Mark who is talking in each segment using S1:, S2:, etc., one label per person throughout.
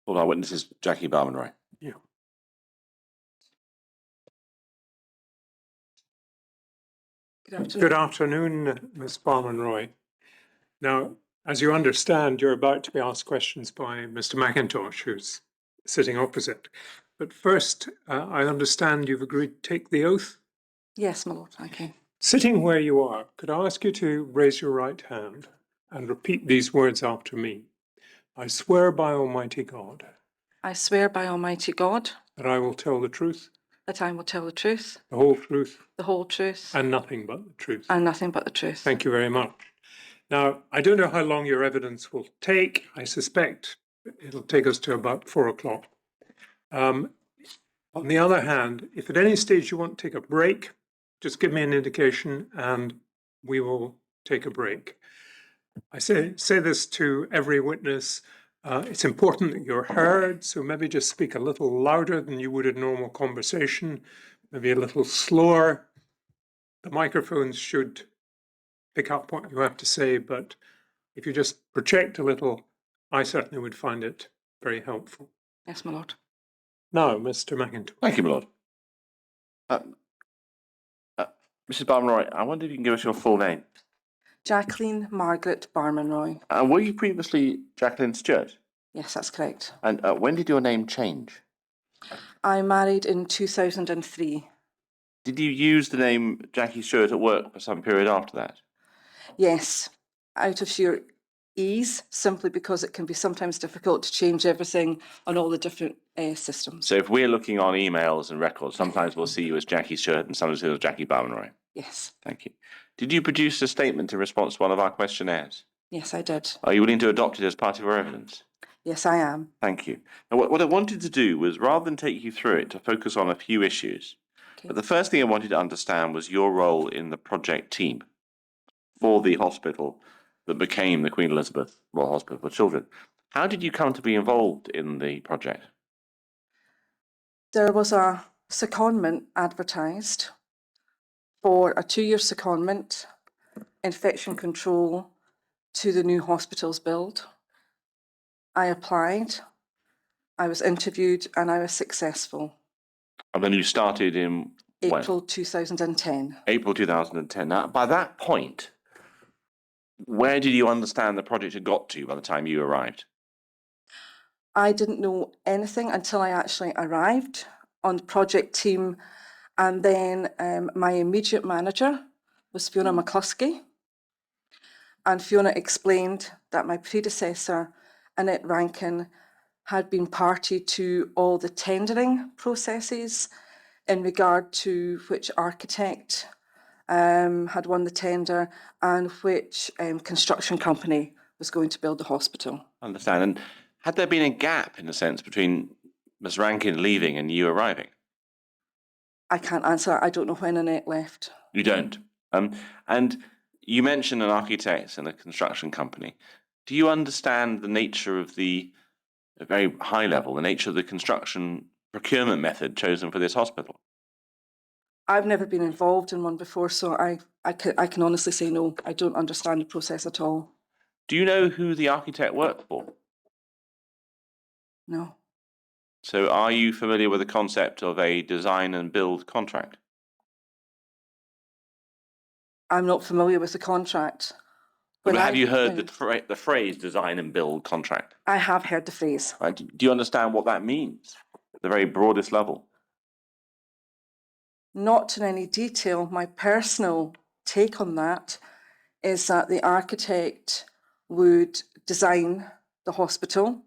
S1: All our witnesses, Jackie Barmanroy.
S2: Yeah. Good afternoon, Ms. Barmanroy. Now, as you understand, you're about to be asked questions by Mr. McIntosh, who's sitting opposite. But first, I understand you've agreed to take the oath?
S3: Yes, my lord, thank you.
S2: Sitting where you are, could I ask you to raise your right hand and repeat these words after me? I swear by Almighty God
S3: I swear by Almighty God
S2: that I will tell the truth,
S3: that I will tell the truth,
S2: the whole truth,
S3: the whole truth,
S2: and nothing but the truth.
S3: and nothing but the truth.
S2: Thank you very much. Now, I don't know how long your evidence will take. I suspect it'll take us to about 4 o'clock. On the other hand, if at any stage you want to take a break, just give me an indication and we will take a break. I say this to every witness. It's important that you're heard, so maybe just speak a little louder than you would in normal conversation, maybe a little slower. The microphones should pick up what you have to say, but if you just project a little, I certainly would find it very helpful.
S3: Yes, my lord.
S2: Now, Mr. McIntosh.
S1: Thank you, my lord. Mrs. Barmanroy, I wonder if you can give us your full name.
S3: Jacqueline Margaret Barmanroy.
S1: Were you previously Jacqueline Stewart?
S3: Yes, that's correct.
S1: And when did your name change?
S3: I married in 2003.
S1: Did you use the name Jackie Stewart at work for some period after that?
S3: Yes, out of sheer ease, simply because it can be sometimes difficult to change everything on all the different systems.
S1: So if we're looking on emails and records, sometimes we'll see you as Jackie Stewart and sometimes as Jackie Barmanroy.
S3: Yes.
S1: Thank you. Did you produce a statement in response to one of our questionnaires?
S3: Yes, I did.
S1: Are you willing to adopt it as part of our evidence?
S3: Yes, I am.
S1: Thank you. Now, what I wanted to do was, rather than take you through it, to focus on a few issues.
S3: Okay.
S1: But the first thing I wanted to understand was your role in the project team for the hospital that became the Queen Elizabeth Royal Hospital for Children. How did you come to be involved in the project?
S3: There was a secondment advertised for a 2-year secondment, infection control to the new hospitals build. I applied, I was interviewed, and I was successful.
S1: And then you started in
S3: April 2010.
S1: April 2010. Now, by that point, where did you understand the project had got to by the time you arrived?
S3: I didn't know anything until I actually arrived on the project team, and then my immediate manager was Fiona McCluskey, and Fiona explained that my predecessor, Annette Rankin, had been party to all the tendering processes in regard to which architect had won the tender and which construction company was going to build the hospital.
S1: Understand. And had there been a gap, in a sense, between Ms. Rankin leaving and you arriving?
S3: I can't answer. I don't know when Annette left.
S1: You don't? And you mentioned an architect and a construction company. Do you understand the nature of at very high level, the nature of the construction procurement method chosen for this hospital?
S3: I've never been involved in one before, so I can honestly say no. I don't understand the process at all.
S1: Do you know who the architect worked for?
S3: No.
S1: So are you familiar with the concept of a design and build contract?
S3: I'm not familiar with the contract.
S1: But have you heard the phrase design and build contract?
S3: I have heard the phrase.
S1: Right. Do you understand what that means at the very broadest level?
S3: Not in any detail. My personal take on that is that the architect would design the hospital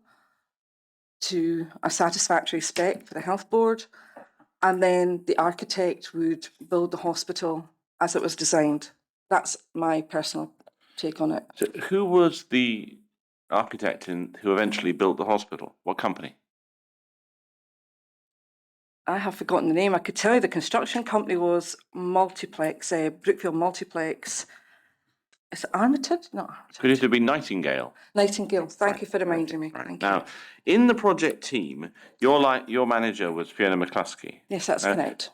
S3: to a satisfactory spec for the health board, and then the architect would build the hospital as it was designed. That's my personal take on it.
S1: So who was the architect who eventually built the hospital? What company?
S3: I have forgotten the name. I could tell you the construction company was Multiplex, Brookfield Multiplex. Is it Armitage? No.
S1: Could it have been Nightingale?
S3: Nightingale. Thank you for reminding me.
S1: Right.
S3: Thank
S1: Now, in the project team, your manager was Fiona McCluskey.
S3: Yes, that's correct.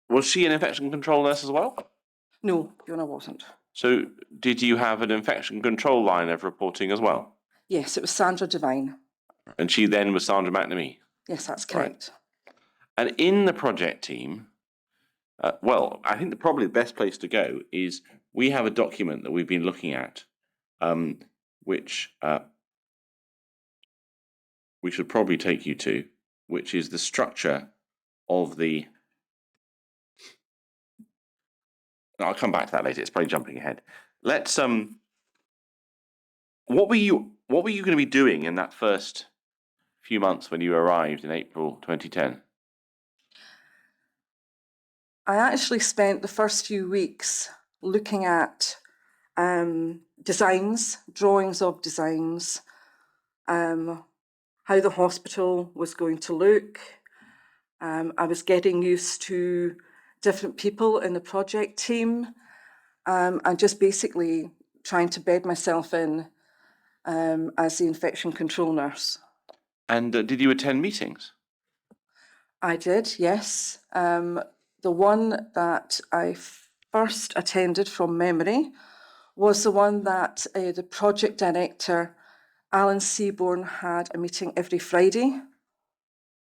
S1: Was she an infection control nurse as well?
S3: No, Fiona wasn't.
S1: So did you have an infection control line of reporting as well?
S3: Yes, it was Sandra Devine.
S1: And she then was Sandra McNamee.
S3: Yes, that's
S1: Right.
S3: correct.
S1: And in the project team, well, I think probably the best place to go is we have a document that we've been looking at, which we should probably take you to, which is the structure of the. I'll come back to that later. It's probably jumping ahead. Let's What were you going to be doing in that first few months when you arrived in April 2010?
S3: I actually spent the first few weeks looking at designs, drawings of designs, how the hospital was going to look. I was getting used to different people in the project team, and just basically trying to bed myself in as the infection control nurse.
S1: And did you attend meetings?
S3: I did, yes. The one that I first attended from memory was the one that the project director, Alan Seaborn, had a meeting every Friday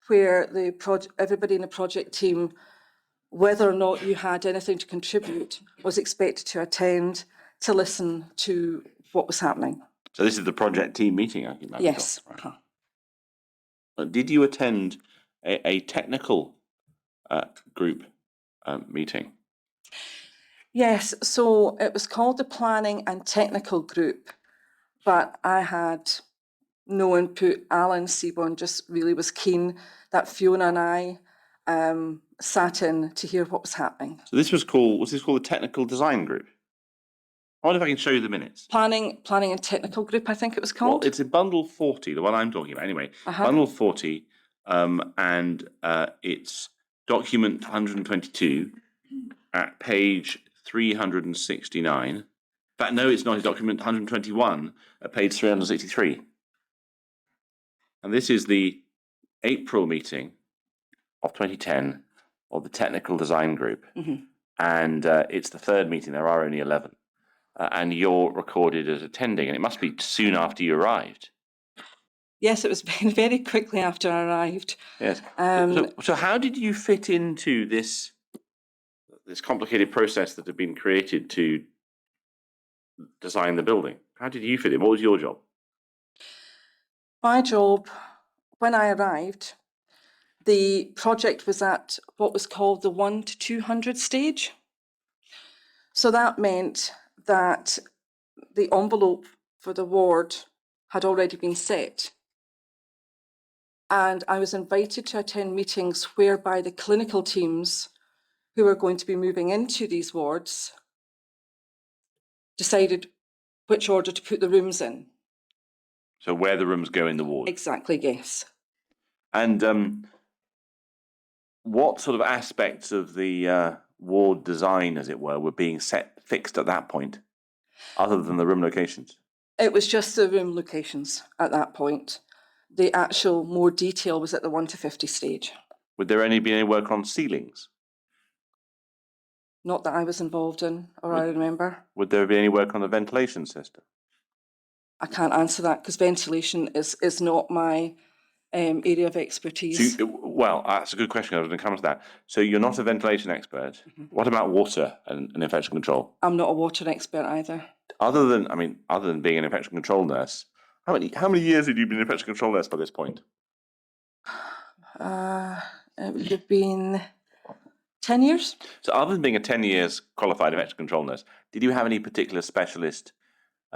S3: where everybody in the project team, whether or not you had anything to contribute, was expected to attend to listen to what was happening.
S1: So this is the project team meeting, I think.
S3: Yes.
S1: Right. Did you attend a technical group meeting?
S3: Yes, so it was called the Planning and Technical Group, but I had no input. Alan Seaborn just really was keen that Fiona and I sat in to hear what was happening.
S1: So was this called the Technical Design Group? I wonder if I can show you the minutes.
S3: Planning and Technical Group, I think it was
S1: Well,
S3: called.
S1: it's in bundle 40, the one I'm talking about. Anyway, bundle 40, and it's document 122 at page 369. In fact, no, it's not. It's document 121 at page 363. And this is the April meeting of 2010 of the Technical Design Group.
S3: Mhm.
S1: And it's the third meeting. There are only 11. And you're recorded as attending, and it must be soon after you arrived.
S3: Yes, it was very quickly after I arrived.
S1: Yes. So how did you fit into this complicated process that had been created to design the building? How did you fit in? What was your job?
S3: My job, when I arrived, the project was at what was called the 1 to 200 stage. So that meant that the envelope for the ward had already been set. And I was invited to attend meetings whereby the clinical teams who were going to be moving into these wards decided which order to put the rooms in.
S1: So where the rooms go in the ward?
S3: Exactly, yes.
S1: And what sort of aspects of the ward design, as it were being fixed at that point, other than the room locations?
S3: It was just the room locations at that point. The actual more detail was at the 1 to 50 stage.
S1: Would there be any work on ceilings?
S3: Not that I was involved in, or I remember.
S1: Would there be any work on the ventilation system?
S3: I can't answer that because ventilation is not my area of expertise.
S1: Well, that's a good question. I was going to come to that. So you're not a ventilation expert. What about water and infection control?
S3: I'm not a water expert either.
S1: Other than being an infection control nurse, how many years had you been an infection control nurse by this point?
S3: It would have been 10 years.
S1: So other than being a 10 years qualified infection control nurse, did you have any particular specialist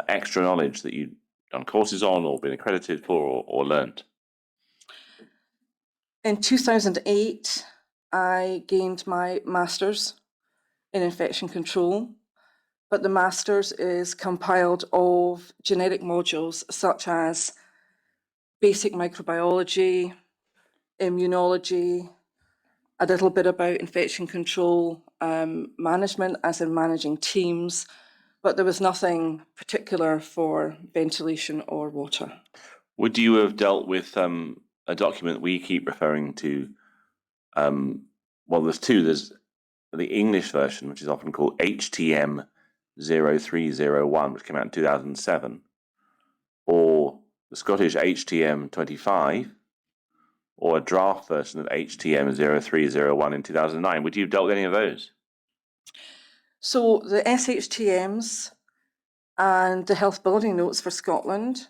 S1: extra knowledge that you'd done courses on or been accredited for or learned?
S3: In 2008, I gained my master's in infection control, but the master's is compiled of generic modules such as basic microbiology, immunology, a little bit about infection control management, as in managing teams, but there was nothing particular for ventilation or water.
S1: Would you have dealt with a document we keep referring to? Well, there's two. There's the English version, which is often called HTM 0301, which came out in 2007, or the Scottish HTM 25, or a draft version of HTM 0301 in 2009. Would you have dealt with any of those?
S3: So the SHTMs and the health building notes for Scotland,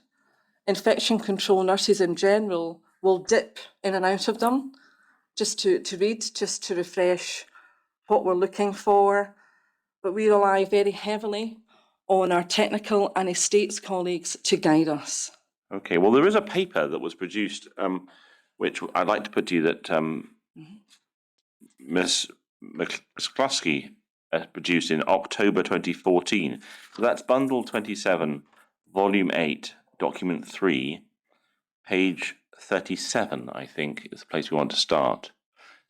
S3: infection control nurses in general will dip in and out of them just to read, just to refresh what we're looking for. But we rely very heavily on our technical and estates colleagues to guide us.
S1: Okay, well, there is a paper that was produced, which I'd like to put to you that Ms. McCluskey produced in October 2014. So that's bundle 27, volume 8, document 3, page 37, I think, is the place we want to start.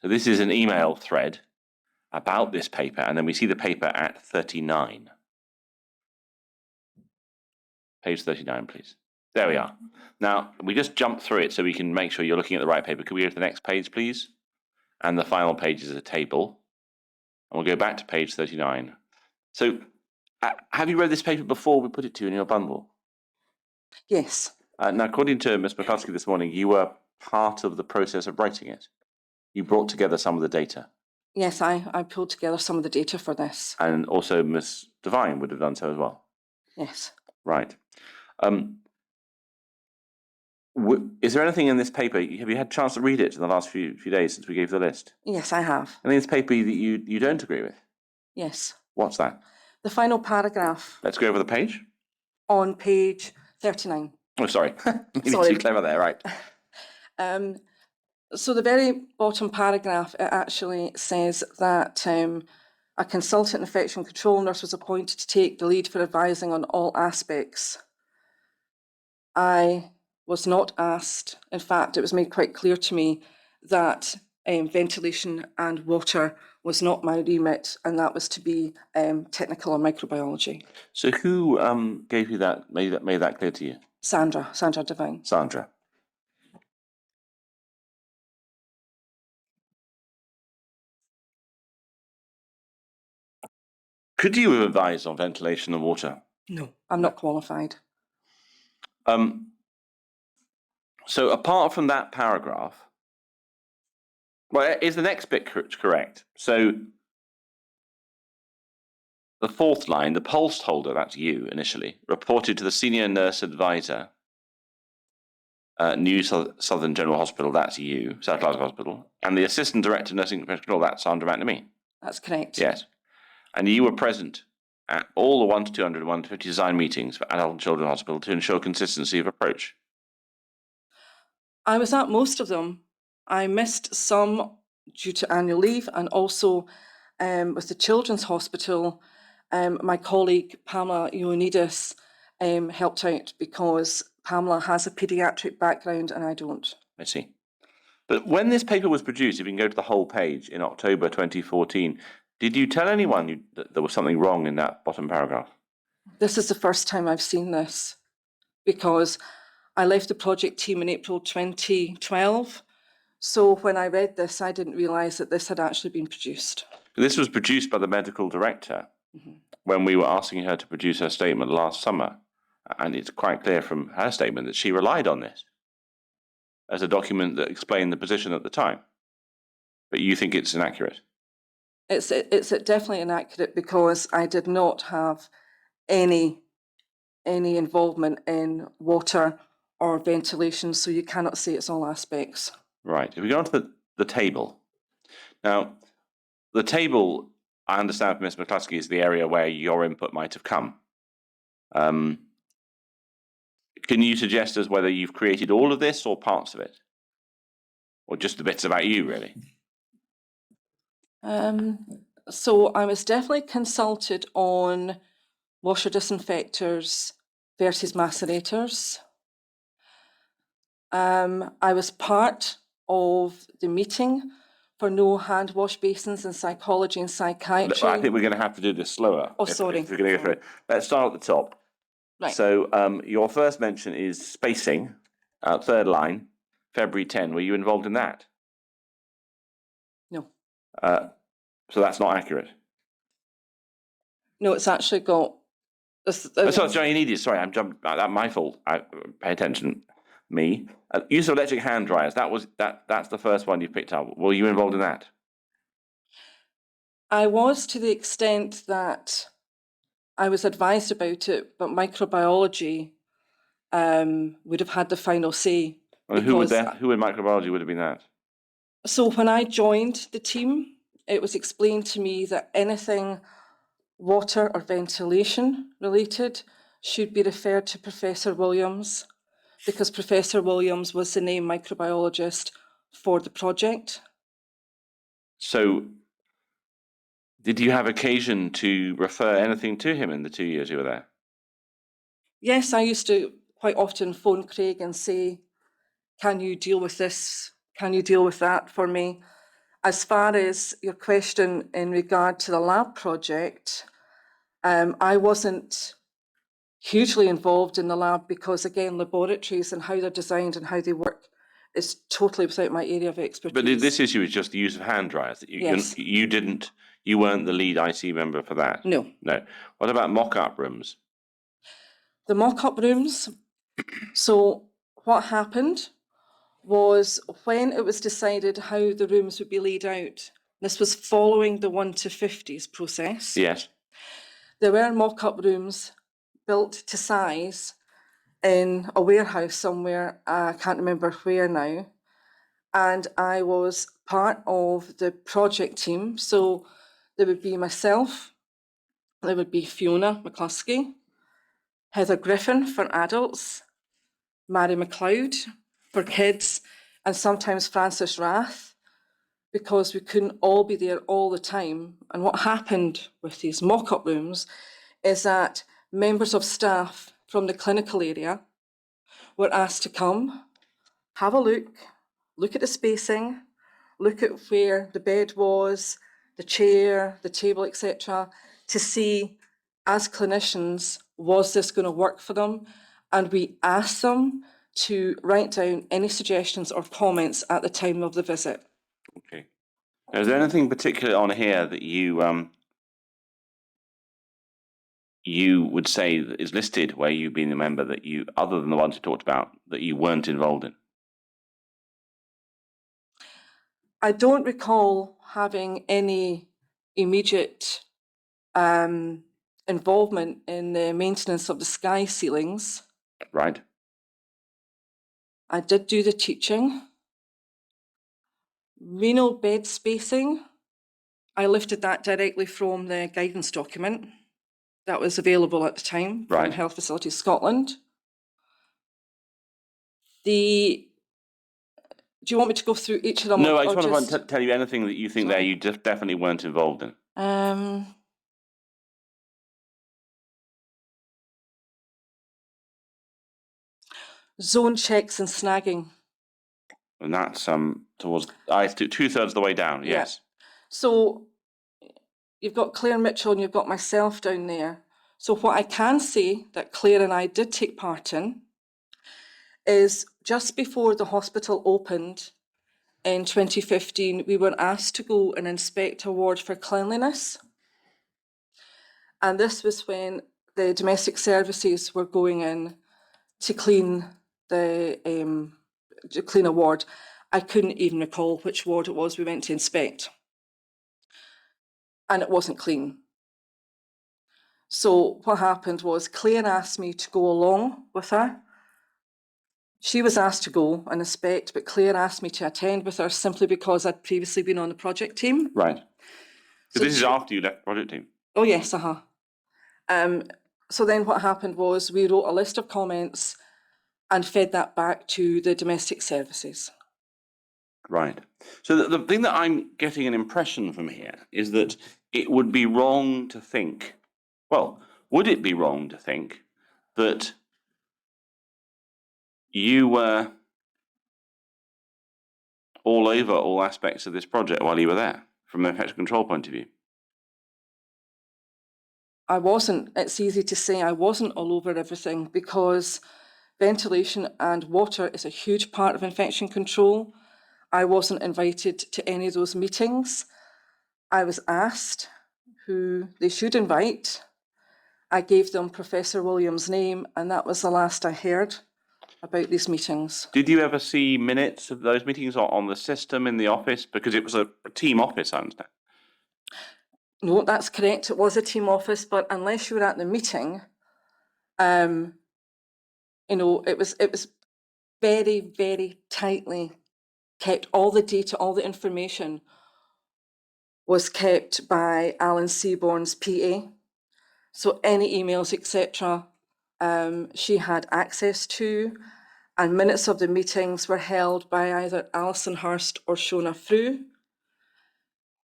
S1: So this is an email thread about this paper, and then we see the paper at 39. Page 39, please. There we are. Now, we just jumped through it so we can make sure you're looking at the right paper. Could we go to the next page, please? And the final page is a table. And we'll go back to page 39. So, have you read this paper before we put it to you in your bundle?
S3: Yes.
S1: Now, according to Ms. McCluskey this morning, you were part of the process of writing it. You brought together some of the data.
S3: Yes, I pulled together some of the data for this.
S1: And also Ms. Devine would have done so as well.
S3: Yes.
S1: Right. Is there anything in this paper, have you had a chance to read it in the last few days since we gave the list?
S3: Yes, I have.
S1: Anything in this paper that you don't agree with?
S3: Yes.
S1: What's that?
S3: The final paragraph
S1: Let's go over the page.
S3: on page 39.
S1: Oh, sorry. Maybe
S3: Sorry.
S1: too clever there, right.
S3: So the very bottom paragraph, it actually says that a consultant infection control nurse was appointed to take the lead for advising on all aspects. I was not asked, in fact, it was made quite clear to me that ventilation and water was not my remit, and that was to be technical or microbiology.
S1: So who gave you that, made that clear to you?
S3: Sandra Devine.
S1: Sandra. Could you have advised on ventilation and water?
S3: No, I'm not qualified.
S1: So apart from that paragraph, well, is the next bit correct? So the fourth line, the post holder, that's you initially, reported to the senior nurse advisor, New Southern General Hospital, that's you, South Glasgow Hospital, and the assistant director of nursing infection control, that's Sandra McNamee.
S3: That's correct.
S1: Yes. And you were present at all the 1 to 200 and 1 to 50 design meetings for Adult and Children's Hospital to ensure consistency of approach.
S3: I was at most of them. I missed some due to annual leave, and also with the Children's Hospital, my colleague Pamela Ioannidis helped out because Pamela has a paediatric background and I don't.
S1: I see. But when this paper was produced, if you can go to the whole page, in October 2014, did you tell anyone that there was something wrong in that bottom paragraph?
S3: This is the first time I've seen this because I left the project team in April 2012. So when I read this, I didn't realise that this had actually been produced.
S1: This was produced by the medical director when we were asking her to produce her statement last summer. And it's quite clear from her statement that she relied on this as a document that explained the position at the time. But you think it's inaccurate?
S3: It's definitely inaccurate because I did not have any involvement in water or ventilation, so you cannot say it's all aspects.
S1: Right. If we go on to the table. Now, the table, I understand from Ms. McCluskey, is the area where your input might have come. Can you suggest as whether you've created all of this or parts of it? Or just the bits about you, really?
S3: So I was definitely consulted on washer disinfectors versus macerators. I was part of the meeting for no hand wash basins in psychology and psychiatry.
S1: I think we're going to have to do this slower.
S3: Oh, sorry.
S1: If we're going to go through it. Let's start at the top.
S3: Right.
S1: So your first mention is spacing, third line, February 10. Were you involved in that?
S3: No.
S1: So that's not accurate.
S3: No, it's actually got
S1: Sorry, Johnny, you needed. Sorry, I'm jumping. My fault. Pay attention. Me. Use of electric hand dryers. That's the first one you picked up. Were you involved in that?
S3: I was, to the extent that I was advised about it, but microbiology would have had the final say.
S1: And who in microbiology would have been that?
S3: So when I joined the team, it was explained to me that anything water or ventilation related should be referred to Professor Williams, because Professor Williams was the named microbiologist for the project.
S1: So, did you have occasion to refer anything to him in the 2 years you were there?
S3: Yes, I used to quite often phone Craig and say, can you deal with this? Can you deal with that for me? As far as your question in regard to the lab project, I wasn't hugely involved in the lab because, again, laboratories and how they're designed and how they work is totally without my area of expertise.
S1: But this issue is just the use of hand dryers.
S3: Yes.
S1: You weren't the lead IC member for that?
S3: No.
S1: No. What about mock-up rooms?
S3: The mock-up rooms, so what happened was when it was decided how the rooms would be laid out, this was following the 1 to 50s process.
S1: Yes.
S3: There were mock-up rooms built to size in a warehouse somewhere, I can't remember where now, and I was part of the project team. So there would be myself, there would be Fiona McCluskey, Heather Griffin for adults, Mary McLeod for kids, and sometimes Francis Rath, because we couldn't all be there all the time. And what happened with these mock-up rooms is that members of staff from the clinical area were asked to come, have a look at the spacing, look at where the bed was, the chair, the table, etc., to see, as clinicians, was this going to work for them? And we asked them to write down any suggestions or comments at the time of the visit.
S1: Okay. Now, is there anything particular on here that you would say that is listed where you've been a member that you, other than the ones you talked about, that you weren't involved in?
S3: I don't recall having any immediate involvement in the maintenance of the sky ceilings.
S1: Right.
S3: I did do the teaching. Renal bed spacing, I lifted that directly from the guidance document that was available at the time from
S1: Right.
S3: Health Facilities Scotland. Do you want me to go through each of them?
S1: No, I just want to tell you anything that you think there you just definitely weren't involved in.
S3: Zone checks and snagging.
S1: And that's towards 2/3 of the way down. Yes.
S3: Yeah. So you've got Claire Mitchell and you've got myself down there. So what I can say that Claire and I did take part in is just before the hospital opened in 2015, we were asked to go and inspect a ward for cleanliness. And this was when the domestic services were going in to clean a ward. I couldn't even recall which ward it was we went to inspect. And it wasn't clean. So what happened was Claire asked me to go along with her. She was asked to go and inspect, but Claire asked me to attend with her simply because I'd previously been on the project team.
S1: Right. So this is
S3: she-
S1: after you left the project team?
S3: Oh, yes, So then what happened was we wrote a list of comments and fed that back to the domestic services.
S1: Right. So the thing that I'm getting an impression from here is that it would be wrong to think, well, would it be wrong to think that you were all over all aspects of this project while you were there, from an infection control point of view?
S3: I wasn't. It's easy to say I wasn't all over everything because ventilation and water is a huge part of infection control. I wasn't invited to any of those meetings. I was asked who they should invite, I gave them Professor Williams' name, and that was the last I heard about these meetings.
S1: Did you ever see minutes of those meetings on the system in the office? Because it was a team office, I understand.
S3: No, that's correct. It was a team office, but unless you were at the meeting, you know, it was very, very tightly kept. All the data, all the information was kept by Alan Seaborn's PA. So any emails, etc., she had access to, and minutes of the meetings were held by either Alison Hurst or Shona Frew.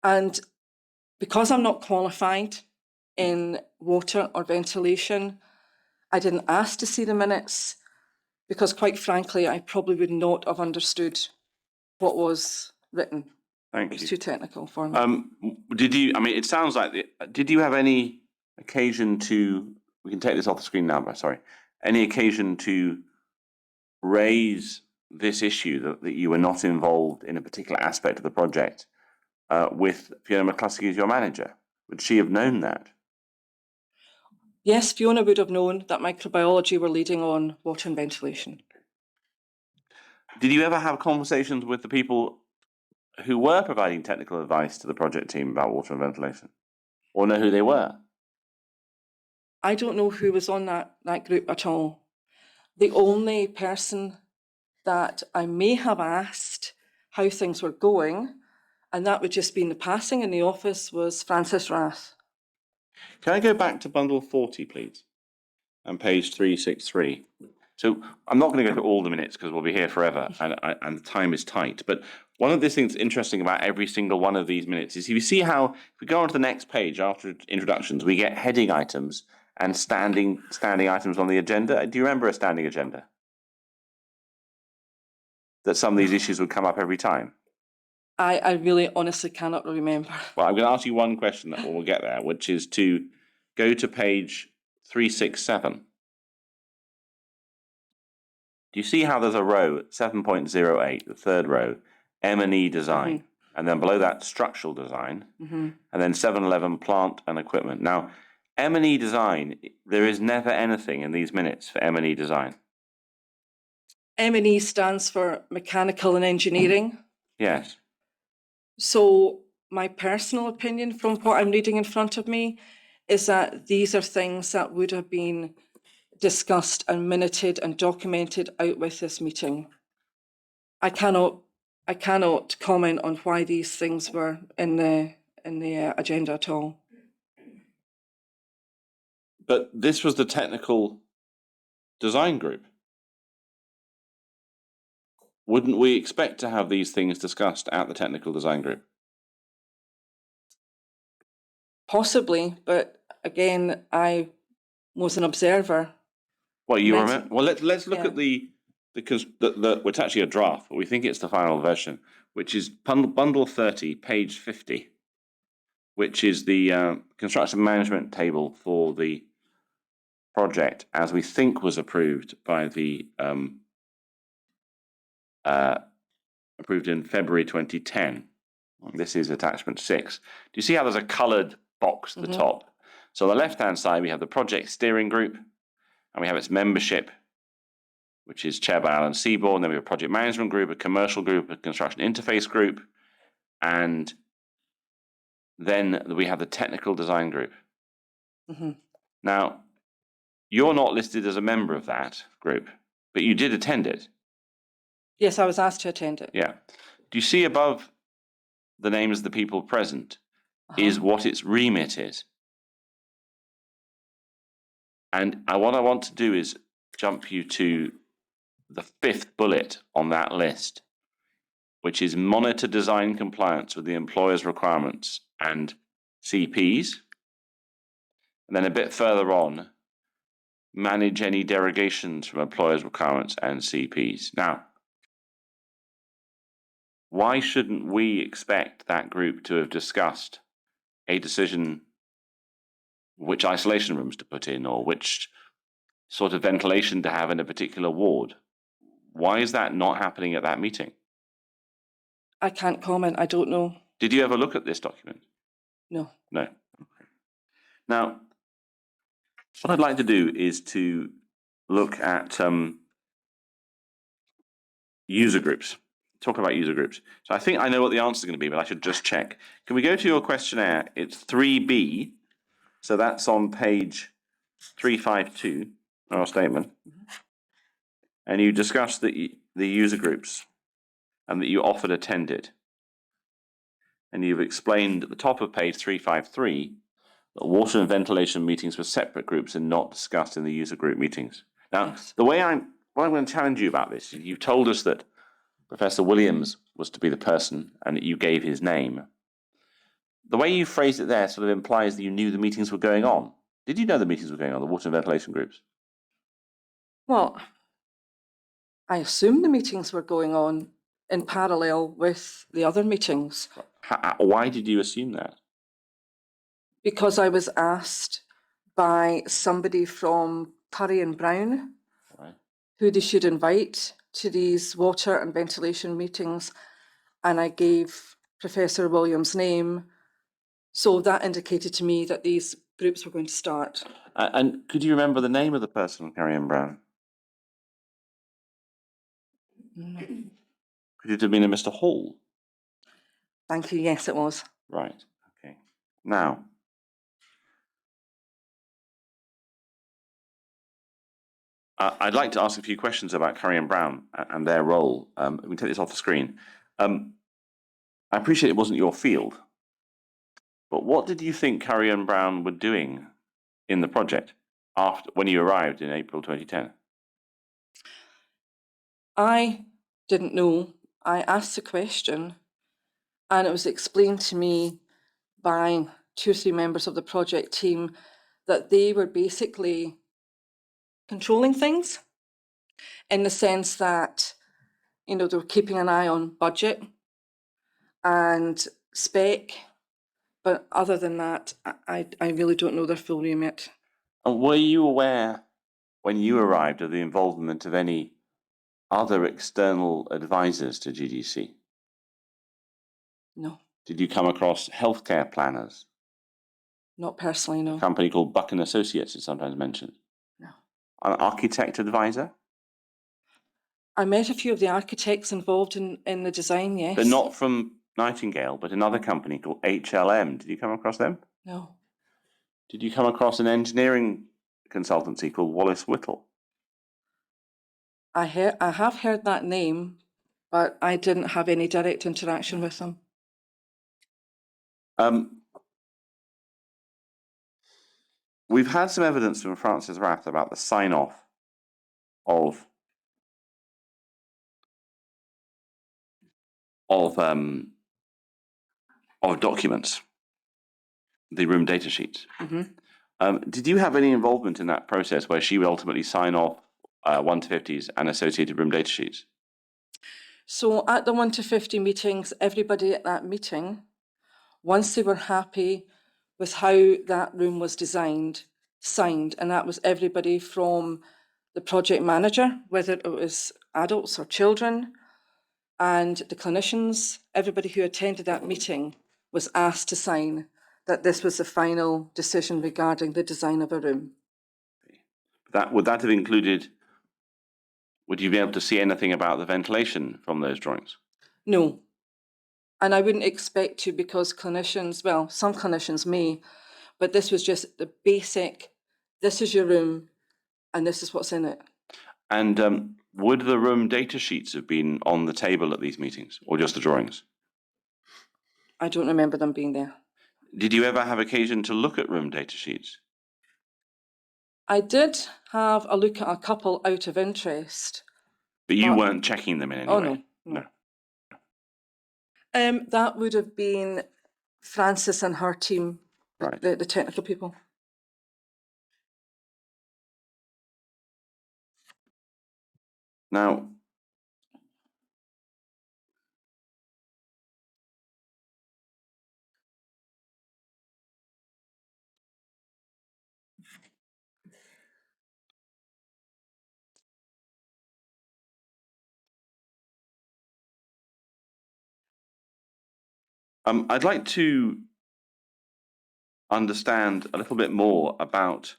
S3: And because I'm not qualified in water or ventilation, I didn't ask to see the minutes because, quite frankly, I probably would not have understood what was written.
S1: Thank
S3: It was
S1: you.
S3: too technical for me.
S1: Did you, I mean, it sounds like, did you have any occasion to, we can take this off the screen now, but sorry, any occasion to raise this issue that you were not involved in a particular aspect of the project with Fiona McCluskey as your manager? Would she have known that?
S3: Yes, Fiona would have known that microbiology were leading on water and ventilation.
S1: Did you ever have conversations with the people who were providing technical advice to the project team about water and ventilation, or know who they were?
S3: I don't know who was on that group at all. The only person that I may have asked how things were going, and that would just be in the passing in the office, was Francis Rath.
S1: Can I go back to bundle 40, please, and page 363? So I'm not going to go through all the minutes because we'll be here forever, and the time is tight. But one of the things that's interesting about every single one of these minutes is you see how, if we go on to the next page after introductions, we get heading items and standing items on the agenda. Do you remember a standing agenda? That some of these issues would come up every time?
S3: I really honestly cannot remember.
S1: Well, I'm going to ask you one question that we'll get there, which is to go to page 367. Do you see how there's a row, 7.08, the third row, M&E design, and then below that, structural design, and then 711, plant and equipment. Now, M&E design, there is never anything in these minutes for M&E design.
S3: M&E stands for mechanical and engineering.
S1: Yes.
S3: So my personal opinion from what I'm reading in front of me is that these are things that would have been discussed and minuted and documented out with this meeting. I cannot comment on why these things were in the agenda at all.
S1: But this was the technical design group. Wouldn't we expect to have these things discussed at the technical design group?
S3: Possibly, but again, I was an observer.
S1: Well, you remember? Well, let's look at the it's actually a draft, but we think it's the final version, which is bundle 30, page 50, which is the construction management table for the project, as we think was approved by the approved in February 2010. This is attachment 6. Do you see how there's a coloured box at the top? So on the left-hand side, we have the project steering group, and we have its membership, which is chaired by Alan Seaborn. Then we have a project management group, a commercial group, a construction interface group, and then we have the technical design group. Now, you're not listed as a member of that group, but you did attend it.
S3: Yes, I was asked to attend it.
S1: Yeah. Do you see above the names of the people present is what its remit is? And what I want to do is jump you to the 5th bullet on that list, which is monitor design compliance with the employer's requirements and CPs. And then a bit further on, manage any derogations from employer's requirements and CPs. Now, why shouldn't we expect that group to have discussed a decision which isolation rooms to put in or which sort of ventilation to have in a particular ward? Why is that not happening at that meeting?
S3: I can't comment. I don't know.
S1: Did you ever look at this document?
S3: No.
S1: No. Now, What I'd like to do is to look at user groups. Talk about user groups. So I think I know what the answer is going to be, but I should just check. Can we go to your questionnaire? It's 3B. So that's on page 352, our statement. And you discussed the user groups and that you offered attended. And you've explained at the top of page 353 that water and ventilation meetings were separate groups and not discussed in the user group meetings. Now,
S3: Yes.
S1: what I'm going to challenge you about this, you told us that Professor Williams was to be the person and that you gave his name. The way you phrased it there sort of implies that you knew the meetings were going on. Did you know the meetings were going on, the water and ventilation groups?
S3: Well, I assume the meetings were going on in parallel with the other meetings
S1: Why did you assume that?
S3: because I was asked by somebody from Curry and Brown
S1: Right.
S3: who they should invite to these water and ventilation meetings, and I gave Professor Williams' name. So that indicated to me that these groups were going to start.
S1: And could you remember the name of the person, Carrie Ann Brown? Could it have been a Mr. Hall?
S3: Thank you. Yes, it was.
S1: Right. Okay. Now, I'd like to ask a few questions about Curry and Brown and their role. We can take this off the screen. I appreciate it wasn't your field, but what did you think Curry and Brown were doing in the project when you arrived in April 2010?
S3: I didn't know. I asked the question, and it was explained to me by 2 or 3 members of the project team that they were basically controlling things in the sense that, they were keeping an eye on budget and spec. But other than that, I really don't know their full remit.
S1: And were you aware when you arrived of the involvement of any other external advisors to GDC?
S3: No,
S1: Did you come across healthcare planners?
S3: not personally,
S1: A
S3: no.
S1: company called Buck and Associates is sometimes mentioned.
S3: No.
S1: An architect advisor?
S3: I met a few of the architects involved in the design, yes.
S1: But not from Nightingale, but another company called HLM. Did you come across them?
S3: No.
S1: Did you come across an engineering consultancy called Wallace Whittle?
S3: I have heard that name, but I didn't have any direct interaction with them.
S1: We've had some evidence from Francis Rath about the sign-off of documents, the room data sheets. Did you have any involvement in that process where she would ultimately sign off 1 to 50s and associated room data sheets?
S3: So at the 1 to 50 meetings, everybody at that meeting, once they were happy with how that room was designed, signed, and that was everybody from the project manager, whether it was adults or children, and the clinicians. Everybody who attended that meeting was asked to sign that this was the final decision regarding the design of a room.
S1: Would that have included, would you be able to see anything about the ventilation from those drawings?
S3: No. And I wouldn't expect to, because clinicians, well, some clinicians may, but this was just the basic, this is your room and this is what's in it.
S1: And would the room data sheets have been on the table at these meetings, or just the drawings?
S3: I don't remember them being there.
S1: Did you ever have occasion to look at room data sheets?
S3: I did have a look at a couple out of interest.
S1: But you weren't checking them in any way?
S3: No. That would have been Frances and her team,
S1: Right.
S3: the technical people.
S1: Now, I'd like to understand a little bit more about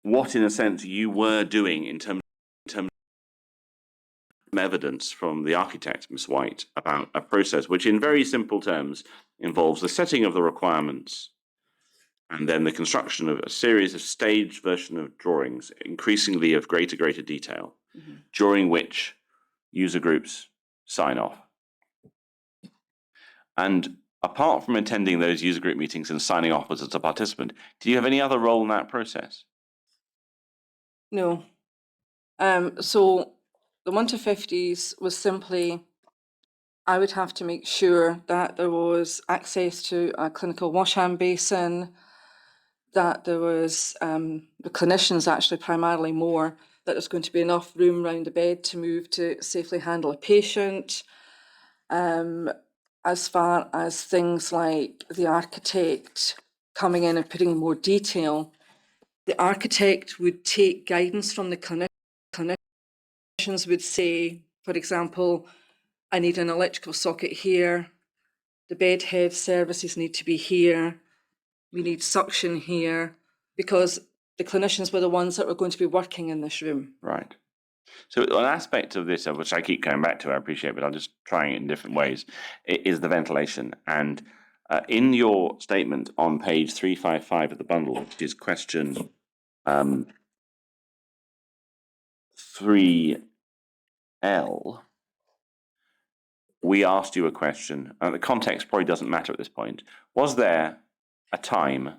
S1: what, in a sense, you were doing in terms of evidence from the architect, Miss White, about a process which, in very simple terms, involves the setting of the requirements and then the construction of a series of staged version of drawings, increasingly of greater detail, during which user groups sign off. And apart from attending those user group meetings and signing off as a participant, do you have any other role in that process?
S3: No. So the 1 to 50s was simply, I would have to make sure that there was access to a clinical wash hand basin, that there was, the clinicians actually primarily more, that there's going to be enough room around the bed to move to safely handle a patient. As far as things like the architect coming in and putting in more detail, the architect would take guidance from the clinicians would say, for example, I need an electrical socket here, the bed head services need to be here, we need suction here, because the clinicians were the ones that were going to be working in this room.
S1: Right. So an aspect of this, which I keep going back to, I appreciate, but I'm just trying it in different ways, is the ventilation. And in your statement on page 355 of the bundle, which is question 3L, we asked you a question, and the context probably doesn't matter at this point. Was there a time,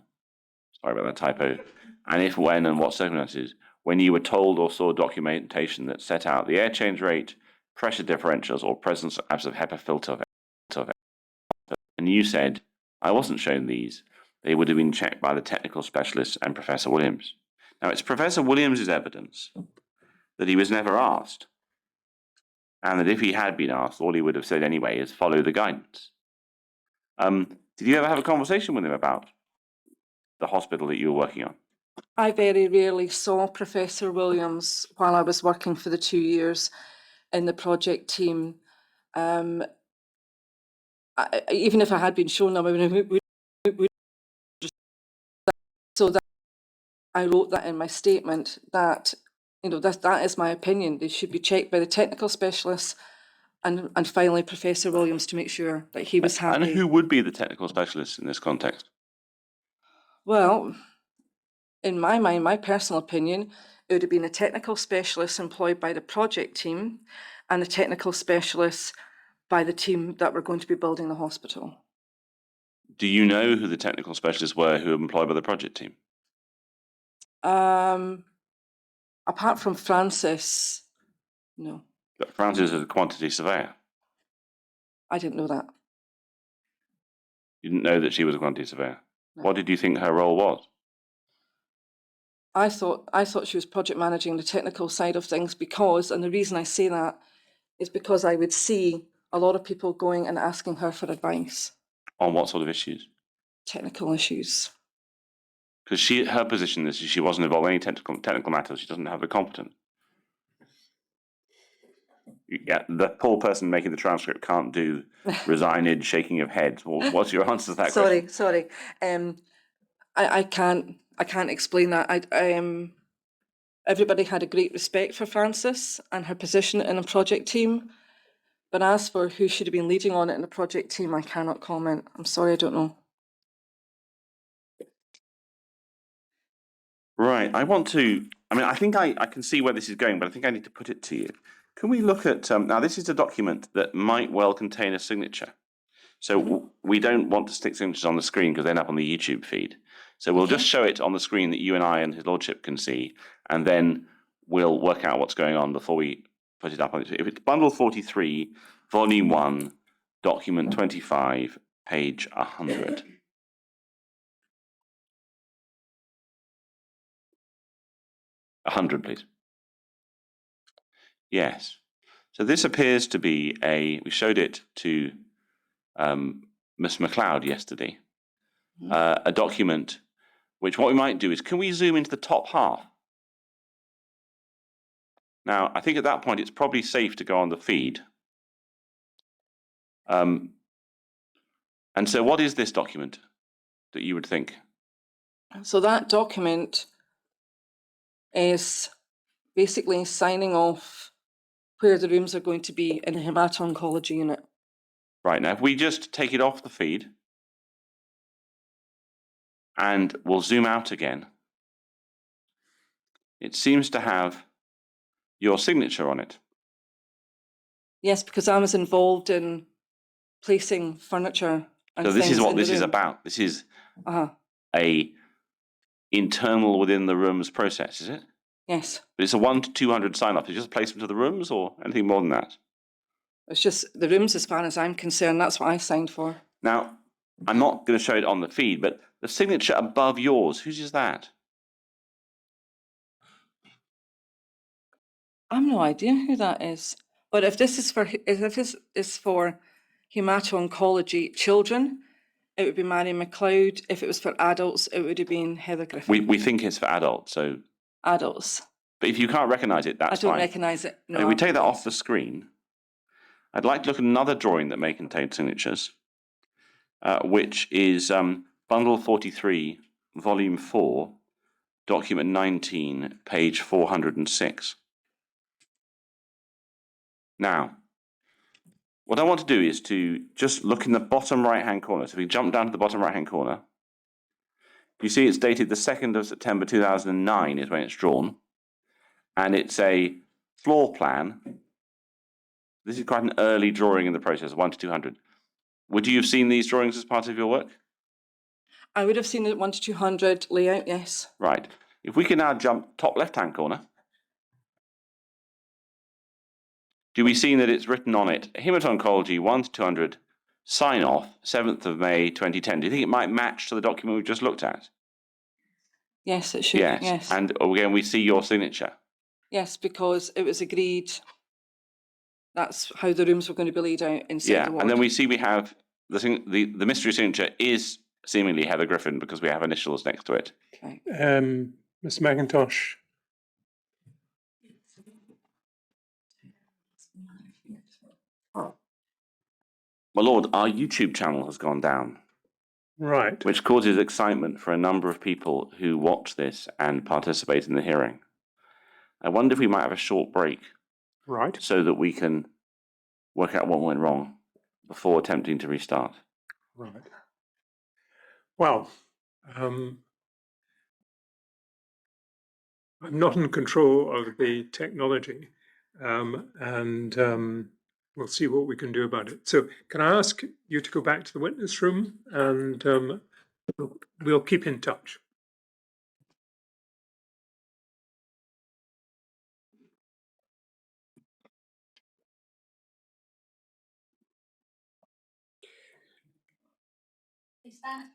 S1: sorry about that typo, and if, when, and what circumstances, when you were told or saw documentation that set out the air change rate, pressure differentials, or presence or absence of HEPA filter, and you said, I wasn't shown these, they would have been checked by the technical specialists and Professor Williams. Now, it's Professor Williams's evidence that he was never asked, and that if he had been asked, all he would have said anyway is follow the guidance. Did you ever have a conversation with him about the hospital that you were working on?
S3: I very rarely saw Professor Williams while I was working for the 2 years in the project team. Even if I had been shown them, so that I wrote that in my statement that, you know, that is my opinion. They should be checked by the technical specialists and finally Professor Williams to make sure that he was happy.
S1: And who would be the technical specialists in this context?
S3: Well, in my mind, my personal opinion, it would have been a technical specialist employed by the project team and a technical specialist by the team that were going to be building the hospital.
S1: Do you know who the technical specialists were who were employed by the project team?
S3: Apart from Francis, no.
S1: But Frances is a quantity surveyor.
S3: I didn't know that.
S1: You didn't know that she was a quantity surveyor.
S3: No.
S1: What did you think her role was?
S3: I thought she was project managing the technical side of things because, and the reason I say that is because I would see a lot of people going and asking her for advice.
S1: On what sort of issues?
S3: Technical issues.
S1: Because her position is she wasn't involved in any technical matters. She doesn't have the competence. Yeah, the poor person making the transcript can't do resigned shaking of heads. Well, what's your answer to that question?
S3: Sorry. I can't explain that. Everybody had a great respect for Frances and her position in a project team. But as for who should have been leading on it in the project team, I cannot comment. I'm sorry, I don't know.
S1: Right. I think I can see where this is going, but I think I need to put it to you. Can we look at, now this is a document that might well contain a signature. So we don't want to stick signatures on the screen because they end up on the YouTube feed. So we'll just show it on the screen that you and I and His Lordship can see, and then we'll work out what's going on before we put it up on it. If it's bundle 43, volume 1, document 25, page 100. Please. Yes. So this appears to be we showed it to Miss McLeod yesterday, a document which what we might do is, can we zoom into the top half? Now, I think at that point it's probably safe to go on the feed. And so what is this document that you would think?
S3: So that document is basically signing off where the rooms are going to be in the hemato-oncology unit.
S1: Right, now if we just take it off the feed and we'll zoom out again, it seems to have your signature on it.
S3: Yes, because I was involved in placing furniture and
S1: So this is
S3: things
S1: what
S3: in the
S1: this is
S3: room.
S1: about. This is
S3: Uh-huh.
S1: a internal within the rooms process, is it?
S3: Yes.
S1: But it's a 1 to 200 sign off. Is it just placement of the rooms or anything more than that?
S3: It's just the rooms, as far as I'm concerned, that's what I signed for.
S1: Now, I'm not going to show it on the feed, but the signature above yours, whose is that?
S3: I've no idea who that is. But if this is for hemato-oncology children, it would be Mary McLeod. If it was for adults, it would have been Heather Griffin.
S1: We think it's for adults, so.
S3: Adults.
S1: But if you can't recognise it, that's
S3: I don't
S1: fine.
S3: recognise it. No.
S1: And if we take that off the screen, I'd like to look at another drawing that may contain signatures, which is Bundle 43, Volume 4, Document 19, page 406. Now, what I want to do is to just look in the bottom right-hand corner. So if we jump down to the bottom right-hand corner, you see it's dated the 2nd of September 2009 is when it's drawn. And it's a floor plan. This is quite an early drawing in the process, 1 to 200. Would you have seen these drawings as part of your work?
S3: I would have seen it 1 to 200 layout, yes.
S1: Right. If we can now jump top left-hand corner, do we see that it's written on it, Hemato-oncology 1 to 200, sign off, 7th of May 2010. Do you think it might match to the document we've just looked at?
S3: Yes, it should.
S1: Yes.
S3: Yes.
S1: And again, we see your signature.
S3: Yes, because it was agreed that's how the rooms were going to be laid out inside the ward.
S1: And then we see we have the mystery signature is seemingly Heather Griffin because we have initials next to it.
S3: Okay.
S2: Ms. McIntosh.
S1: My lord, our YouTube channel has gone down.
S2: Right.
S1: Which causes excitement for a number of people who watch this and participate in the hearing. I wonder if we might have a short break.
S2: Right.
S1: So that we can work out what went wrong before attempting to restart.
S2: Right. Well, I'm not in control of the technology, and we'll see what we can do about it. So can I ask you to go back to the witness room, and we'll keep in touch.
S3: Is that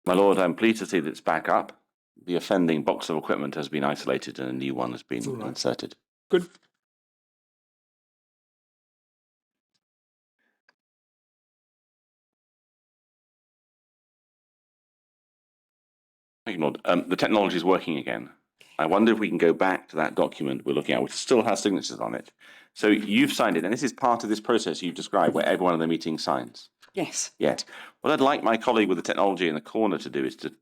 S1: My lord, I'm pleased to see that it's back up. The offending box of equipment has been isolated and a new one has been
S2: All right.
S1: inserted.
S2: Good.
S1: Thank you, Lord. The technology is working again. I wonder if we can go back to that document we're looking at, which still has signatures on it. So you've signed it, and this is part of this process you've described where everyone in the meeting signs.
S3: Yes.
S1: Yes. What I'd like my colleague with the technology in the corner to do is to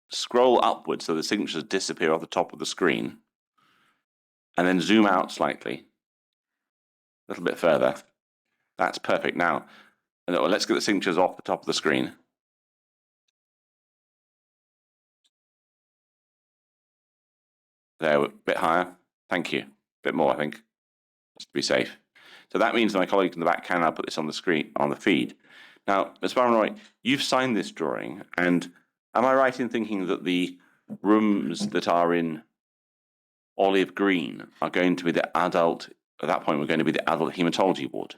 S1: scroll upwards so the signatures disappear off the top of the screen, and then zoom out slightly, a little bit further. That's perfect. Now, let's get the signatures off the top of the screen. There, a bit higher. Thank you. A bit more, I think, just to be safe. So that means my colleagues in the back can now put this on the screen, on the feed. Now, Ms. Barmanroy, you've signed this drawing, and am I right in thinking that the rooms that are in olive green are going to be the adult, at that point, we're going to be the adult haematology ward?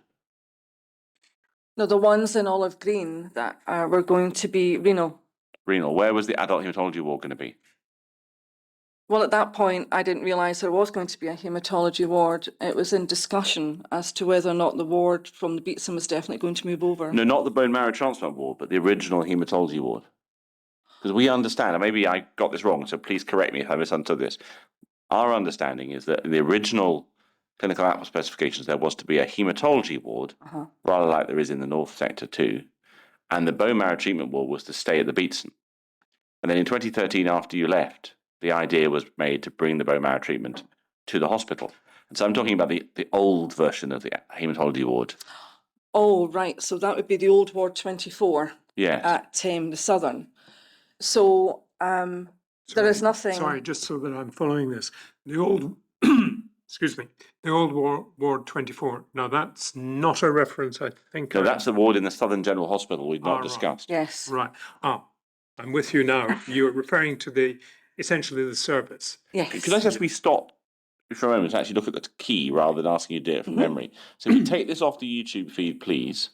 S3: No, the ones in olive green that were going to be renal.
S1: Renal. Where was the adult haematology ward going to be?
S3: Well, at that point, I didn't realise there was going to be a haematology ward. It was in discussion as to whether or not the ward from the Beatson was definitely going to move over.
S1: No, not the bone marrow transplant ward, but the original haematology ward. Because we understand, and maybe I got this wrong, so please correct me if I misunderstood this. Our understanding is that in the original clinical outcome specifications, there was to be a haematology ward, rather like there is in the North Sector too, and the bone marrow treatment ward was to stay at the Beatson. And then in 2013, after you left, the idea was made to bring the bone marrow treatment to the hospital. And so I'm talking about the old version of the haematology ward.
S3: Oh, right. So that would be the old Ward 24
S1: Yes.
S3: at the Southern. So there is nothing.
S2: Sorry, just so that I'm following this. The old, excuse me, the old Ward 24. Now, that's not a reference, I think.
S1: No, that's the ward in the Southern General Hospital we've not
S2: right.
S1: discussed.
S3: Yes.
S2: Right. Ah, I'm with you now. You're referring to essentially the service.
S3: Yes.
S1: Could I suggest we stop for a moment to actually look at the key rather than asking you to do it from memory? So if you take this off the YouTube feed, please,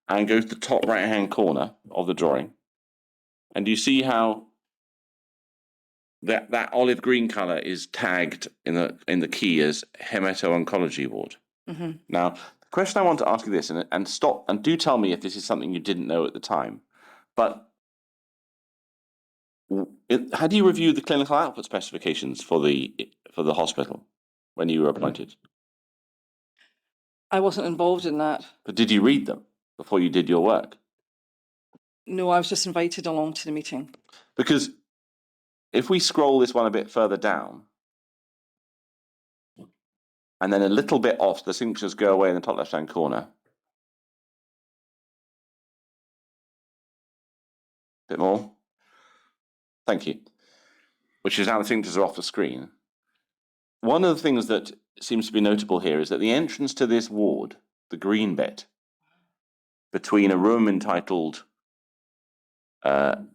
S1: and go to the top right-hand corner of the drawing, and do you see how that olive green colour is tagged in the key as hemato-oncology ward? Now, the question I want to ask you this, and stop, and do tell me if this is something you didn't know at the time, but had you reviewed the clinical output specifications for the hospital when you were appointed?
S3: I wasn't involved in that.
S1: But did you read them before you did your work?
S3: No, I was just invited along to the meeting.
S1: Because if we scroll this one a bit further down, and then a little bit off, the signatures go away in the top left-hand corner. Bit more. Thank you. Which is how the signatures are off the screen. One of the things that seems to be notable here is that the entrance to this ward, the green bit, between a room entitled Ren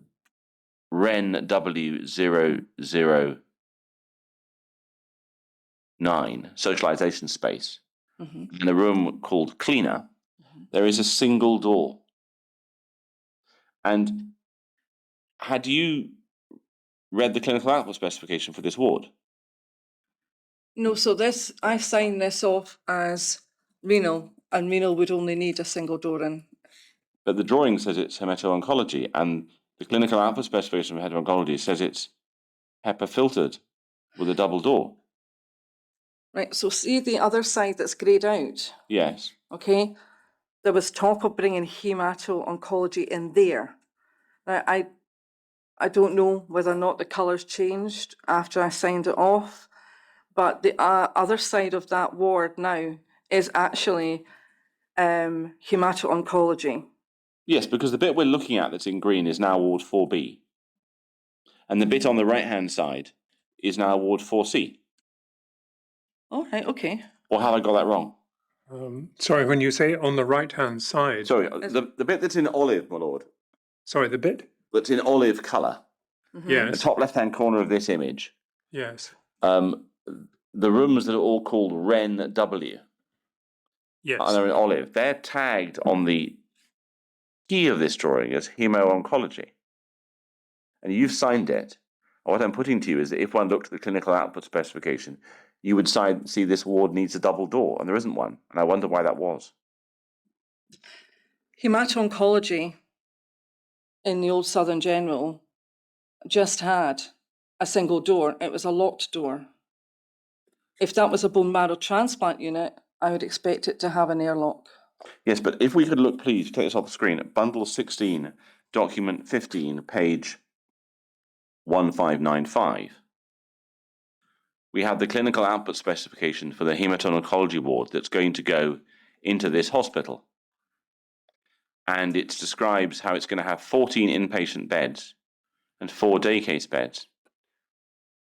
S1: W009, socialization space, and a room called Cleaner, there is a single door. And had you read the clinical output specification for this ward?
S3: No, so I signed this off as renal, and renal would only need a single door in.
S1: But the drawing says it's hemato-oncology, and the clinical output specification for hemato-oncology says it's HEPA filtered with a double door.
S3: Right, so see the other side that's greyed out?
S1: Yes.
S3: Okay, there was talk of bringing hemato-oncology in there. Now, I don't know whether or not the colours changed after I signed it off, but the other side of that ward now is actually hemato-oncology.
S1: Yes, because the bit we're looking at that's in green is now Ward 4B. And the bit on the right-hand side is now Ward 4C.
S3: All right, okay.
S1: Or have I got that wrong?
S2: Sorry, when you say on the right-hand side.
S1: Sorry, the bit that's in olive, my lord.
S2: Sorry, the bit?
S1: That's in olive colour.
S2: Yes.
S1: The top left-hand corner of this image.
S2: Yes.
S1: The rooms that are all called Ren W.
S2: Yes.
S1: And they're in olive. They're tagged on the key of this drawing is hemo-oncology. And you've signed it. And what I'm putting to you is that if one looked at the clinical output specification, you would see this ward needs a double door, and there isn't one. And I wonder why that was.
S3: Hemato-oncology in the old Southern General just had a single door. It was a locked door. If that was a bone marrow transplant unit, I would expect it to have an airlock.
S1: Yes, but if we could look, please, take this off the screen, at bundle 16, document 15, page 1595. We have the clinical output specification for the hemato-oncology ward that's going to go into this hospital. And it describes how it's going to have 14 inpatient beds and 4 day case beds.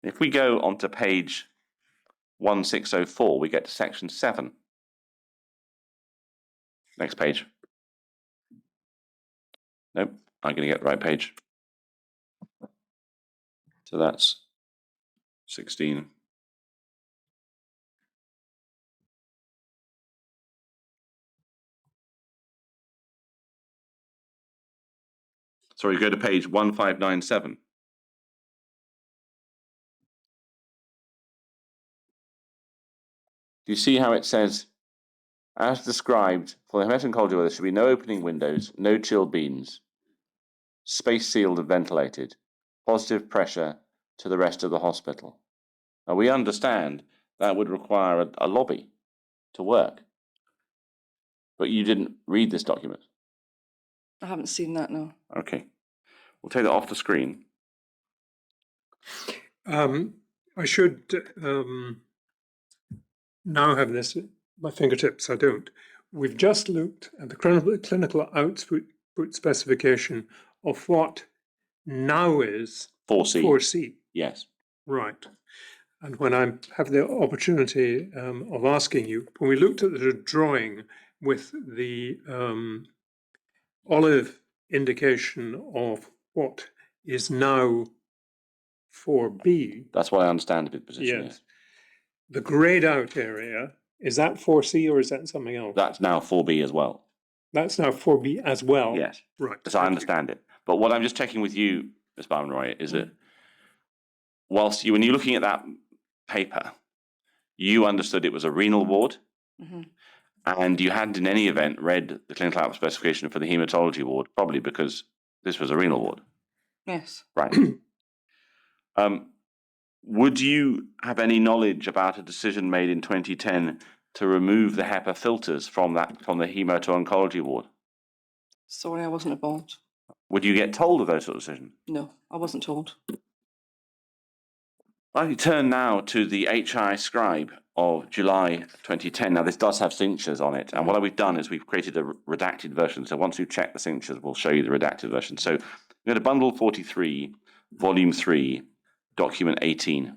S1: If we go onto page 1604, we get to section 7. Next page. Nope, I'm going to get the right page. So that's 16. Sorry, go to page 1597. Do you see how it says, as described, for the hemato-oncology, there should be no opening windows, no chilled beams, space sealed and ventilated, positive pressure to the rest of the hospital. Now we understand that would require a lobby to work. But you didn't read this document.
S3: I haven't seen that, no.
S1: Okay. We'll take that off the screen.
S2: I should now have this at my fingertips. I don't. We've just looked at the clinical output specification of what now is
S1: 4C.
S2: 4C.
S1: Yes.
S2: Right. And when I have the opportunity of asking you, when we looked at the drawing with the olive indication of what is now 4B.
S1: That's what I understand the position
S2: Yes.
S1: is.
S2: The grayed out area, is that 4C or is that something else?
S1: That's now 4B as well.
S2: That's now 4B as well?
S1: Yes.
S2: Right.
S1: As I understand it. But what I'm just checking with you, Ms. Barmanroy, is that whilst when you're looking at that paper, you understood it was a renal ward, and you hadn't in any event read the clinical output specification for the hematology ward, probably because this was a renal ward.
S3: Yes.
S1: Right. Would you have any knowledge about a decision made in 2010 to remove the HEPA filters from the hemato-oncology ward?
S3: Sorry, I wasn't involved.
S1: Would you get told of those sort of decisions?
S3: No, I wasn't told.
S1: I'll turn now to the HI scribe of July 2010. Now, this does have signatures on it, and what we've done is we've created a redacted version. So once we've checked the signatures, we'll show you the redacted version. So we're going to bundle 43, volume 3, document 18.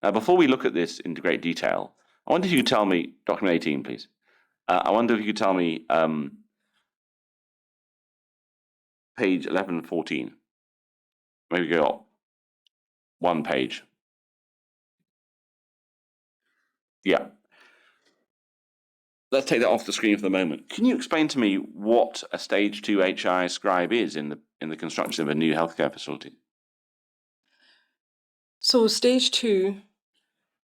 S1: Now, before we look at this in great detail, I wonder if you could tell me, document 18, please. I wonder if you could tell me page 11 and 14. Maybe go up one page. Yeah. Let's take that off the screen for the moment. Can you explain to me what a stage 2 HI scribe is in the construction of a new healthcare facility?
S3: So stage 2,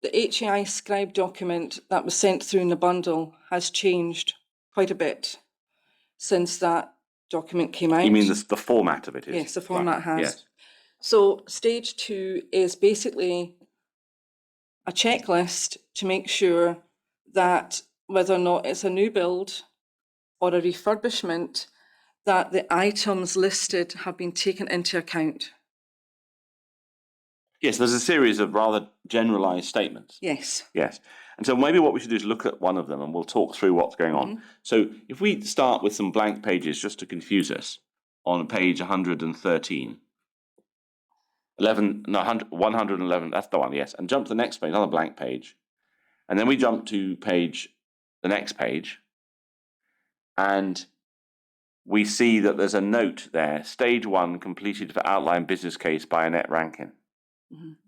S3: the HAI scribe document that was sent through in the bundle has changed quite a bit since that document came out.
S1: You mean the format of it is?
S3: Yes, the format has.
S1: Yes.
S3: So stage 2 is basically a checklist to make sure that whether or not it's a new build or a refurbishment, that the items listed have been taken into account.
S1: Yes, there's a series of rather generalized statements.
S3: Yes.
S1: Yes. And so maybe what we should do is look at one of them and we'll talk through what's going on. So if we start with some blank pages just to confuse us on page 113. 111, that's the one, yes. And jump to the next page, another blank page. And then we jump to the next page. And we see that there's a note there, stage 1 completed for outline business case by Annette Rankin.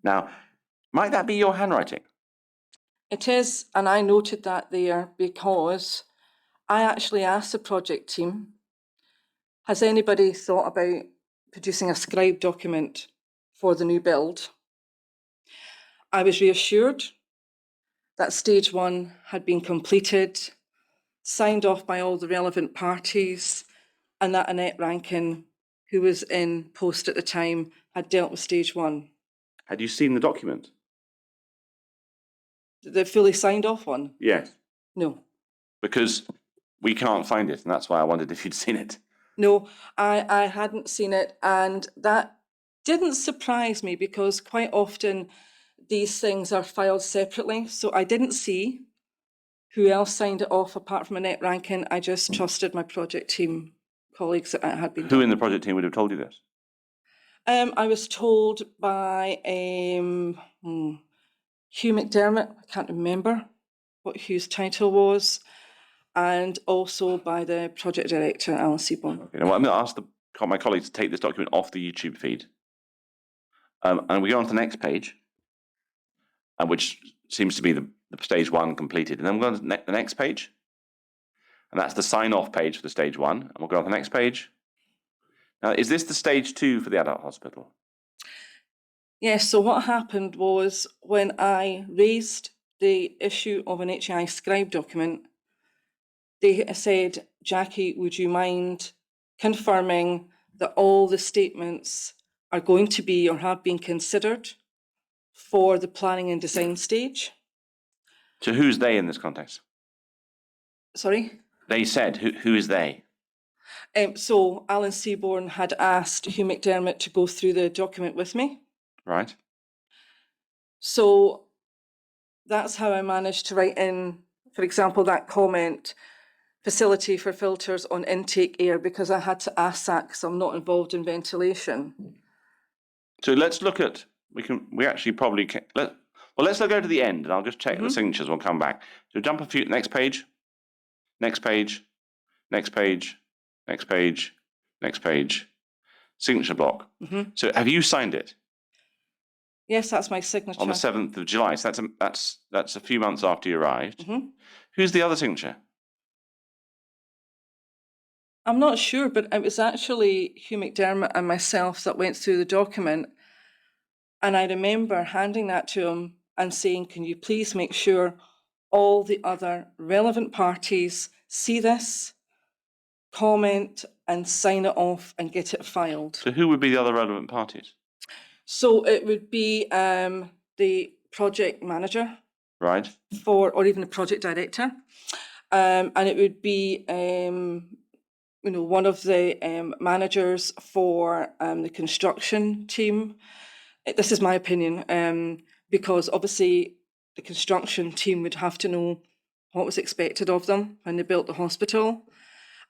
S1: Now, might that be your handwriting?
S3: It is, and I noted that there because I actually asked the project team Has anybody thought about producing a scribe document for the new build? I was reassured that stage 1 had been completed, signed off by all the relevant parties, and that Annette Rankin, who was in post at the time, had dealt with stage 1.
S1: Had you seen the document?
S3: The fully signed off one?
S1: Yes.
S3: No.
S1: Because we can't find it, and that's why I wondered if you'd seen it.
S3: No, I hadn't seen it, and that didn't surprise me because quite often these things are filed separately. So I didn't see who else signed it off apart from Annette Rankin. I just trusted my project team colleagues that it had been
S1: Who
S3: done.
S1: in the project team would have told you this?
S3: I was told by Hugh McDermott, I can't remember what Hugh's title was, and also by the project director, Alan Seaborn.
S1: Okay, now I'm going to ask my colleagues to take this document off the YouTube feed. And we go on to the next page, which seems to be the stage 1 completed. And then we'll go on to the next page. And that's the sign-off page for the stage 1. And we'll go on to the next page. Now, is this the stage 2 for the adult hospital?
S3: Yes, so what happened was when I raised the issue of an HEI scribe document, they said, Jackie, would you mind confirming that all the statements are going to be or have been considered for the planning and design stage?
S1: So who's they in this context?
S3: Sorry?
S1: They said, who is they?
S3: So Alan Seaborn had asked Hugh McDermott to go through the document with me.
S1: Right.
S3: So that's how I managed to write in, for example, that comment, facility for filters on intake air, because I had to ask that because I'm not involved in ventilation.
S1: So let's look at, let's go to the end and I'll just check the signatures. We'll come back. So jump a few, next page, next page, next page, next page, next page, signature block. So have you signed it?
S3: Yes, that's my signature.
S1: On the 7th of July. So that's a few months after you arrived. Who's the other signature?
S3: I'm not sure, but it was actually Hugh McDermott and myself that went through the document. And I remember handing that to him and saying, can you please make sure all the other relevant parties see this, comment and sign it off and get it filed.
S1: So who would be the other relevant parties?
S3: So it would be the project manager.
S1: Right.
S3: Or even the project director. And it would be one of the managers for the construction team. This is my opinion, because obviously the construction team would have to know what was expected of them when they built the hospital,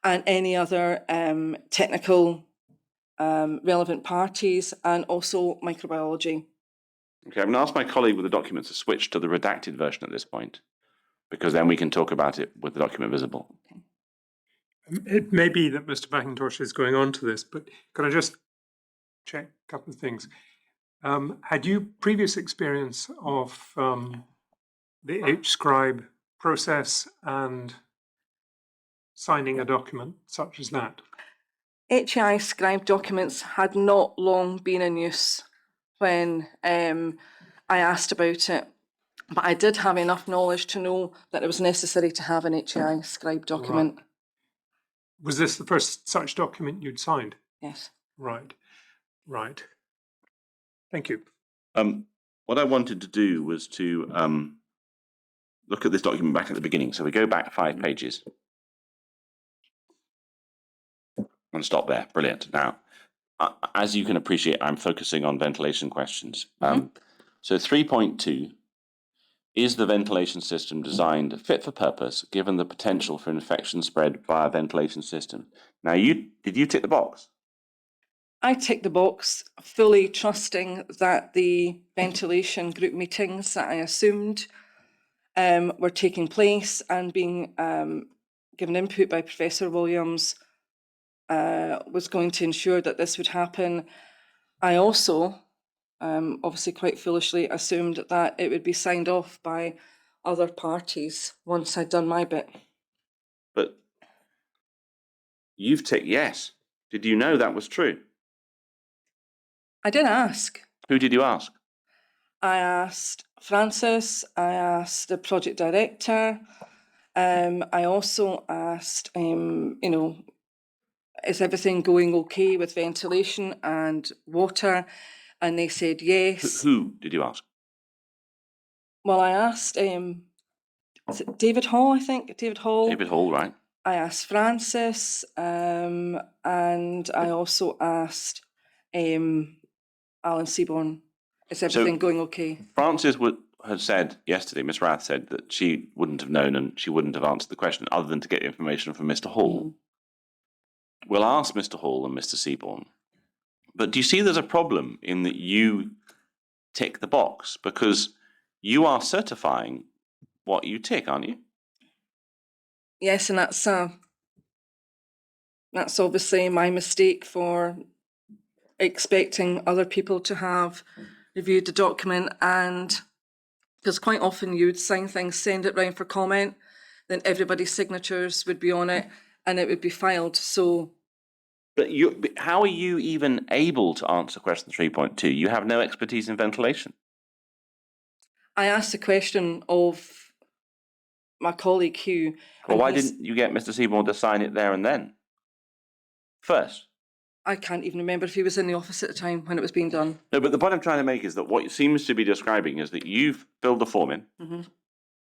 S3: and any other technical relevant parties, and also microbiology.
S1: Okay, I'm going to ask my colleague with the documents to switch to the redacted version at this point, because then we can talk about it with the document visible.
S3: Okay.
S2: It may be that Mr. McIntosh is going on to this, but could I just check a couple of things? Had you previous experience of the H-scribe process and signing a document such as that?
S3: HEI scribe documents had not long been in use when I asked about it, but I did have enough knowledge to know that it was necessary to have an HEI scribe document.
S2: Right. Was this the first such document you'd signed?
S3: Yes.
S2: Right. Thank you.
S1: What I wanted to do was to look at this document back at the beginning. So we go back 5 pages. And stop there. Brilliant. Now, as you can appreciate, I'm focusing on ventilation questions. So 3.2, is the ventilation system designed fit for purpose given the potential for infection spread via ventilation system? Now, did you tick the box?
S3: I ticked the box, fully trusting that the ventilation group meetings that I assumed were taking place and being given input by Professor Williams was going to ensure that this would happen. I also, obviously quite foolishly, assumed that it would be signed off by other parties once I'd done my bit.
S1: But you've ticked yes. Did you know that was true?
S3: I did ask.
S1: Who did you ask?
S3: I asked Francis, I asked the project director, I also asked, is everything going okay with ventilation and water? And they said yes.
S1: Who did you ask?
S3: Well, I asked, is it David Hall, I think? David Hall.
S1: David Hall, right?
S3: I asked Francis, and I also asked Alan Seaborn, is everything going okay?
S1: Frances had said yesterday, Miss Rath said that she wouldn't have known and she wouldn't have answered the question other than to get information from Mr. Hall. We'll ask Mr. Hall and Mr. Seaborn. But do you see there's a problem in that you tick the box? Because you are certifying what you tick, aren't you?
S3: Yes, and that's obviously my mistake for expecting other people to have reviewed the document, and because quite often you would sign things, send it round for comment, then everybody's signatures would be on it and it would be filed. So
S1: But how are you even able to answer question 3.2? You have no expertise in ventilation.
S3: I asked the question of my colleague Hugh.
S1: Well, why didn't you get Mr. Seaborn to sign it there and then? First.
S3: I can't even remember if he was in the office at the time when it was being done.
S1: No, but the point I'm trying to make is that what it seems to be describing is that you've filled the form in,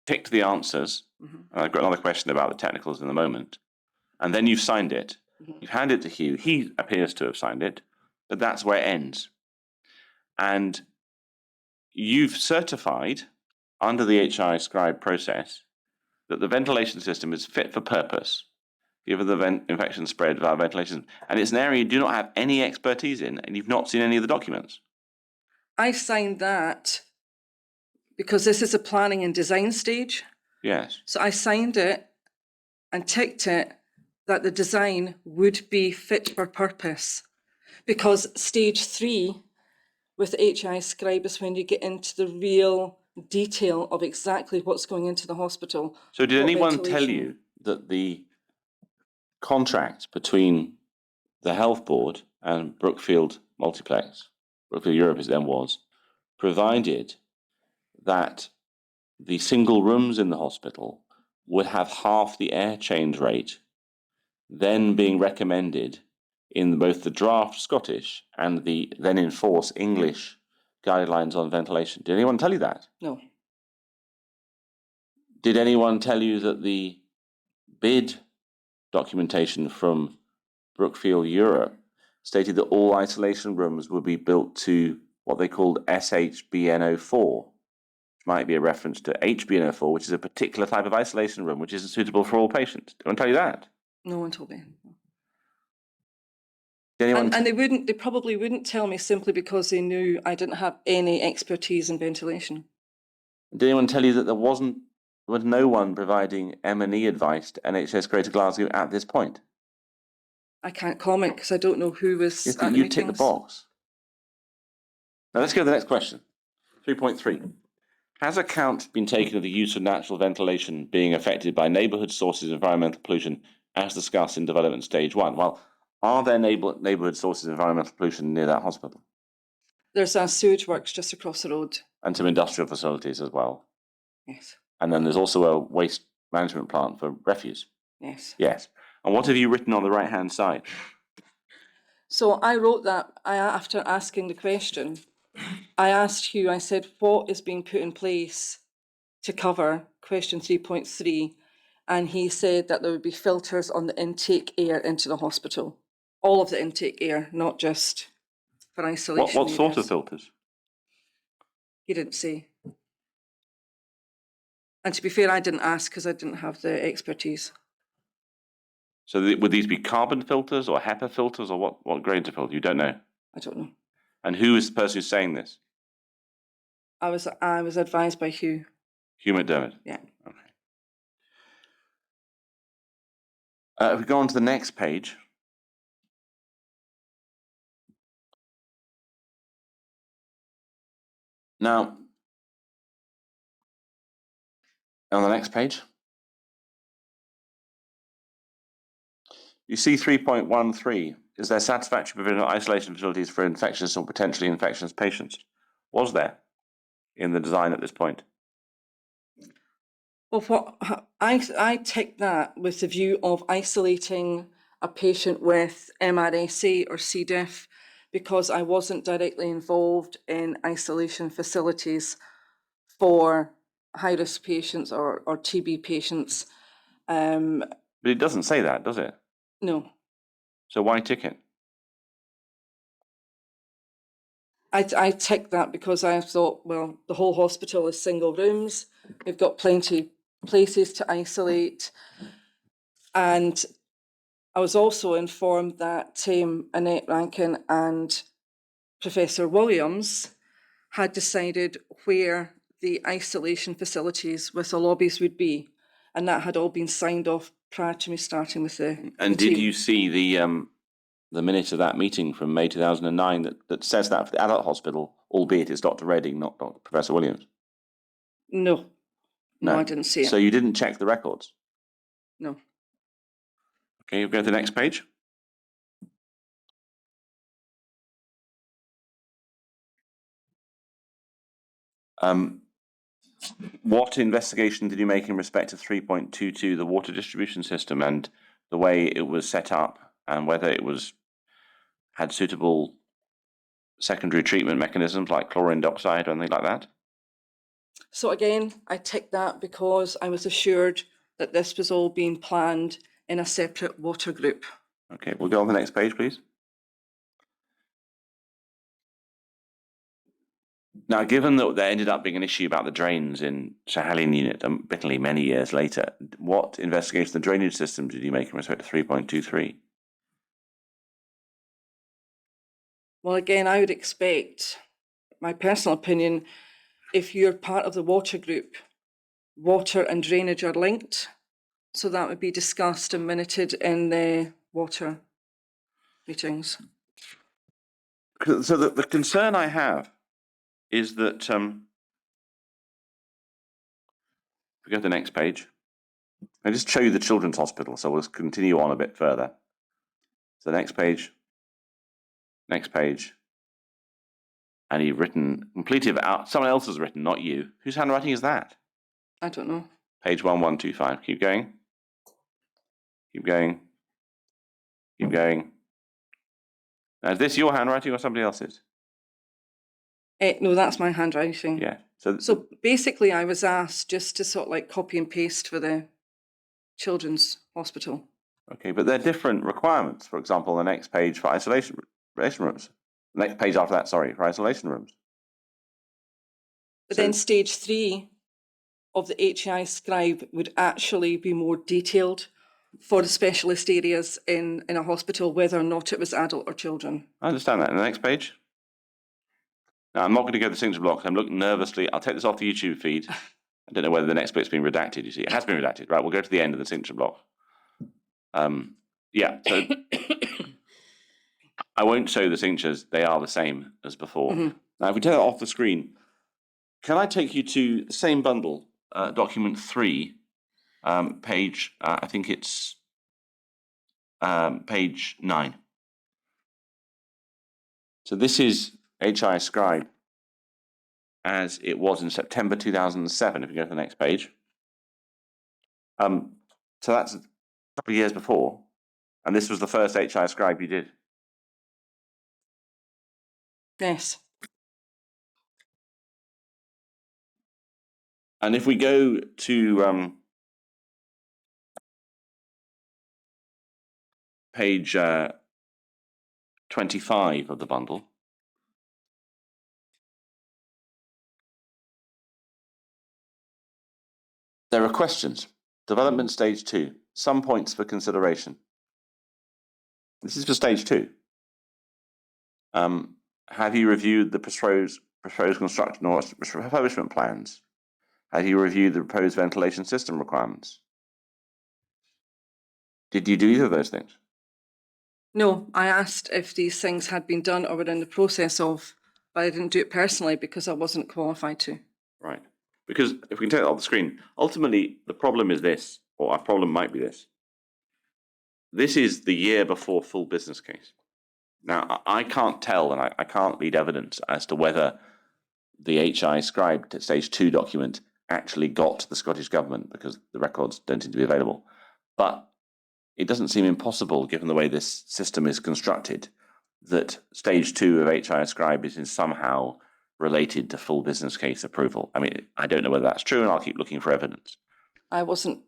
S1: ticked the answers, and I've got another question about the technicals in a moment, and then you've signed it. You've handed it to Hugh. He appears to have signed it, but that's where it ends. And you've certified, under the HI scribe process, that the ventilation system is fit for purpose, given the infection spread via ventilation. And it's an area you do not have any expertise in, and you've not seen any of the documents.
S3: I signed that because this is a planning and design stage.
S1: Yes.
S3: So I signed it and ticked it that the design would be fit for purpose. Because stage 3 with HI scribe is when you get into the real detail of exactly what's going into the hospital.
S1: So did anyone tell you that the contract between the Health Board and Brookfield Multiplex, Brookfield Europe as it then was, provided that the single rooms in the hospital would have half the air change rate then being recommended in both the draft Scottish and the then in force English guidelines on ventilation? Did anyone tell you that?
S3: No.
S1: Did anyone tell you that the bid documentation from Brookfield Europe stated that all isolation rooms would be built to what they called SHBN04, which might be a reference to HBN04, which is a particular type of isolation room which isn't suitable for all patients? Did anyone tell you that?
S3: No one told me.
S1: And
S3: they probably wouldn't tell me simply because they knew I didn't have any expertise in ventilation.
S1: Did anyone tell you that there was no one providing M&E advice to NHS Greater Glasgow at this point?
S3: I can't comment because I don't know who was
S1: Yes,
S3: at the
S1: you tick the
S3: meetings.
S1: box. Now let's go to the next question. 3.3. Has account been taken of the use of natural ventilation being affected by neighbourhood sources of environmental pollution as discussed in development stage 1? Well, are there neighbourhood sources of environmental pollution near that hospital?
S3: There's a sewage works just across the road.
S1: And some industrial facilities as well?
S3: Yes.
S1: And then there's also a waste management plant for refuse?
S3: Yes.
S1: Yes. And what have you written on the right-hand side?
S3: So I wrote that after asking the question. I asked Hugh, I said, what is being put in place to cover question 3.3? And he said that there would be filters on the intake air into the hospital. All of the intake air, not just for isolation.
S1: What sort of filters?
S3: He didn't say. And to be fair, I didn't ask because I didn't have the expertise.
S1: So would these be carbon filters or HEPA filters, or what grade of filter? You don't know?
S3: I don't know.
S1: And who is the person who's saying this?
S3: I was advised by Hugh.
S1: Hugh McDermott?
S3: Yeah.
S1: Okay. If we go on to the next page. Now, on the next page, You see 3.13. Is there satisfactory provision of isolation facilities for infectious or potentially infectious patients? Was there in the design at this point?
S3: Well, I ticked that with the view of isolating a patient with MRSA or C. diff because I wasn't directly involved in isolation facilities for high-risk patients or TB patients.
S1: But it doesn't say that, does it?
S3: No.
S1: So why tick it?
S3: I ticked that because I thought, well, the whole hospital is single rooms. We've got plenty places to isolate. And I was also informed that Annette Rankin and Professor Williams had decided where the isolation facilities with the lobbies would be. And that had all been signed off prior to me starting with the
S1: And
S3: the
S1: did
S3: team.
S1: you see the minute of that meeting from May 2009 that says that for the adult hospital, albeit it's Dr. Redding, not Dr. Professor Williams?
S3: No. No, I didn't see it.
S1: So you didn't check the records?
S3: No.
S1: Okay, you go to the next page. What investigation did you make in respect to 3.22, the water distribution system, and the way it was set up, and whether it had suitable secondary treatment mechanisms like chlorine dioxide or anything like that?
S3: So again, I ticked that because I was assured that this was all being planned in a separate water group.
S1: Okay, we'll go on the next page, please. Now, given that there ended up being an issue about the drains in Schiehallion unit, admittedly many years later, what investigation of the drainage system did you make in respect to 3.23?
S3: Well, again, I would expect, my personal opinion, if you're part of the water group, water and drainage are linked. So that would be discussed and minuted in the water meetings.
S1: So the concern I have is that, if we go to the next page, I just show you the children's hospital, so we'll continue on a bit further. So next page, and you've written, completed it out, someone else has written, not you. Whose handwriting is that?
S3: I don't know.
S1: Page 1125, keep going. Keep going. Keep going. Now, is this your handwriting or somebody else's?
S3: No, that's my handwriting.
S1: Yeah.
S3: So basically, I was asked just to sort of like copy and paste for the children's hospital.
S1: Okay, but they're different requirements. For example, the next page for isolation rooms. The next page after that, sorry, for isolation rooms.
S3: But then stage 3 of the HEI scribe would actually be more detailed for the specialist areas in a hospital, whether or not it was adult or children.
S1: I understand that. And the next page? Now, I'm not going to go to the signature block. I'm looking nervously. I'll take this off the YouTube feed. I don't know whether the next bit's been redacted, you see. It has been redacted. Right, we'll go to the end of the signature block. Yeah, so I won't show the signatures. They are the same as before. Now, if we turn it off the screen, can I take you to the same bundle, document 3, page, I think it's page 9. So this is HI Scribe as it was in September 2007, if you go to the next page. So that's a couple of years before, and this was the first HI Scribe you did.
S3: Yes.
S1: And if we go to page 25 of the bundle, there are questions. Development stage 2, some points for consideration. This is for stage 2. Have you reviewed the proposed construction or refurbishment plans? Have you reviewed the proposed ventilation system requirements? Did you do either of those things?
S3: No, I asked if these things had been done or were in the process of, but I didn't do it personally because I wasn't qualified to.
S1: Right. Because if we can take it off the screen, ultimately the problem is this, or our problem might be this. this is the year before full business case. Now, I can't tell, and I can't lead evidence as to whether the HI scribe stage 2 document actually got to the Scottish government, because the records don't seem to be available. But it doesn't seem impossible, given the way this system is constructed, that stage 2 of HI scribe is in somehow related to full business case approval. I mean, I don't know whether that's true, and I'll keep looking for evidence.
S3: I wasn't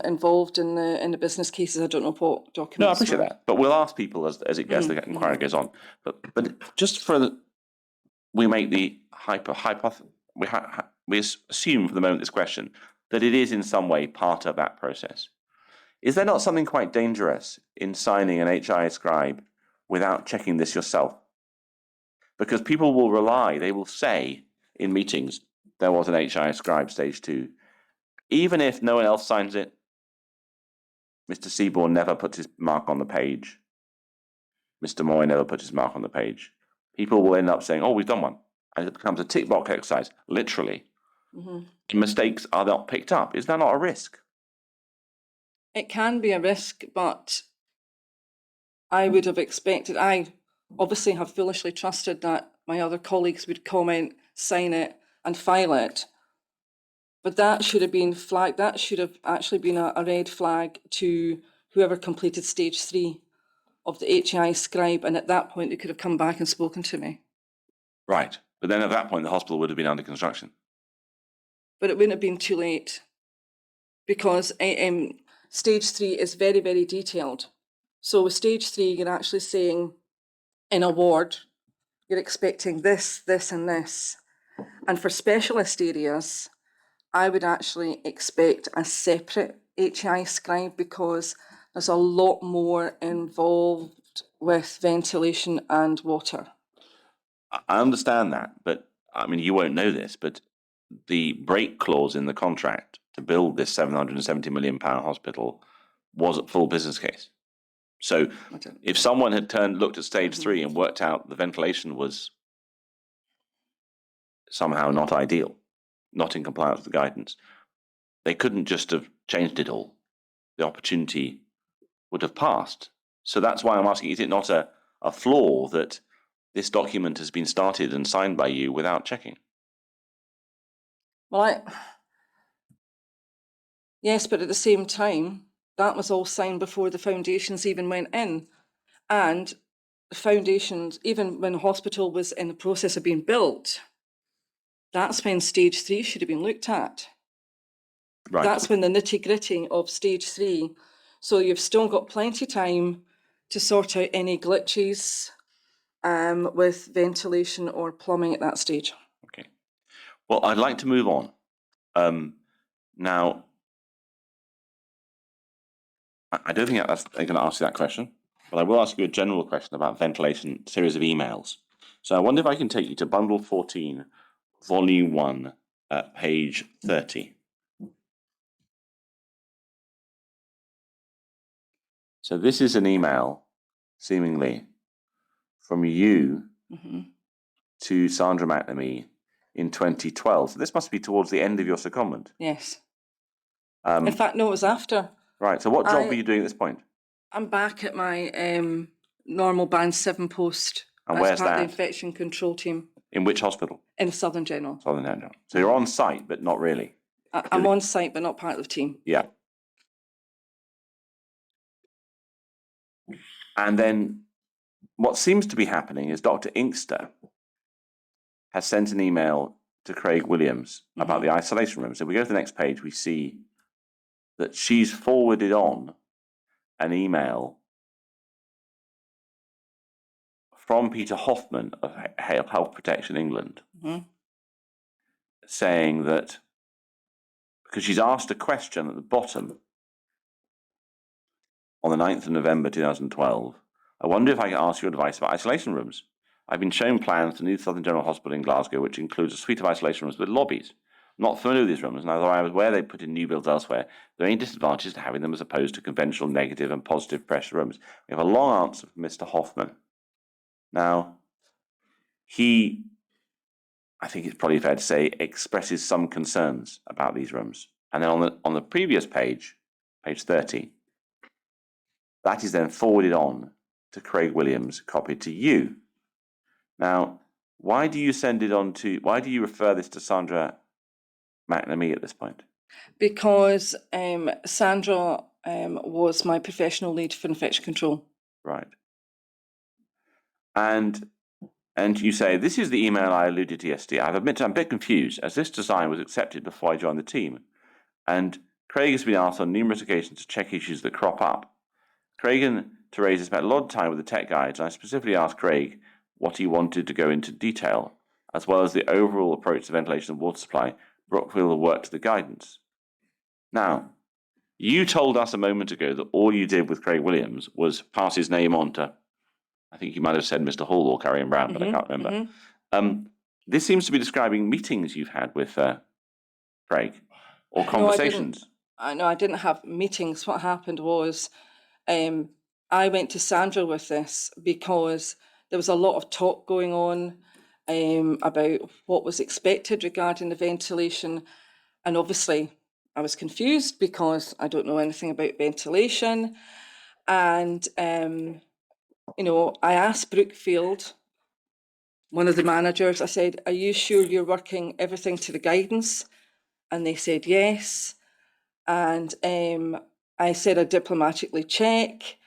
S3: involved in the business cases. I don't know what documents.
S1: No, I appreciate that, but we'll ask people as the inquiry goes on. But just for we make the hypothesis, we assume for the moment this question that it is in some way part of that process. Is there not something quite dangerous in signing an HI scribe without checking this yourself? Because people will rely, they will say in meetings, there was an HI scribe stage 2. Even if no one else signs it, Mr. Seaborn never puts his mark on the page. Mr. Moy never puts his mark on the page. People will end up saying, oh, we've done one. And it becomes a tick box exercise, literally. Mm-hmm. Mistakes are not picked up. Is that not a risk?
S3: It can be a risk, but I would have expected, I obviously have foolishly trusted that my other colleagues would comment, sign it, and file it. But that should have been flagged. That should have actually been a red flag to whoever completed stage 3 of the HI scribe. And at that point, they could have come back and spoken to me.
S1: Right. But then at that point, the hospital would have been under construction.
S3: But it wouldn't have been too late, because stage 3 is very, very detailed. So with stage 3, you're actually saying in a ward, you're expecting this, this, and this. And for specialist areas, I would actually expect a separate HI scribe, because there's a lot more involved with ventilation and water.
S1: I understand that, but I mean, you won't know this, but the break clause in the contract to build this £770 million hospital was at full business case. So if someone had looked at stage 3 and worked out the ventilation was somehow not ideal, not in compliance with the guidance, they couldn't just have changed it all. The opportunity would have passed. So that's why I'm asking, is it not a flaw that this document has been started and signed by you without checking?
S3: Well, yes, but at the same time, that was all signed before the foundations even went in. And the foundations, even when the hospital was in the process of being built, that's when stage 3 should have been looked at. Right. That's when the nitty-gritty of stage 3. So you've still got plenty of time to sort out any glitches with ventilation or plumbing at that stage.
S1: Okay. Well, I'd like to move on. Now, I don't think I'm going to ask you that question, but I will ask you a general question about ventilation, series of emails. So I wonder if I can take you to Bundle 14, Volume 1, page 30. So this is an email, seemingly, from you to Sandra McNamee in 2012. So this must be towards the end of your secondment.
S3: Yes. In fact, no, it was after.
S1: Right. So what job were you doing at this point?
S3: I'm back at my normal Band 7 post.
S1: And where's that?
S3: As part of the infection control team.
S1: In which hospital?
S3: In Southern General.
S1: Southern General. So you're on site, but not really.
S3: I'm on site, but not part of the team.
S1: Yeah. And then what seems to be happening is Dr. Inkster has sent an email to Craig Williams about the isolation room. So if we go to the next page, we see that she's forwarded on an email from Peter Hoffman of Health Protection England, saying that, because she's asked a question at the bottom on the 9th of November 2012, I wonder if I can ask your advice about isolation rooms. I've been shown plans to new Southern General Hospital in Glasgow, which includes a suite of isolation rooms with lobbies. I'm not familiar with these rooms, and although I was aware they put in new builds elsewhere, are there any disadvantages to having them as opposed to conventional negative and positive pressure rooms? We have a long answer from Mr. Hoffman. Now, he, I think it's probably fair to say, expresses some concerns about these rooms. And then on the previous page, page 30, That is then forwarded on to Craig Williams, copied to you. Now, why do you refer this to Sandra McNamee at this point?
S3: Because Sandra was my professional lead for infection control.
S1: Right. And you say, this is the email I alluded to yesterday. I admit I'm a bit confused, as this design was accepted before I joined the team. And Craig has been asked on numerous occasions to check issues that crop up. Craig and Therese spent a lot of time with the tech guides, and I specifically asked Craig what he wanted to go into detail, as well as the overall approach to ventilation and water supply. Brookfield will work to the guidance. Now, you told us a moment ago that all you did with Craig Williams was pass his name on to, I think you might have said Mr. Hall or Carrie Brown, but I can't remember. This seems to be describing meetings you've had with Craig, or conversations.
S3: I didn't have meetings. What happened was I went to Sandra with this because there was a lot of talk going on about what was expected regarding the ventilation. And obviously, I was confused because I don't know anything about ventilation. And, I asked Brookfield, one of the managers, I said, are you sure you're working everything to the guidance? And they said yes. And I said I'd diplomatically check.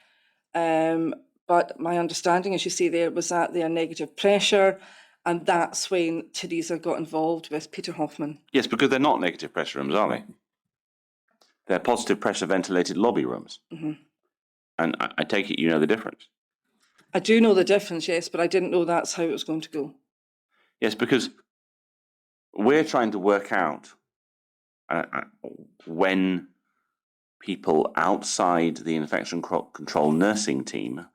S3: But my understanding, as you see there, was that they are negative pressure. And that's when Teresa got involved with Peter Hoffman.
S1: Yes, because they're not negative pressure rooms, are they? They're positive pressure ventilated lobby rooms. And I take it you know the difference.
S3: I do know the difference, yes, but I didn't know that's how it was going to go.
S1: Yes, because we're trying to work out when people outside the infection control nursing team,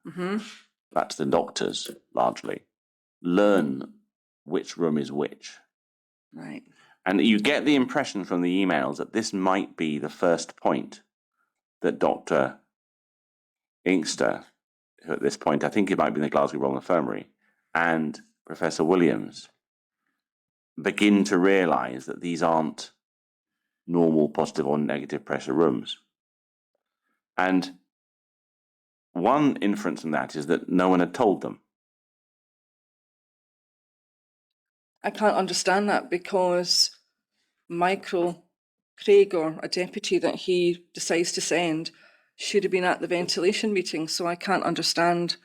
S1: that's the doctors largely, learn which room is which.
S3: Right.
S1: And you get the impression from the emails that this might be the first point that Dr. Inkster, who at this point I think it might be in the Glasgow Royal Infirmary, and Professor Williams begin to realise that these aren't normal positive or negative pressure rooms. And one inference from that is that no one had told them.
S3: I can't understand that because Craig, or a deputy that he decides to send, should have been at the ventilation meeting, so I can't understand.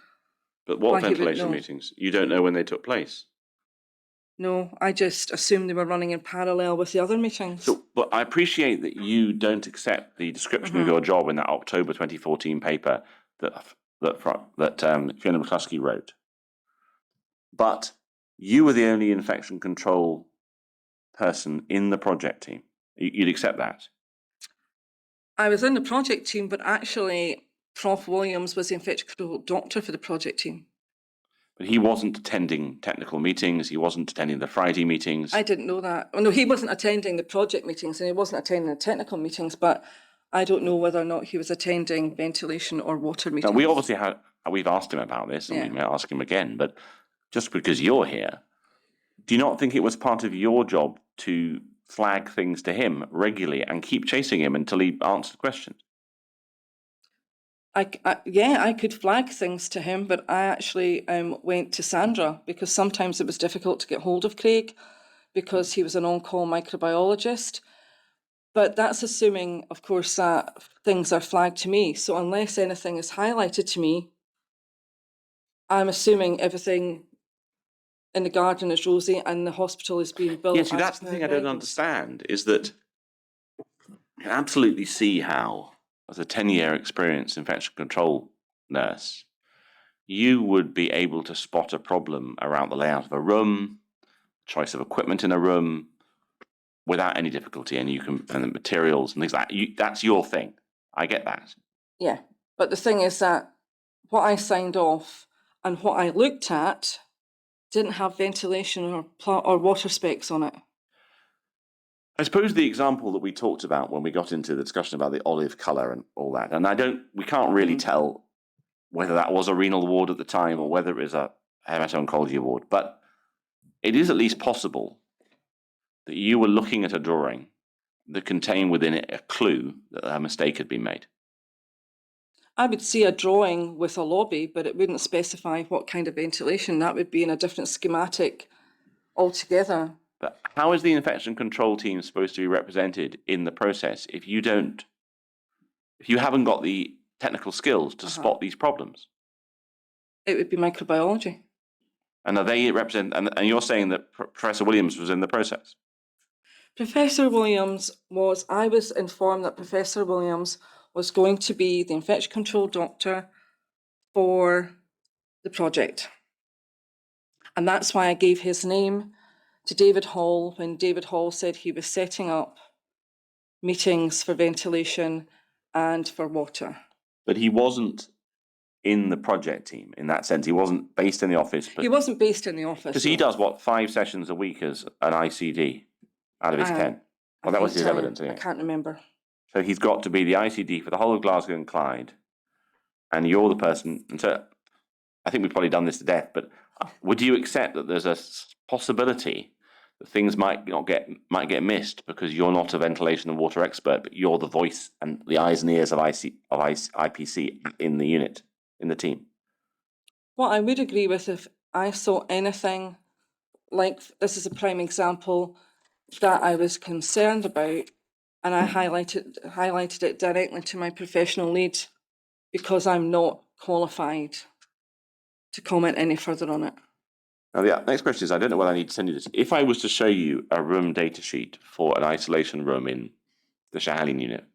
S1: But what ventilation meetings? You don't know when they took place?
S3: No, I just assumed they were running in parallel with the other meetings.
S1: So, but I appreciate that you don't accept the description of your job in that October 2014 paper that Fiona McCluskey wrote. But you were the only infection control person in the project team. You'd accept that?
S3: I was in the project team, but actually Prof. Williams was the infection control doctor for the project team.
S1: But he wasn't attending technical meetings, he wasn't attending the Friday meetings.
S3: I didn't know that. Oh, no, he wasn't attending the project meetings and he wasn't attending the technical meetings, but I don't know whether or not he was attending ventilation or water meetings.
S1: Now, we obviously we've asked him about this, and we may ask him again, but just because you're here, do you not think it was part of your job to flag things to him regularly and keep chasing him until he answered questions?
S3: I could flag things to him, but I actually went to Sandra because sometimes it was difficult to get hold of Craig because he was an on-call microbiologist. But that's assuming, of course, that things are flagged to me. So unless anything is highlighted to me, I'm assuming everything in the garden is rosy and the hospital is being built.
S1: Yeah, see, that's the thing I don't understand, is that I can absolutely see how, as a 10-year experienced infection control nurse, you would be able to spot a problem around the layout of a room, choice of equipment in a room, without any difficulty, and the materials and things like that. That's your thing. I get that.
S3: Yeah, but the thing is that what I signed off and what I looked at didn't have ventilation or water specs on it.
S1: I suppose the example that we talked about when we got into the discussion about the olive colour and all that, and we can't really tell whether that was a renal ward at the time or whether it was a hemato-oncology ward, but it is at least possible that you were looking at a drawing that contained within it a clue that a mistake had been made.
S3: I would see a drawing with a lobby, but it wouldn't specify what kind of ventilation. That would be in a different schematic altogether.
S1: But how is the infection control team supposed to be represented in the process if you haven't got the technical skills to spot these problems?
S3: It would be microbiology.
S1: And are they represent? And you're saying that Professor Williams was in the process?
S3: Professor Williams was. I was informed that Professor Williams was going to be the infection control doctor for the project. And that's why I gave his name to David Hall when David Hall said he was setting up meetings for ventilation and for water.
S1: But he wasn't in the project team in that sense. He wasn't based in the office. But
S3: he wasn't based in the office.
S1: Because he does, what, 5 sessions a week as an ICD out of his 10? Well, that was his evidence.
S3: I can't remember.
S1: So he's got to be the ICD for the whole of Glasgow and Clyde. And you're the person. And so I think we've probably done this to death, but would you accept that there's a possibility that things might get missed because you're not a ventilation and water expert, but you're the voice and the eyes and ears of IPC in the unit, in the team?
S3: What I would agree with, if I saw anything like this is a prime example that I was concerned about, and I highlighted it directly to my professional lead, because I'm not qualified to comment any further on it.
S1: Now, the next question is, I don't know whether I need to send you this. If I was to show you a room data sheet for an isolation room in the Schiehallion unit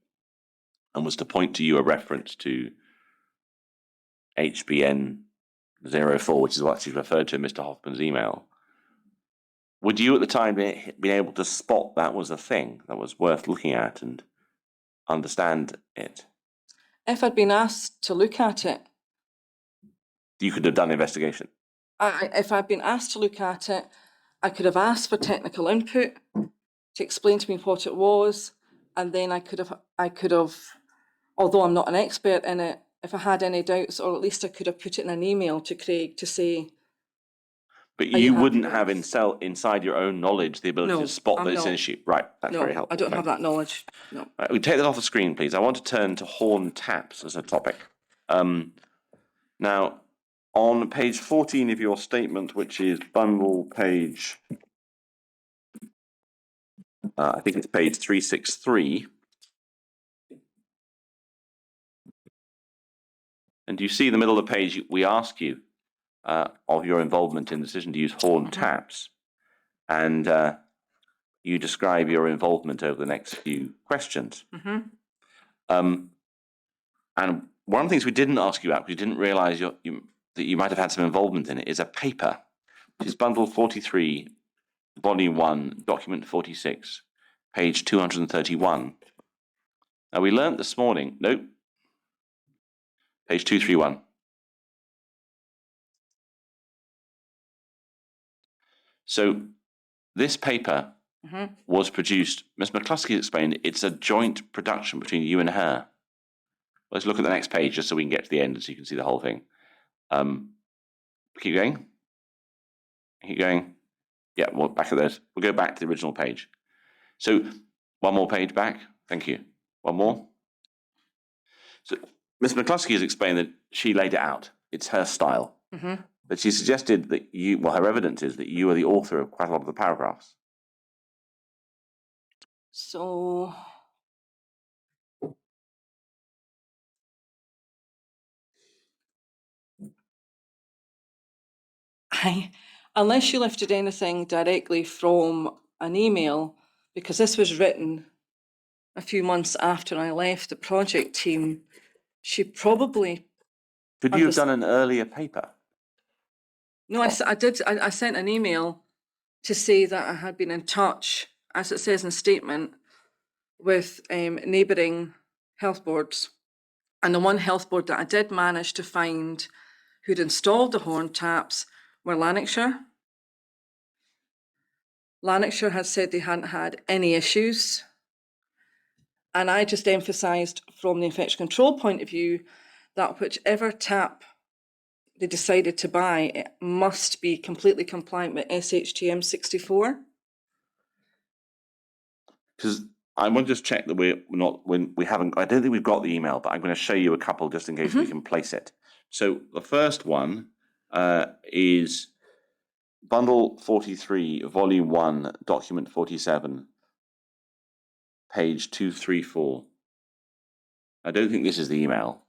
S1: and was to point to you a reference to HBN 04, which is what she's referred to in Mr. Hoffman's email, would you at the time be able to spot that was a thing that was worth looking at and understand it?
S3: If I'd been asked to look at it,
S1: you could have done investigation.
S3: If I'd been asked to look at it, I could have asked for technical input to explain to me what it was, and then I could have, although I'm not an expert in it, if I had any doubts, or at least I could have put it in an email to Craig to say.
S1: But you wouldn't have inside your own knowledge the ability to spot this issue. Right, that's very helpful.
S3: I don't have that knowledge, no.
S1: Right, we take that off the screen, please. I want to turn to horn taps as a topic. Now, on page 14 of your statement, which is bundle page, I think it's page 363. And you see in the middle of the page, we ask you of your involvement in the decision to use horn taps. And you describe your involvement over the next few questions. And one of the things we didn't ask you about, because we didn't realise that you might have had some involvement in it, is a paper, which is bundle 43, volume 1, document 46, page 231. Now, we learnt this morning, page 231. So this paper was produced, Ms. McCluskey explained, it's a joint production between you and her. Let's look at the next page just so we can get to the end so you can see the whole thing. Keep going. Keep going. Yeah, well, back at this. We'll go back to the original page. So one more page back. Thank you. One more. So Ms. McCluskey has explained that she laid it out. It's her style. But she suggested that her evidence is that you are the author of quite a lot of the paragraphs.
S3: So unless you lifted anything directly from an email, because this was written a few months after I left the project team, she probably...
S1: Could you have done an earlier paper?
S3: No, I did. I sent an email to say that I had been in touch, as it says in the statement, with neighbouring health boards. And the one health board that I did manage to find who'd installed the horn taps were Lanarkshire. Lanarkshire had said they hadn't had any issues. And I just emphasised from the infection control point of view that whichever tap they decided to buy, it must be completely compliant with SHTM 64.
S1: Because I want to just check that we're not, when we haven't, I don't think we've got the email, but I'm going to show you a couple just in case we can place it. So the first one is bundle 43, volume 1, document 47, page 234. I don't think this is the email.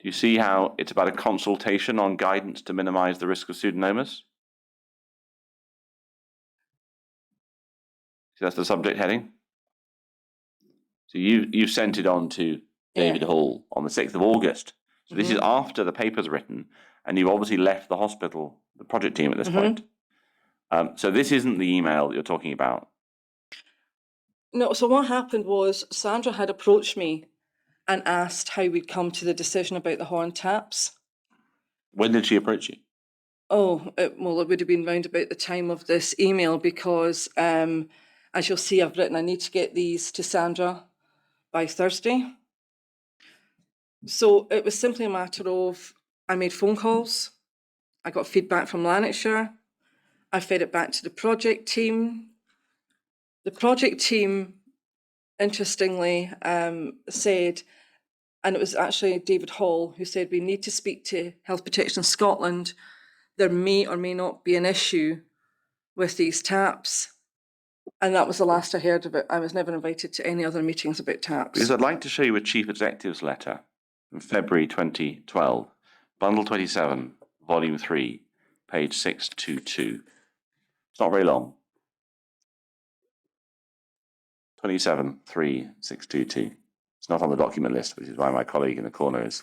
S1: Do you see how it's about a consultation on guidance to minimize the risk of pseudomonas? So that's the subject heading. So you've sent it on to David Hall on the 6th of August. So this is after the paper's written, and you've obviously left the hospital, the project team at this point. So this isn't the email that you're talking about.
S3: No, so what happened was Sandra had approached me and asked how we'd come to the decision about the horn taps.
S1: When did she approach you?
S3: Oh, well, it would have been round about the time of this email because, as you'll see, I've written I need to get these to Sandra by Thursday. So it was simply a matter of, I made phone calls, I got feedback from Lanarkshire, I fed it back to the project team. The project team, interestingly, said, and it was actually David Hall who said, we need to speak to Health Protection Scotland. There may or may not be an issue with these taps. And that was the last I heard of it. I was never invited to any other meetings about taps.
S1: Because I'd like to show you a Chief Executive's letter from February 2012, bundle 27, volume 3, page 622. It's not very long. 27.3.622. It's not on the document list, which is why my colleague in the corner is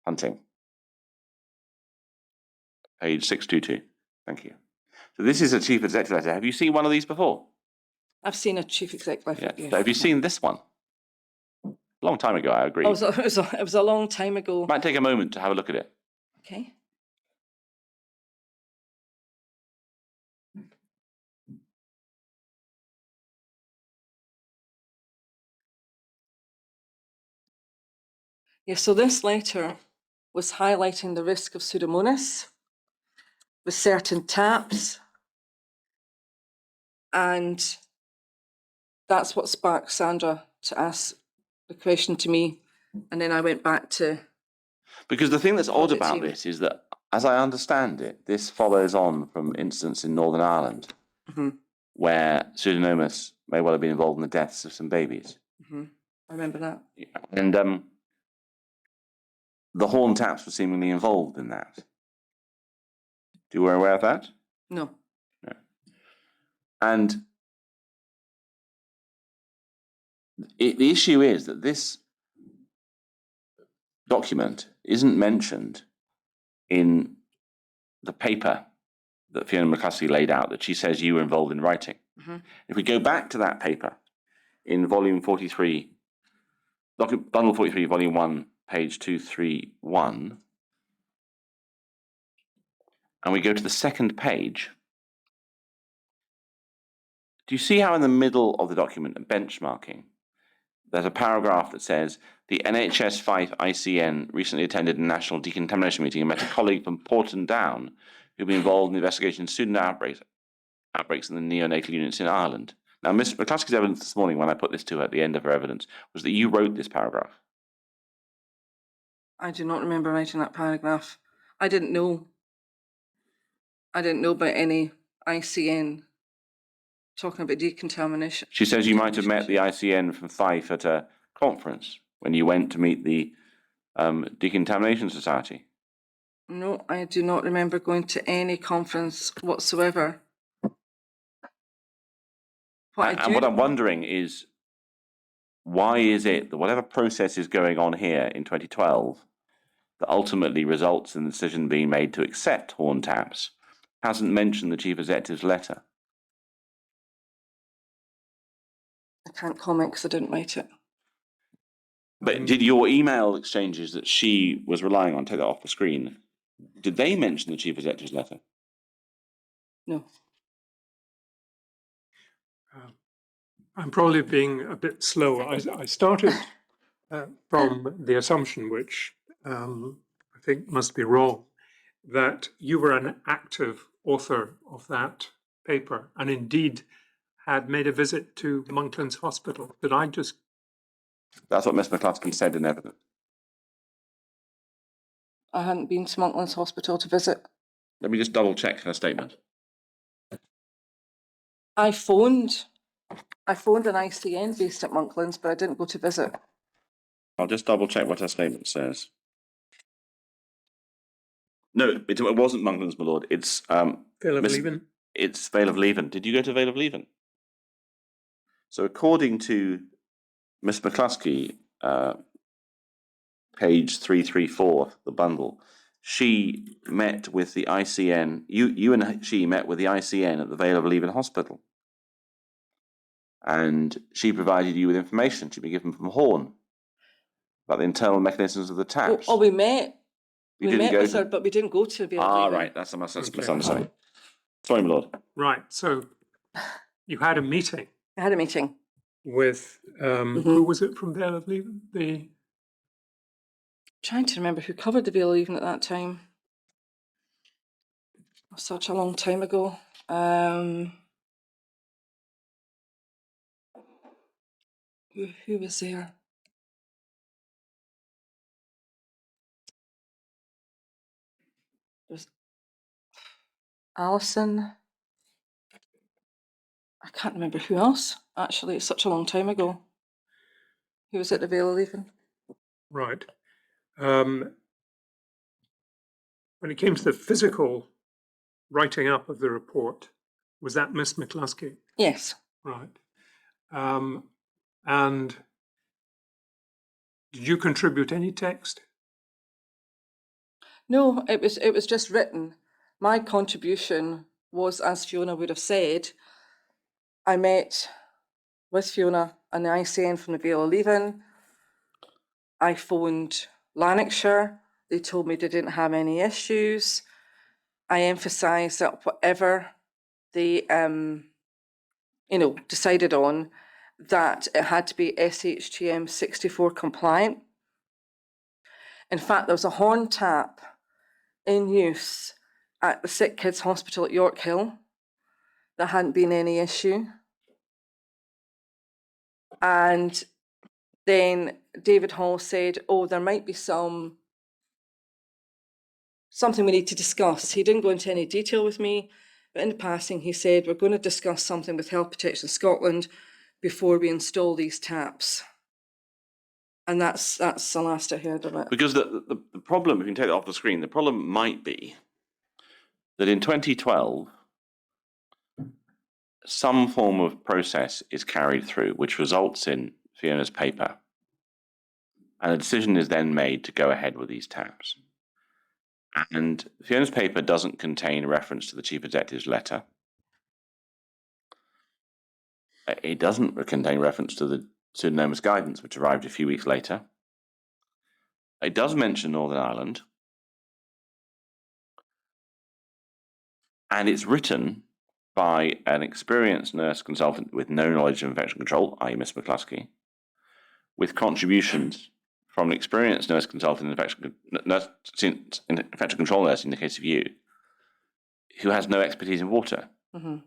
S1: hunting. Page 622. Thank you. So this is a Chief Executive letter. Have you seen one of these before?
S3: I've seen a chief exec letter.
S1: Yeah. So have you seen this one? A long time ago, I agree.
S3: Oh, it was a long time ago.
S1: Might take a moment to have a look at it.
S3: Okay. Yeah, so this letter was highlighting the risk of Pseudomonas with certain taps. And that's what sparked Sandra to ask the question to me. And then I went back to...
S1: Because the thing that's odd
S3: Project
S1: about
S3: team.
S1: this is that, as I understand it, this follows on from incidents in Northern Ireland where Pseudomonas may well have been involved in the deaths of some babies.
S3: I remember that.
S1: And the horn taps were seemingly involved in that. You were aware of that?
S3: No.
S1: No. And the issue is that this document isn't mentioned in the paper that Fiona McCluskey laid out that she says you were involved in writing. If we go back to that paper in volume 43, bundle 43, volume 1, page 231, and we go to the second page, do you see how in the middle of the document, a benchmarking, there's a paragraph that says, the NHS 5 ICN recently attended a national decontamination meeting and met a colleague from Porton Down who'd been involved in the investigation of student outbreaks in the neonatal units in Ireland. Now, Ms. McCluskey's evidence this morning, when I put this to her at the end of her evidence, was that you wrote this paragraph.
S3: I do not remember writing that paragraph. I didn't know about any ICN talking about decontamination.
S1: She says you might have met the ICN from Fife at a conference when you went to meet the Decontamination Society.
S3: No, I do not remember going to any conference whatsoever.
S1: What I'm wondering is, why is it that whatever process is going on here in 2012 that ultimately results in the decision being made to accept horn taps hasn't mentioned the Chief Executive's letter?
S3: I can't comment because I didn't write it.
S1: But did your email exchanges that she was relying on, take that off the screen, did they mention the Chief Executive's letter?
S3: No.
S2: I'm probably being a bit slow. I started from the assumption, which I think must be wrong, that you were an active author of that paper and indeed had made a visit to Monklands Hospital. Did I just,
S1: That's what Miss McCluskey said in evidence.
S3: I hadn't been to Monklands Hospital to visit.
S1: Let me just double check her statement.
S3: I phoned an ICN based at Monklands, but I didn't go to visit.
S1: I'll just double check what her statement says. No, it wasn't Monklands, my lord. It's
S2: Vale of
S1: Miss-
S2: Leven?
S1: It's Vale of Leven. Did you go to Vale of Leven? So according to Miss McCluskey, page 334, the bundle, she met with the ICN. You and she met with the ICN at the Vale of Leven Hospital, and she provided you with information she'd been given from Horn about the internal mechanisms of the taps.
S3: Oh, we met.
S1: You
S3: We
S1: didn't
S3: met
S1: go
S3: with
S1: to-
S3: her, but we didn't go to Vale of
S1: Ah,
S3: Leven.
S1: right. That's a
S2: Okay.
S1: misunderstanding. Sorry, my lord.
S2: Right, so you had a meeting
S3: I had a meeting.
S2: with, who was it from Vale of Leven?
S3: Trying to remember who covered the Vale of Leven at that time. Such a long time ago. Who was there? There was Alison. I can't remember who else, actually. It's such a long time ago. Who was at the Vale of Leven?
S2: Right. When it came to the physical writing up of the report, was that Miss McCluskey?
S3: Yes.
S2: Right. And did you contribute any text?
S3: No, it was just written. My contribution was, as Fiona would have said, I met with Fiona and the ICN from the Vale of Leven. I phoned Lanarkshire. They told me they didn't have any issues. I emphasised that whatever they, decided on, that it had to be SHTM 64 compliant. In fact, there was a horn tap in use at the Sick Kids Hospital at York Hill. There hadn't been any issue. And then David Hall said, oh, there might be something we need to discuss. He didn't go into any detail with me, but in the passing he said, we're going to discuss something with Health Protection Scotland before we install these taps. And that's the last I heard of it.
S1: Because the problem, if you can take it off the screen, the problem might be that in 2012, some form of process is carried through, which results in Fiona's paper. And a decision is then made to go ahead with these taps. And Fiona's paper doesn't contain a reference to the Chief Executive's letter. It doesn't contain reference to the pseudonymous guidance, which arrived a few weeks later. It does mention Northern Ireland. And it's written by an experienced nurse consultant with no knowledge of infection control, i.e. Miss McCluskey, with contributions from an experienced nurse consultant in infection control nurse, in the case of you, who has no expertise in water.
S3: Mm-hmm.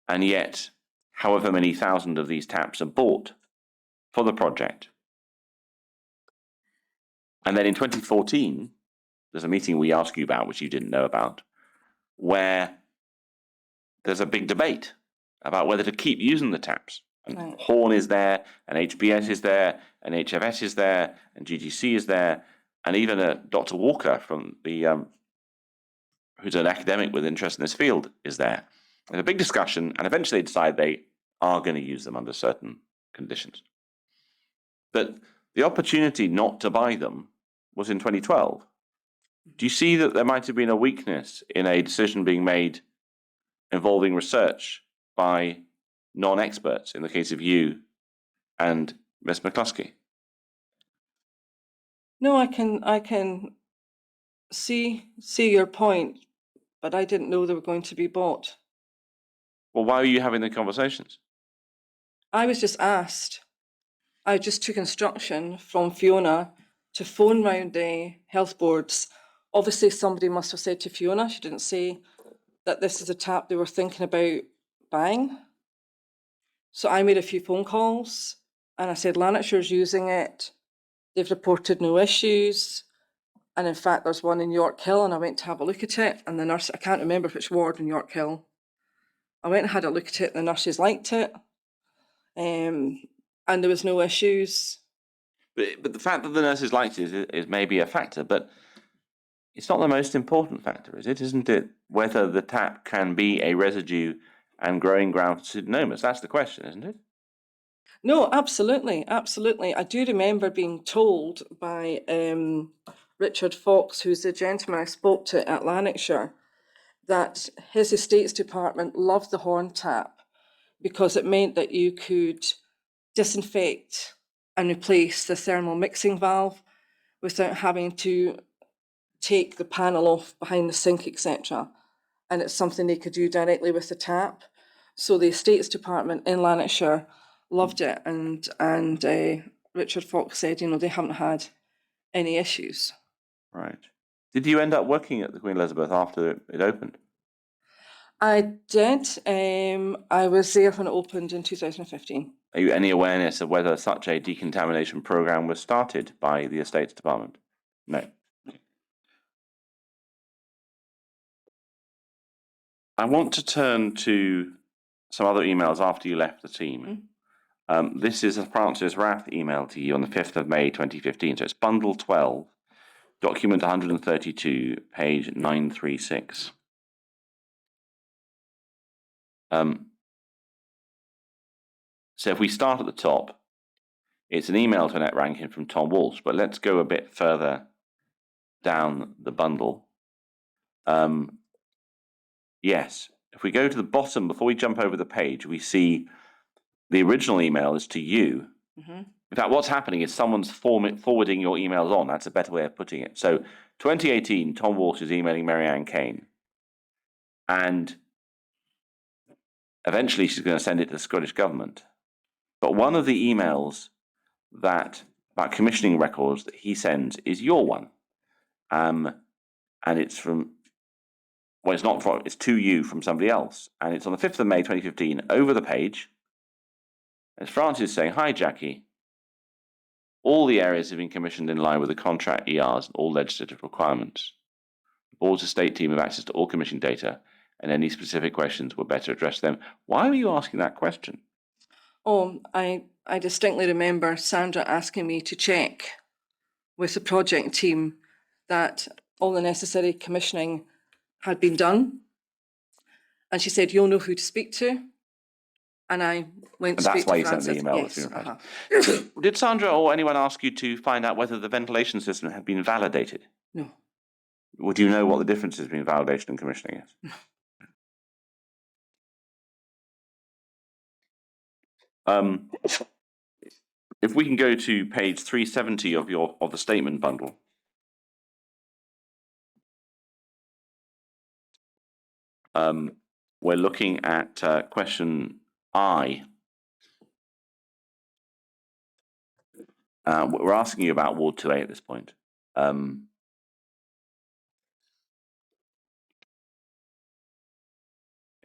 S1: And yet, however many thousand of these taps are bought for the project. And then in 2014, there's a meeting we asked you about, which you didn't know about, where there's a big debate about whether to keep using the taps. And
S3: Right.
S1: Horn is there, and HBS is there, and HFS is there, and GGC is there, and even Dr. Walker from the who's an academic with interest in this field is there. There's a big discussion, and eventually they decide they are going to use them under certain conditions. But the opportunity not to buy them was in 2012. Do you see that there might have been a weakness in a decision being made involving research by non-experts, in the case of you and Miss McCluskey?
S3: No, I can see your point, but I didn't know they were going to be bought.
S1: Well, why are you having the conversations?
S3: I was just asked. I just took instruction from Fiona to phone round the health boards. Obviously, somebody must have said to Fiona, she didn't say that this is a tap they were thinking about buying. So I made a few phone calls and I said, Lanarkshire's using it. They've reported no issues. And in fact, there's one in York Hill, and I went to have a look at it. And the nurse, I can't remember which ward in York Hill. I went and had a look at it, and the nurses liked it. And there was no issues.
S1: But the fact that the nurses liked it is maybe a factor, but it's not the most important factor, is it? Isn't it whether the tap can be a residue and growing ground for pseudomonas? That's the question, isn't it?
S3: No, absolutely, absolutely. I do remember being told by Richard Fox, who's the gentleman I spoke to at Lanarkshire, that his estates department loved the horn tap because it meant that you could disinfect and replace the thermal mixing valve without having to take the panel off behind the sink, etc. And it's something they could do directly with the tap. So the estates department in Lanarkshire loved it, and Richard Fox said, you know, they haven't had any issues.
S1: Right. Did you end up working at the Queen Elizabeth after it opened?
S3: I did. I was there when it opened in 2015.
S1: Are you any awareness of whether such a decontamination program was started by the Estates Department? No. I want to turn to some other emails after you left the team. This is a Francis Rath email to you on the 5th of May 2015. So it's bundle 12, document 132, page 936. So if we start at the top, it's an email to Annette Rankin from Tom Walsh, but let's go a bit further down the bundle. Yes, if we go to the bottom, before we jump over the page, we see the original email is to you. In fact, what's happening is someone's forwarding your emails on. That's a better way of putting it. So 2018, Tom Walsh is emailing Marianne Kane. And eventually she's going to send it to the Scottish government. But one of the emails about commissioning records that he sends is your one. And it's from, well, it's not from, it's to you from somebody else. And it's on the 5th of May, 2015, over the page. As Francis is saying, hi, Jackie. All the areas have been commissioned in line with the contract ERs and all legislative requirements. The board's estate team have access to all commissioning data, and any specific questions were better addressed to them. Why were you asking that question?
S3: Oh, I distinctly remember Sandra asking me to check with the project team that all the necessary commissioning had been done. And she said, you'll know who to speak to. And I went
S1: And that's
S3: straight
S1: why
S3: to
S1: you sent
S3: Francis.
S1: the email.
S3: Yes,
S1: Did Sandra or anyone ask you to find out whether the ventilation system had been validated?
S3: No.
S1: Would you know what the difference between validation and commissioning is? If we can go to page 370 of the statement bundle. We're looking at question I. We're asking you about Ward 2A at this point. In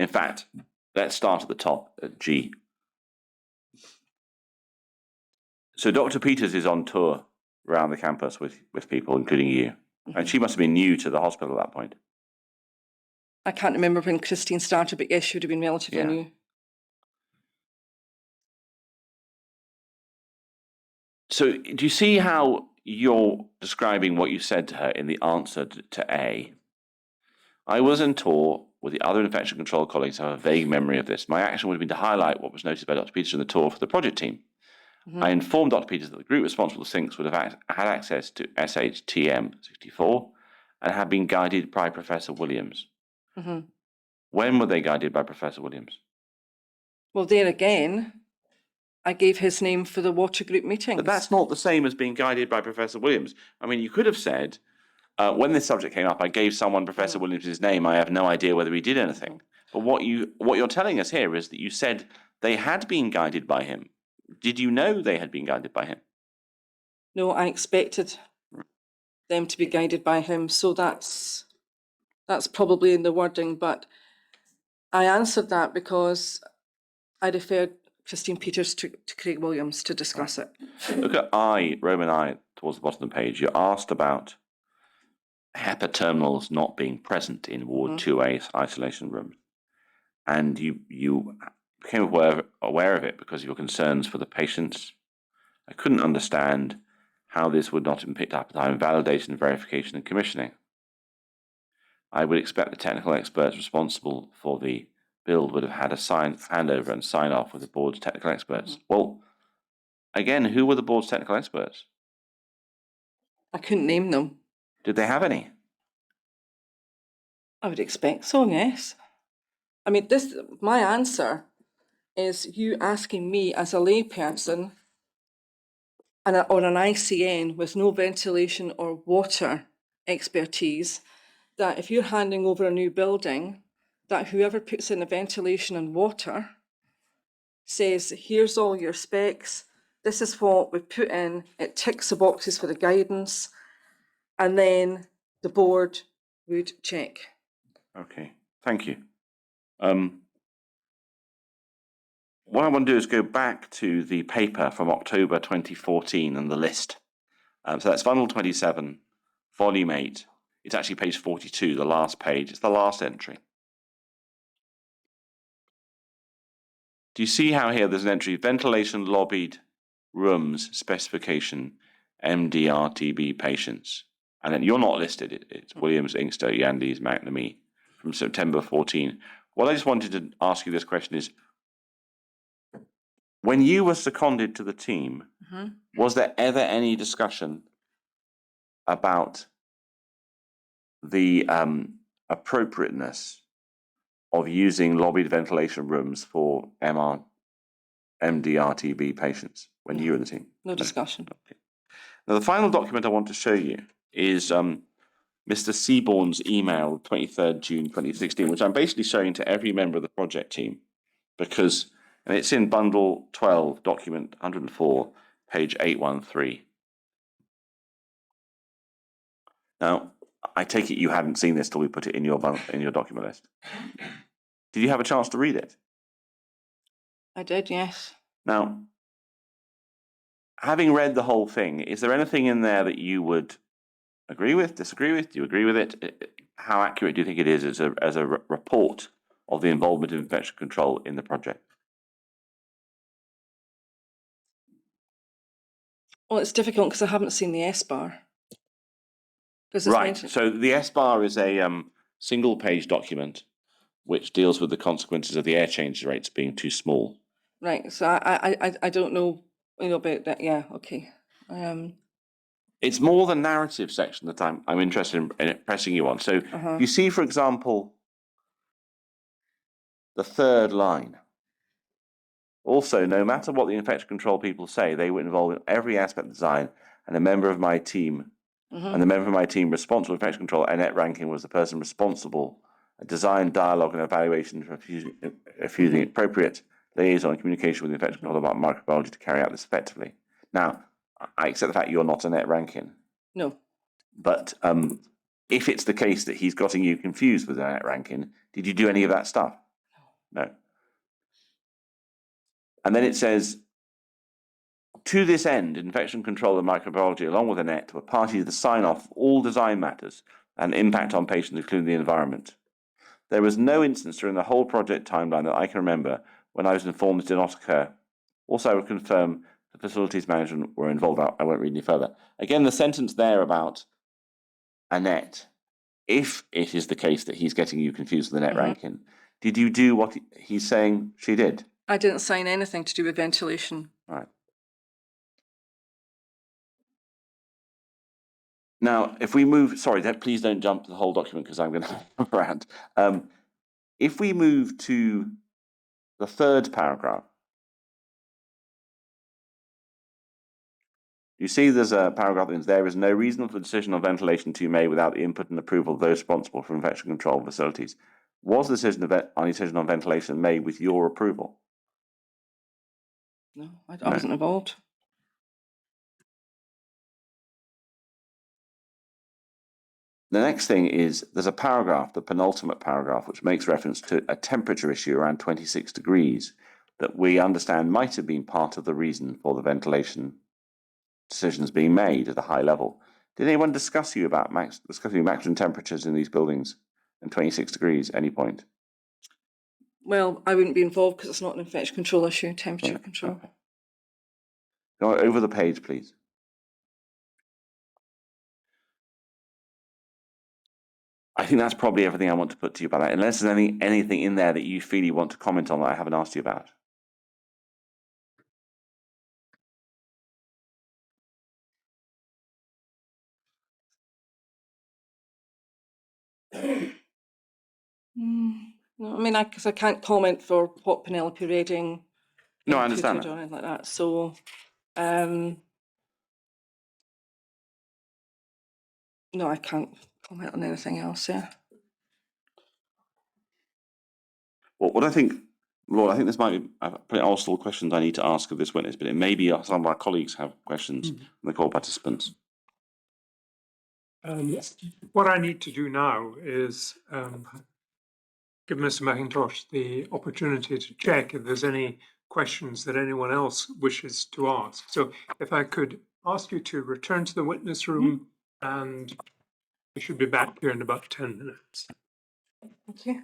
S1: fact, let's start at the top, at G. So Dr. Peters is on tour around the campus with people, including you. And she must have been new to the hospital at that point.
S3: I can't remember when Christine started, but yes, she would have been relatively new.
S1: So do you see how you're describing what you said to her in the answer to A? I was on tour with the other infection control colleagues. I have a vague memory of this. My action would have been to highlight what was noted by Dr. Peters in the tour for the project team. I informed Dr. Peters that the group responsible for sinks would have had access to SHTM 64 and had been guided by Professor Williams. When were they guided by Professor Williams?
S3: Well, there again, I gave his name for the water group meetings.
S1: But that's not the same as being guided by Professor Williams. I mean, you could have said, when this subject came up, I gave someone Professor Williams' name. I have no idea whether he did anything. But what you're telling us here is that you said they had been guided by him. Did you know they had been guided by him?
S3: No, I expected them to be guided by him. So that's probably in the wording. But I answered that because I referred Christine Peters to Craig Williams to discuss it.
S1: Look at I, Roman I, towards the bottom of the page. You asked about HEPA terminals not being present in Ward 2A isolation rooms. And you became aware of it because of your concerns for the patients. I couldn't understand how this would not have been picked up at the time of validation, verification, and commissioning. I would expect the technical experts responsible for the build would have had a handover and sign off with the board's technical experts. Well, again, who were the board's technical experts?
S3: I couldn't name them.
S1: Did they have any?
S3: I would expect so, yes. I mean, my answer is you asking me as a layperson or an ICN with no ventilation or water expertise, that if you're handing over a new building, that whoever puts in the ventilation and water says, here's all your specs, this is what we put in, it ticks the boxes for the guidance, and then the board would check.
S1: Okay, thank you. What I want to do is go back to the paper from October 2014 and the list. So that's Bundle 27, Volume 8. It's actually page 42, the last page. It's the last entry. Do you see how here there's an entry, ventilation lobbied rooms specification, MDRTB patients? And then you're not listed. It's Williams, Inkster, Yandees, McNamee from September 14. What I just wanted to ask you this question is, when you were seconded to the team, was there ever any discussion about the appropriateness of using lobbied ventilation rooms for MDRTB patients when you were in the team?
S3: No discussion.
S1: Okay. Now, the final document I want to show you is Mr. Seaborn's email, 23rd June 2016, which I'm basically showing to every member of the project team because, and it's in Bundle 12, document 104, page 813. Now, I take it you hadn't seen this till we put it in your document list. Did you have a chance to read it?
S3: I did, yes.
S1: Now, having read the whole thing, is there anything in there that you would agree with, disagree with? Do you agree with it? How accurate do you think it is as a report of the involvement of infection control in the project?
S3: Well, it's difficult because I haven't seen the S-bar.
S1: Right, so the S-bar is a single-page document which deals with the consequences of the air change rates being too small.
S3: Right, so I don't know about that. Yeah, okay.
S1: It's more the narrative section that I'm interested in pressing you on. So you see, for example, the third line. Also, no matter what the infection control people say, they were involved in every aspect of design, and a member of my team, and the member of my team responsible for infection control, Annette Rankin, was the person responsible for design, dialogue, and evaluation for fusing appropriate liaison and communication with the infection control about microbiology to carry out this effectively. Now, I accept the fact you're not Annette Rankin.
S3: No.
S1: But if it's the case that he's gotten you confused with Annette Rankin, did you do any of that stuff? No. And then it says, to this end, infection control and microbiology, along with Annette, were party to the sign-off of all design matters and impact on patients, including the environment. There was no instance during the whole project timeline that I can remember when I was informed this did not occur. Also, I would confirm the facilities management were involved. I won't read any further. Again, the sentence there about Annette, if it is the case that he's getting you confused with Annette Rankin, did you do what he's saying she did?
S3: I didn't sign anything to do with ventilation.
S1: Right. Now, if we move, sorry, please don't jump to the whole document because I'm going to jump around. If we move to the third paragraph, you see there's a paragraph that says, there is no reasonable decision on ventilation to be made without the input and approval of those responsible for infection control facilities. Was the decision on ventilation made with your approval?
S3: No, I wasn't involved.
S1: The next thing is there's a paragraph, the penultimate paragraph, which makes reference to a temperature issue around 26 degrees. that we understand might have been part of the reason for the ventilation decisions being made at a high level. Did anyone discuss you about discussing maximum temperatures in these buildings and 26 degrees at any point?
S3: Well, I wouldn't be involved because it's not an infection control issue, temperature control.
S1: Okay. Go over the page, please. I think that's probably everything I want to put to you about that, unless there's anything in there that you feel you want to comment on that I haven't asked you about.
S3: No, I mean, because I can't comment for what Penelope Redding
S1: No, I understand
S3: inputted
S1: that.
S3: or anything like that. So, no, I can't comment on anything else. Yeah.
S1: Well, what I think, Lord, I think this might be probably all questions I need to ask of this witness, but it may be some of our colleagues have questions from the call participants.
S2: What I need to do now is give Mr. McIntosh the opportunity to check if there's any questions that anyone else wishes to ask. So if I could ask you to return to the witness room, and we should be back here in about 10 minutes.
S3: Okay.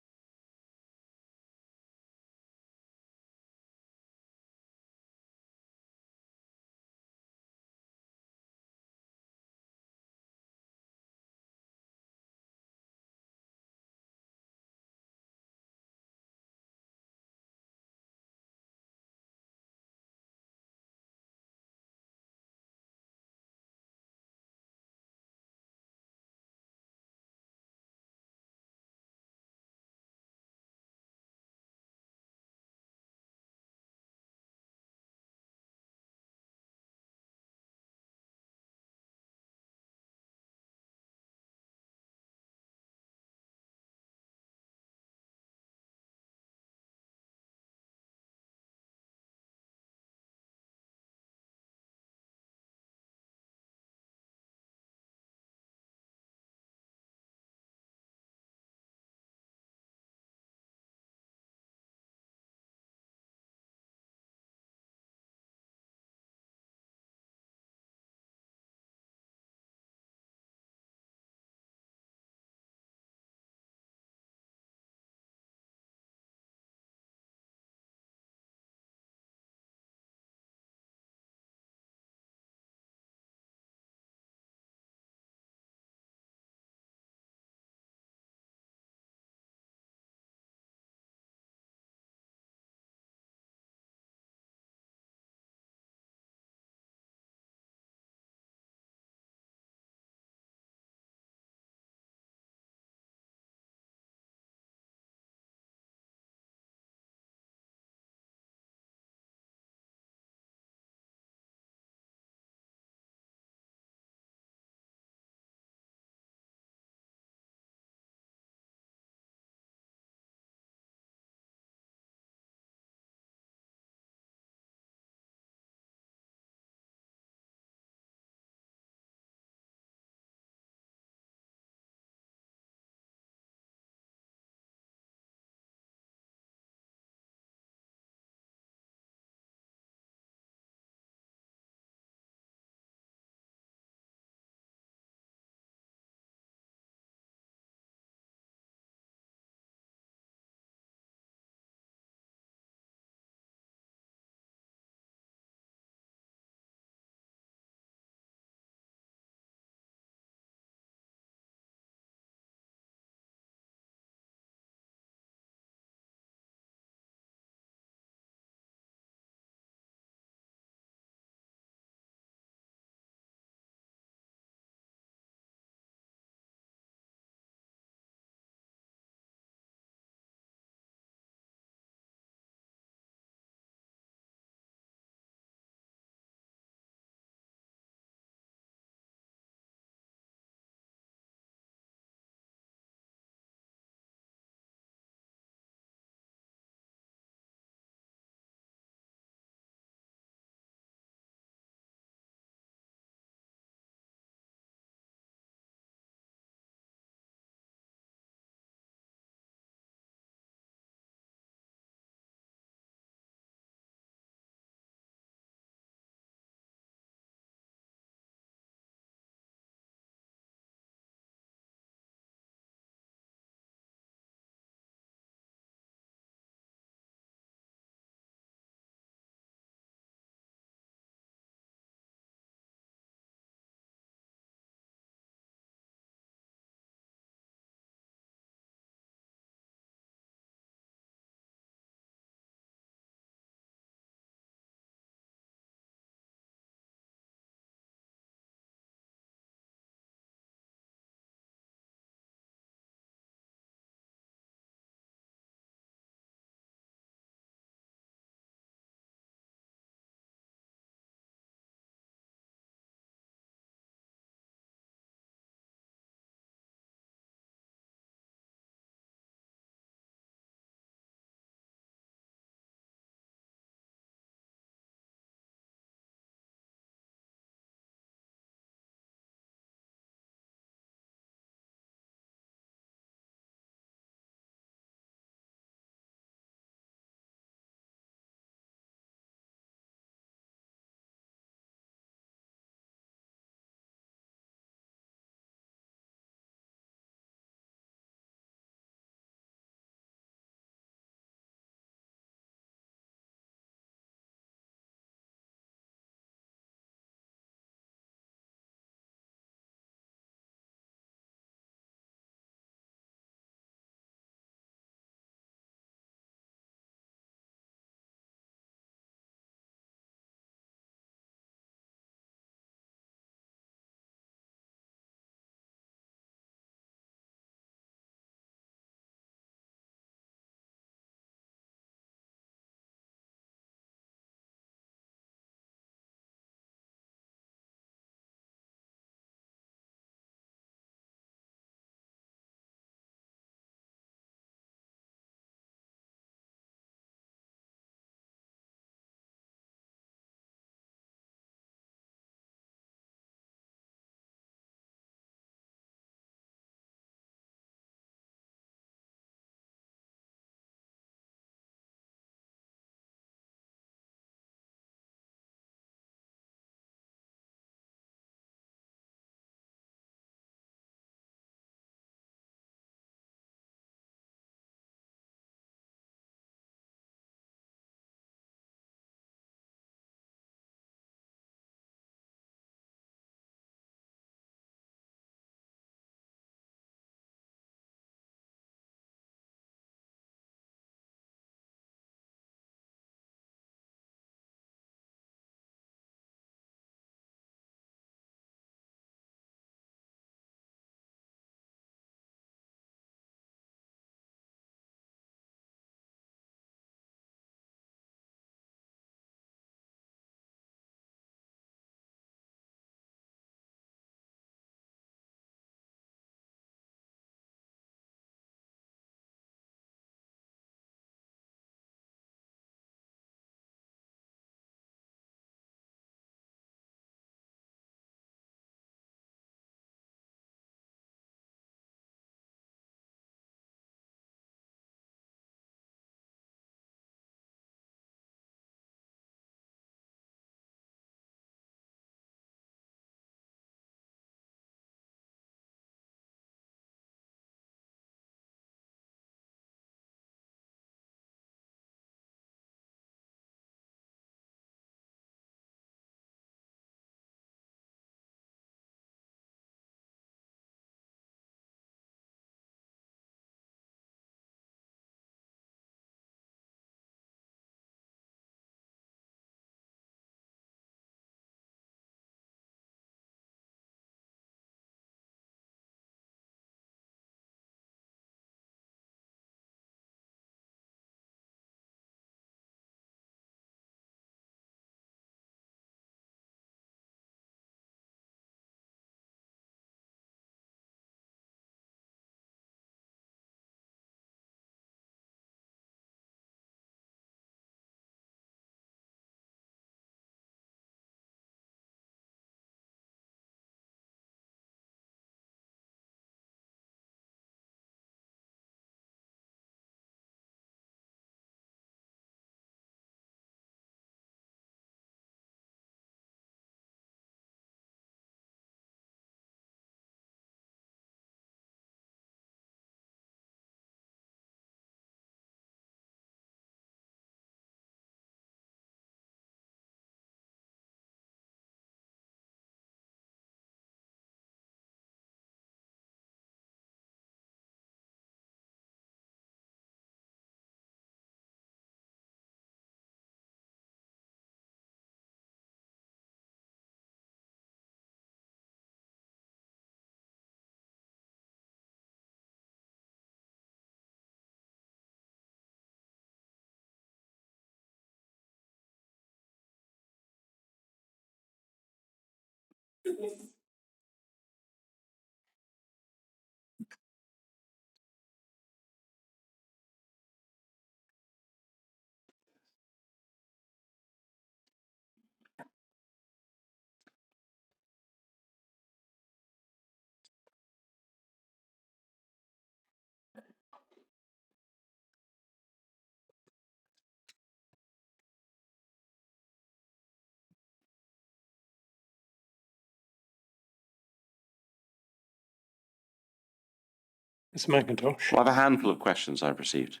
S2: Mr. McIntosh.
S1: Well, I have a handful of questions I've received.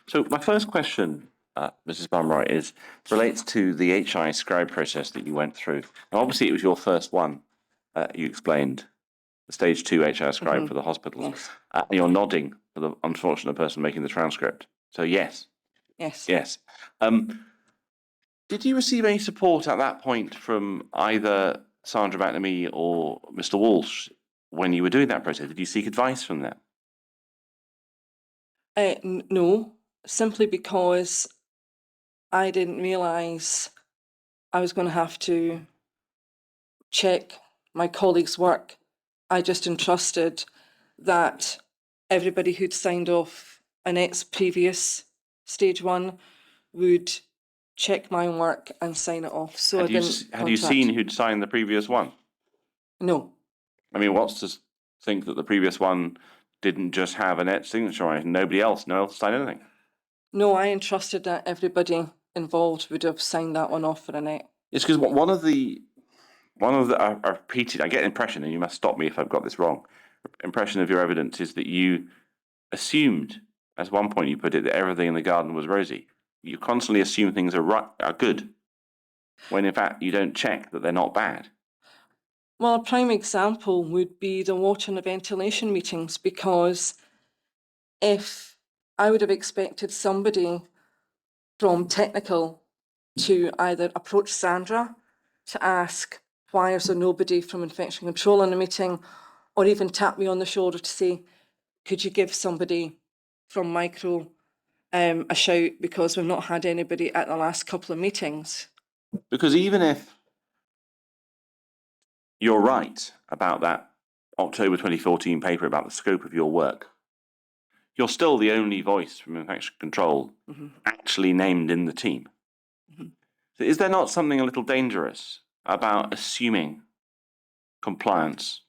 S1: So my first question, Mrs. Barmanroy, relates to the HI scribe process that you went through. Now, obviously, it was your first one. You explained the stage 2 HI scribe for the hospitals.
S3: Yes.
S1: You're nodding for the unfortunate person making the transcript. So yes,
S3: Yes.
S1: yes. Did you receive any support at that point from either Sandra McNamee or Mr. Walsh when you were doing that process? Did you seek advice from them?
S3: No, simply because I didn't realise I was going to have to check my colleagues' work. I just entrusted that everybody who'd signed off Annette's previous stage 1 would check my work and sign it off. So
S1: Had
S3: I
S1: you,
S3: didn't
S1: had you
S3: contact.
S1: seen who'd signed the previous one?
S3: No.
S1: I mean, what's to think that the previous one didn't just have Annette's signature on it and nobody else, no one else signed anything?
S3: No, I entrusted that everybody involved would have signed that one off for Annette.
S1: It's because one of the I repeated, I get an impression, and you must stop me if I've got this wrong, impression of your evidence is that you assumed, at one point you put it, that everything in the garden was rosy. You constantly assume things are good, when in fact you don't check that they're not bad.
S3: Well, a prime example would be the water and the ventilation meetings, because if I would have expected somebody from technical to either approach Sandra to ask, why is there nobody from infection control in the meeting, or even tap me on the shoulder to say, could you give somebody from micro a shout, because we've not had anybody at the last couple of meetings.
S1: Because even if you're right about that October 2014 paper about the scope of your work, you're still the only voice from infection control actually named in the team. So is there not something a little dangerous about assuming compliance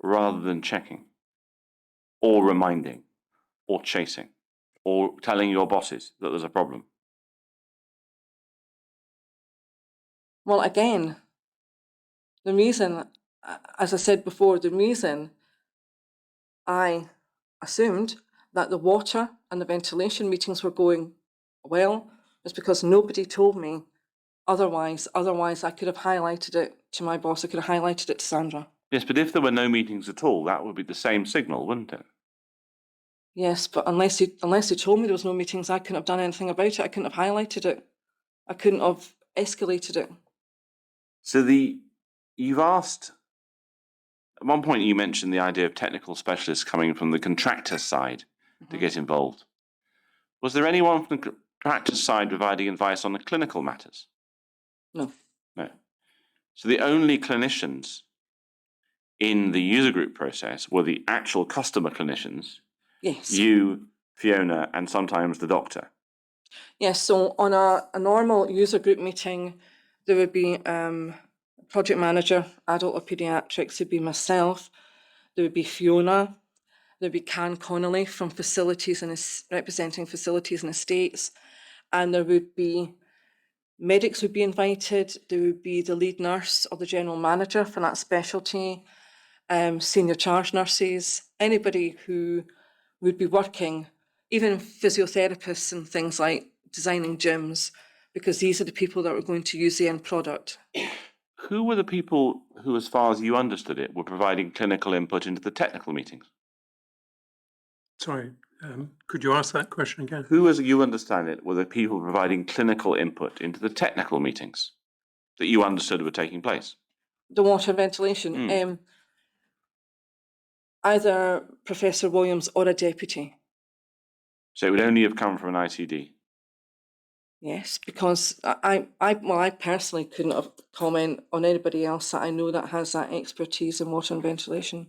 S1: rather than checking, or reminding, or chasing, or telling your bosses that there's a problem?
S3: Well, again, the reason, as I said before, the reason I assumed that the water and the ventilation meetings were going well is because nobody told me otherwise. Otherwise, I could have highlighted it to my boss. I could have highlighted it to Sandra.
S1: Yes, but if there were no meetings at all, that would be the same signal, wouldn't it?
S3: Yes, but unless you told me there was no meetings, I couldn't have done anything about it. I couldn't have highlighted it. I couldn't have escalated it.
S1: So you've asked, at one point you mentioned the idea of technical specialists coming from the contractor side to get involved. Was there anyone from the contractor side providing advice on the clinical matters?
S3: No.
S1: No. So the only clinicians in the user group process were the actual customer clinicians,
S3: Yes.
S1: you, Fiona, and sometimes the doctor.
S3: Yes, so on a normal user group meeting, there would be project manager, adult or pediatrics, would be myself, there would be Fiona, there would be Can Connolly from facilities and representing facilities and estates, and there would be medics would be invited, there would be the lead nurse or the general manager for that specialty, senior charge nurses, anybody who would be working, even physiotherapists and things like designing gyms, because these are the people that were going to use the end product.
S1: Who were the people who, as far as you understood it, were providing clinical input into the technical meetings?
S2: Sorry, could you ask that question again?
S1: Who, as you understand it, were the people providing clinical input into the technical meetings that you understood were taking place?
S3: The water ventilation, either Professor Williams or a deputy.
S1: So it would only have come from an ICD?
S3: Yes, because I personally couldn't have comment on anybody else that I know that has that expertise in water and ventilation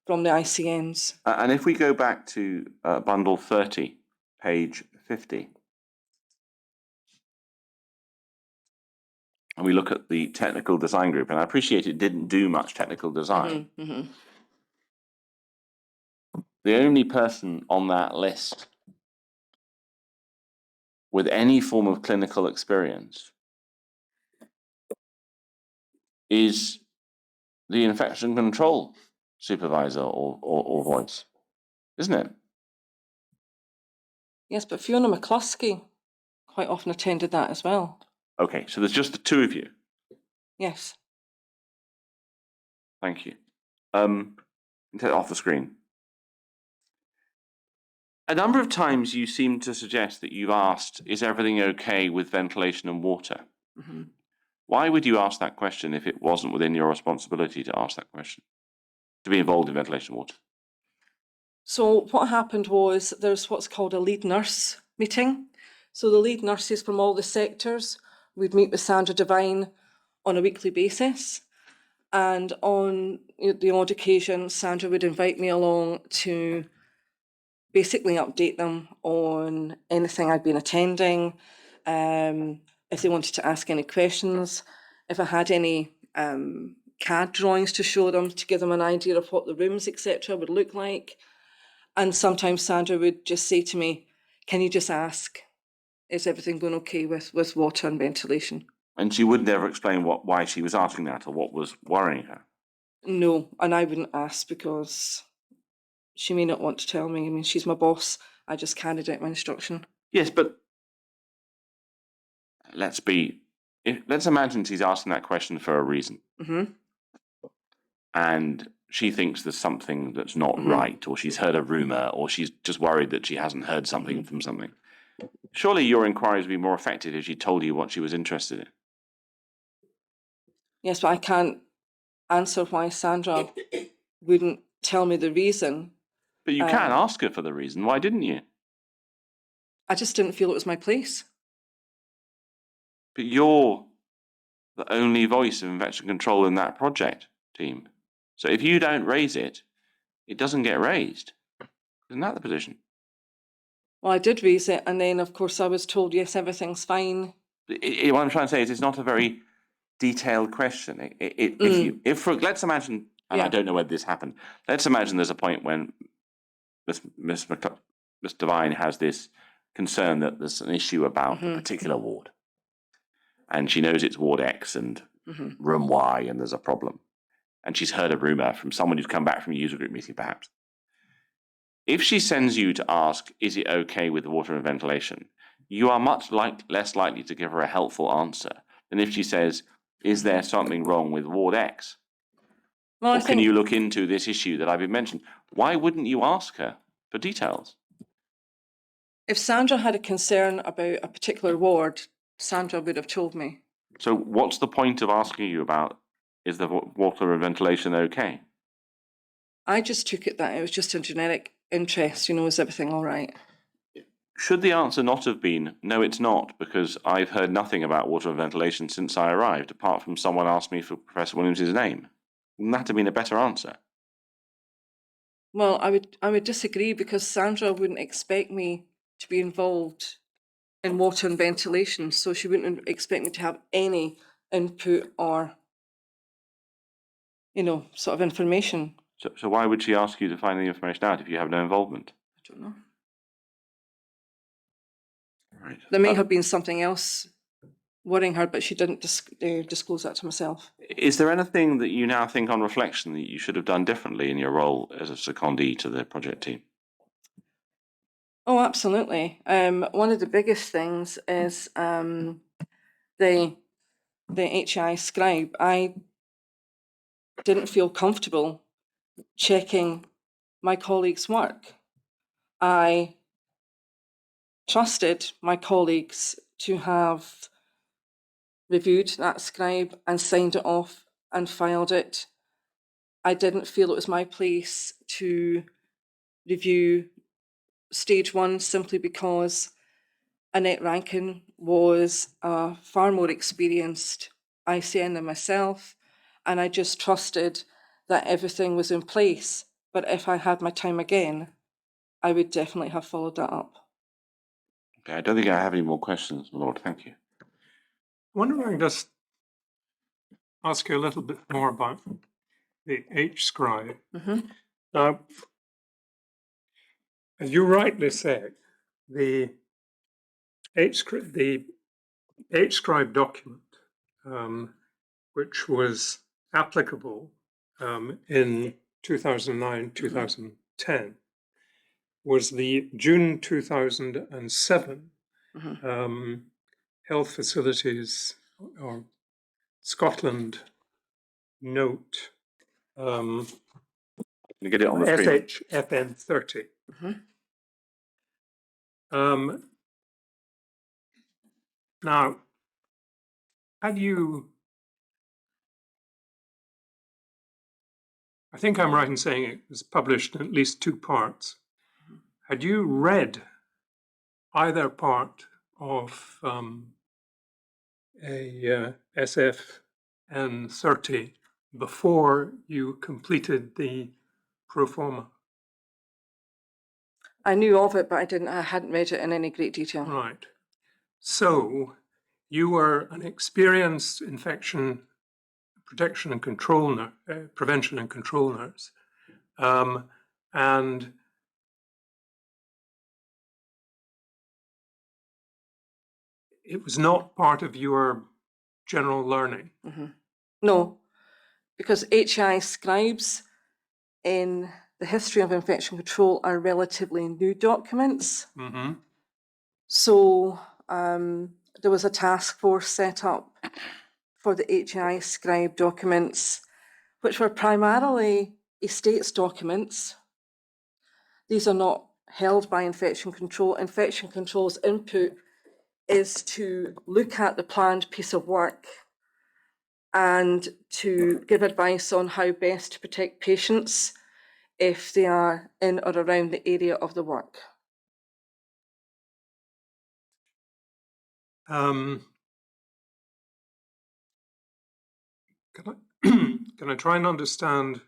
S3: from the ICNs.
S1: And if we go back to bundle 30, page 50, and we look at the technical design group, and I appreciate it didn't do much technical design. The only person on that list with any form of clinical experience is the infection control supervisor or voice, isn't it?
S3: Yes, but Fiona McCluskey quite often attended that as well.
S1: Okay, so there's just the two of you.
S3: Yes.
S1: Thank you. Take it off the screen. A number of times you seem to suggest that you've asked, is everything okay with ventilation and water? Why would you ask that question if it wasn't within your responsibility to ask that question, to be involved in ventilation and water?
S3: So what happened was there's what's called a lead nurse meeting. So the lead nurses from all the sectors would meet with Sandra Devine on a weekly basis. And on the odd occasion, Sandra would invite me along to basically update them on anything I'd been attending, if they wanted to ask any questions, if I had any CAD drawings to show them, to give them an idea of what the rooms, etc., would look like. And sometimes Sandra would just say to me, can you just ask, is everything going okay with water and ventilation?
S1: And she would never explain why she was asking that or what was worrying her?
S3: No, and I wouldn't ask because she may not want to tell me. I mean, she's my boss. I just carried out my instruction.
S1: Yes, but let's imagine she's asking that question for a reason. And she thinks there's something that's not right, or she's heard a rumor, or she's just worried that she hasn't heard something from something. Surely your inquiries would be more effective if she told you what she was interested in.
S3: Yes, but I can't answer why Sandra wouldn't tell me the reason.
S1: But you can ask her for the reason. Why didn't you?
S3: I just didn't feel it was my place.
S1: But you're the only voice of infection control in that project team. So if you don't raise it, it doesn't get raised. Isn't that the position?
S3: Well, I did raise it, and then, of course, I was told, yes, everything's fine.
S1: What I'm trying to say is it's not a very detailed question. Let's imagine, and I don't know whether this happened, let's imagine there's a point when Miss Devine has this concern that there's an issue about a particular ward. And she knows it's Ward X and room Y, and there's a problem. And she's heard a rumor from someone who's come back from a user group meeting, perhaps. If she sends you to ask, is it okay with water and ventilation, you are much less likely to give her a helpful answer than if she says, is there something wrong with Ward X?
S3: Well,
S1: or can you look into this issue that I've been mentioned? Why wouldn't you ask her for details?
S3: If Sandra had a concern about a particular ward, Sandra would have told me.
S1: So what's the point of asking you about, is the water and ventilation okay?
S3: I just took it that it was just a generic interest, is everything all right?
S1: Should the answer not have been, no, it's not, because I've heard nothing about water and ventilation since I arrived, apart from someone asked me for Professor Williams's name? Wouldn't that have been a better answer?
S3: Well, I would disagree, because Sandra wouldn't expect me to be involved in water and ventilation, so she wouldn't expect me to have any input or, sort of information.
S1: So why would she ask you to find the information out if you have no involvement?
S3: I don't know.
S1: Right.
S3: There may have been something else worrying her, but she didn't disclose that to myself.
S1: Is there anything that you now think on reflection that you should have done differently in your role as a secondee to the project team?
S3: Oh, absolutely. One of the biggest things is the HI scribe. I didn't feel comfortable checking my colleagues' work. I trusted my colleagues to have reviewed that scribe and signed it off and filed it. I didn't feel it was my place to review stage 1 simply because Annette Rankin was a far more experienced ICN than myself, and I just trusted that everything was in place. But if I had my time again, I would definitely have followed that up.
S1: Okay, I don't think I have any more questions, my Lord. Thank you.
S2: I wonder if I can just ask you a little bit more about the H-scribe. Now, as you rightly said, the H-scribe document, which was applicable in 2009, 2010, was the June 2007 Health Facilities or Scotland note,
S1: Can you get it on the screen?
S2: SHFN 30. Now, had you, I think I'm right in saying it was published in at least two parts. Had you read either part of a SFN 30 before you completed the pro forma?
S3: I knew of it, but I hadn't read it in any great detail.
S2: Right. So you were an experienced infection protection and control prevention and control nurse, and it was not part of your general learning.
S3: No, because HI scribes in the history of infection control are relatively new documents. So there was a task force set up for the HI scribe documents, which were primarily estates documents. These are not held by infection control. Infection control's input is to look at the planned piece of work and to give advice on how best to protect patients if they are in or around the area of the work.
S2: Can I try and understand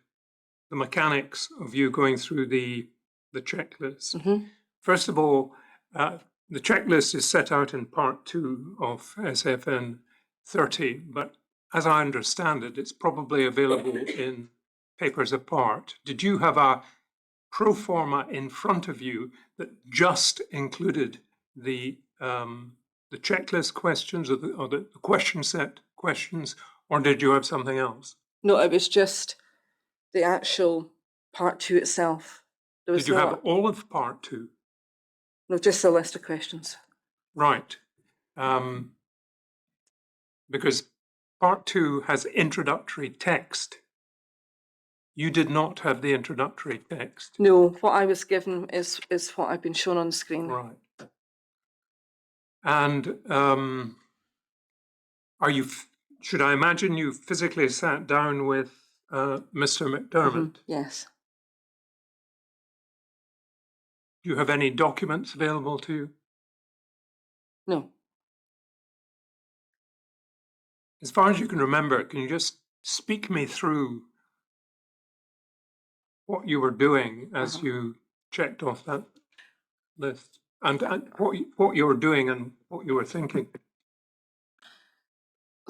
S2: the mechanics of you going through the checklist? First of all, the checklist is set out in part 2 of SFN 30, but as I understand it, it's probably available in papers apart. Did you have a pro forma in front of you that just included the checklist questions or the question set questions, or did you have something else?
S3: No, it was just the actual part 2 itself.
S2: Did you have all of part 2?
S3: No, just a list of questions.
S2: Right. Because part 2 has introductory text. You did not have the introductory text.
S3: No, what I was given is what I've been shown on the screen.
S2: Right. And should I imagine you physically sat down with Mr. McDermott?
S3: Yes.
S2: Do you have any documents available to you?
S3: No.
S2: As far as you can remember, can you just speak me through what you were doing as you checked off that list, and what you were doing and what you were thinking?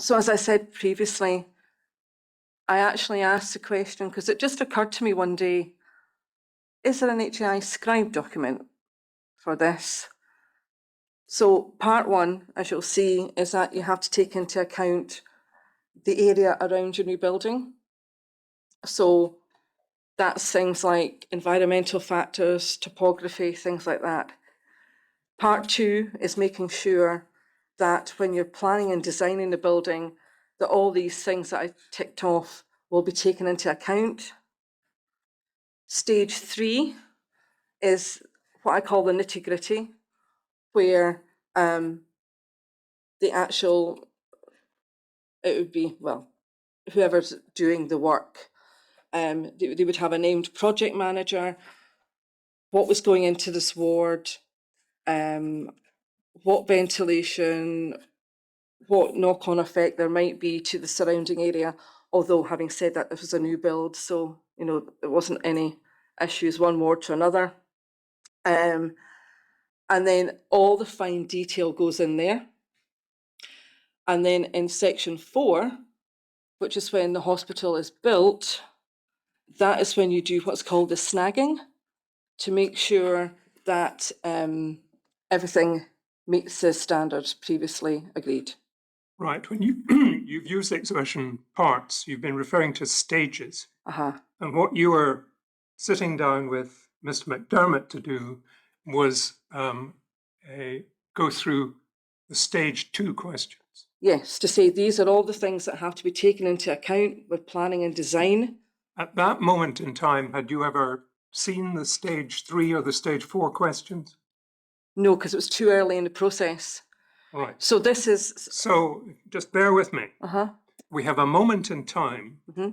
S3: So as I said previously, I actually asked the question because it just occurred to me one day, is there an HAI scribe document for this? So part 1, as you'll see, is that you have to take into account the area around your new building. So that's things like environmental factors, topography, things like that. Part 2 is making sure that when you're planning and designing the building, that all these things that I ticked off will be taken into account. Stage 3 is what I call the nitty-gritty, where the actual, it would be, well, whoever's doing the work, they would have a named project manager, what was going into this ward, what ventilation, what knock-on effect there might be to the surrounding area. Although, having said that, this was a new build, so, you know, there wasn't any issues one ward to another. And then all the fine detail goes in there. And then in section 4, which is when the hospital is built, that is when you do what's called the snagging to make sure that everything meets the standards previously agreed.
S2: Right. When you've used the expression parts, you've been referring to stages.
S3: Uh-huh.
S2: And what you were sitting down with Mr. McDermott to do was go through the stage 2 questions.
S3: Yes, to say these are all the things that have to be taken into account with planning and design.
S2: At that moment in time, had you ever seen the stage 3 or the stage 4 questions?
S3: No, because it was too early in the process.
S2: Right.
S3: So this is...
S2: So just bear with me.
S3: Uh-huh.
S2: We have a moment in time
S3: Mm-hmm.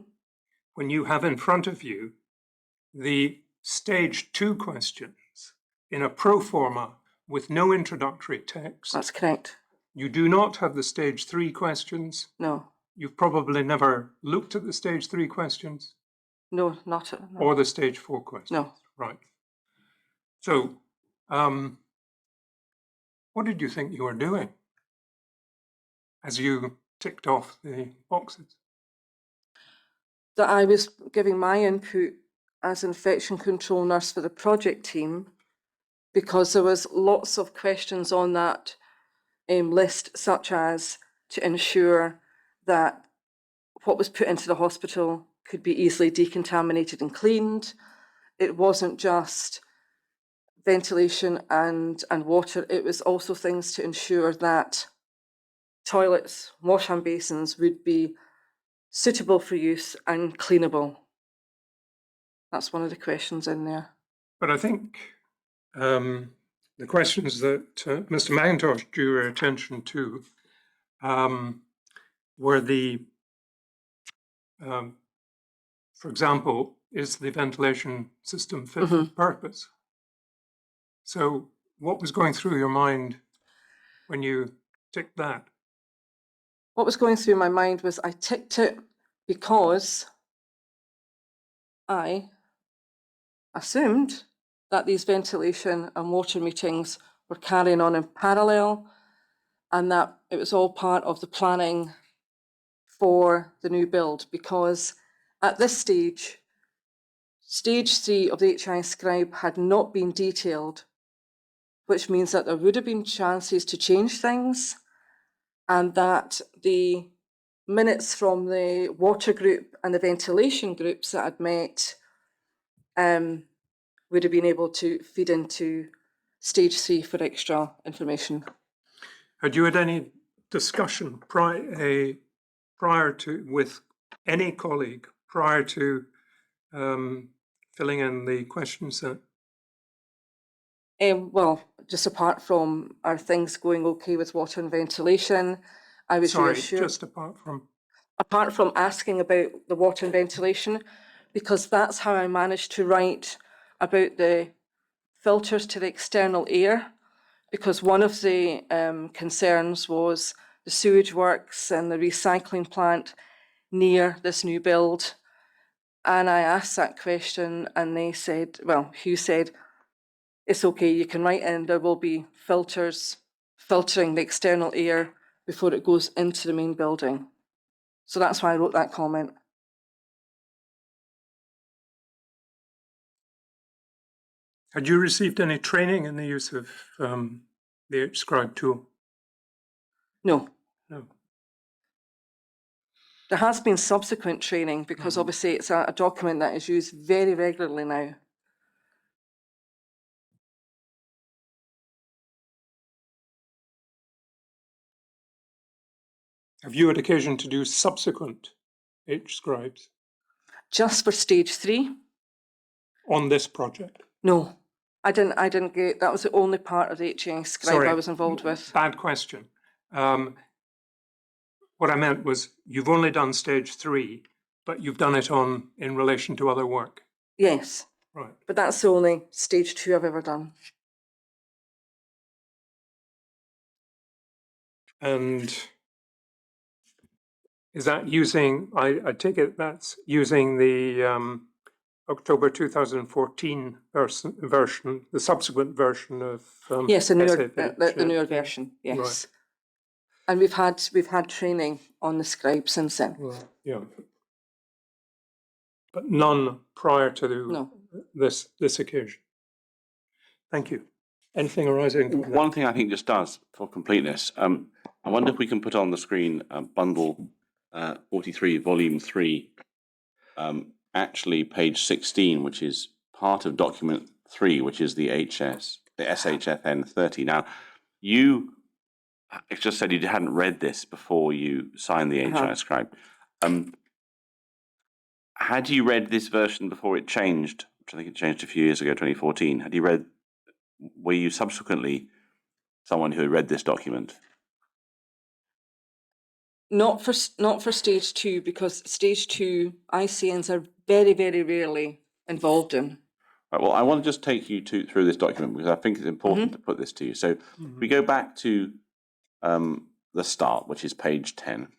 S2: when you have in front of you the stage 2 questions in a pro forma with no introductory text.
S3: That's correct.
S2: You do not have the stage 3 questions.
S3: No.
S2: You've probably never looked at the stage 3 questions.
S3: No, not at no.
S2: Or the stage 4 questions.
S3: No.
S2: Right. So, what did you think you were doing as you ticked off the boxes?
S3: That I was giving my input as infection control nurse for the project team, because there was lots of questions on that list, such as to ensure that what was put into the hospital could be easily decontaminated and cleaned. It wasn't just ventilation and water, it was also things to ensure that toilets, wash hand basins would be suitable for use and cleanable. That's one of the questions in there.
S2: But I think the questions that Mr. McIntosh drew your attention to were the, for example, is the ventilation system fit for purpose? So what was going through your mind when you ticked that?
S3: What was going through my mind was I ticked it because I assumed that these ventilation and water meetings were carrying on in parallel, and that it was all part of the planning for the new build, because at this stage, stage 3 of the HI scribe had not been detailed, which means that there would have been chances to change things, and that the minutes from the water group and the ventilation groups that I'd met would have been able to feed into stage 3 for extra information.
S2: Had you had any discussion prior to with any colleague prior to filling in the question set?
S3: Well, just apart from are things going okay with water and ventilation, I was reassured.
S2: Just
S3: apart from asking about the water and ventilation, because that's how I managed to write about the filters to the external air, because one of the concerns was the sewage works and the recycling plant near this new build. And I asked that question and they said, well, Hugh said, it's okay, you can write in, there will be filters filtering the external air before it goes into the main building. So that's why I wrote that comment.
S2: Had you received any training in the use of the scribe tool?
S3: No.
S2: No.
S3: There has been subsequent training, because obviously it's a document that is used very regularly now.
S2: Have you had occasion to do subsequent H-scribes?
S3: Just for stage 3?
S2: On this project?
S3: No, I didn't get, that was the only part of the HES scribe I was involved with.
S2: Bad question. What I meant was you've only done stage 3, but you've done it in relation to other work.
S3: Yes.
S2: Right.
S3: But that's the only stage 2 I've ever done.
S2: And is that using, I take it that's using the October 2014 version, the subsequent version of
S3: Yes, the newer,
S2: SAP.
S3: the newer version, yes.
S2: Right.
S3: And we've had training on the scribe since then.
S2: Well, yeah. But none prior to
S3: No.
S2: this occasion. Thank you. Anything arising from that?
S1: One thing I think just does, for completeness, I wonder if we can put on the screen bundle 43, volume 3, actually page 16, which is part of document 3, which is the SHFN 30. Now, you just said you hadn't read this before you signed the HI scribe. Had you read this version before it changed, which I think it changed a few years ago, 2014? Were you subsequently someone who had read this document?
S3: Not for stage 2, because stage 2 ICNs are very, very rarely involved in.
S1: Right, well, I want to just take you through this document because I think it's important to put this to you. So we go back to the start, which is page 10.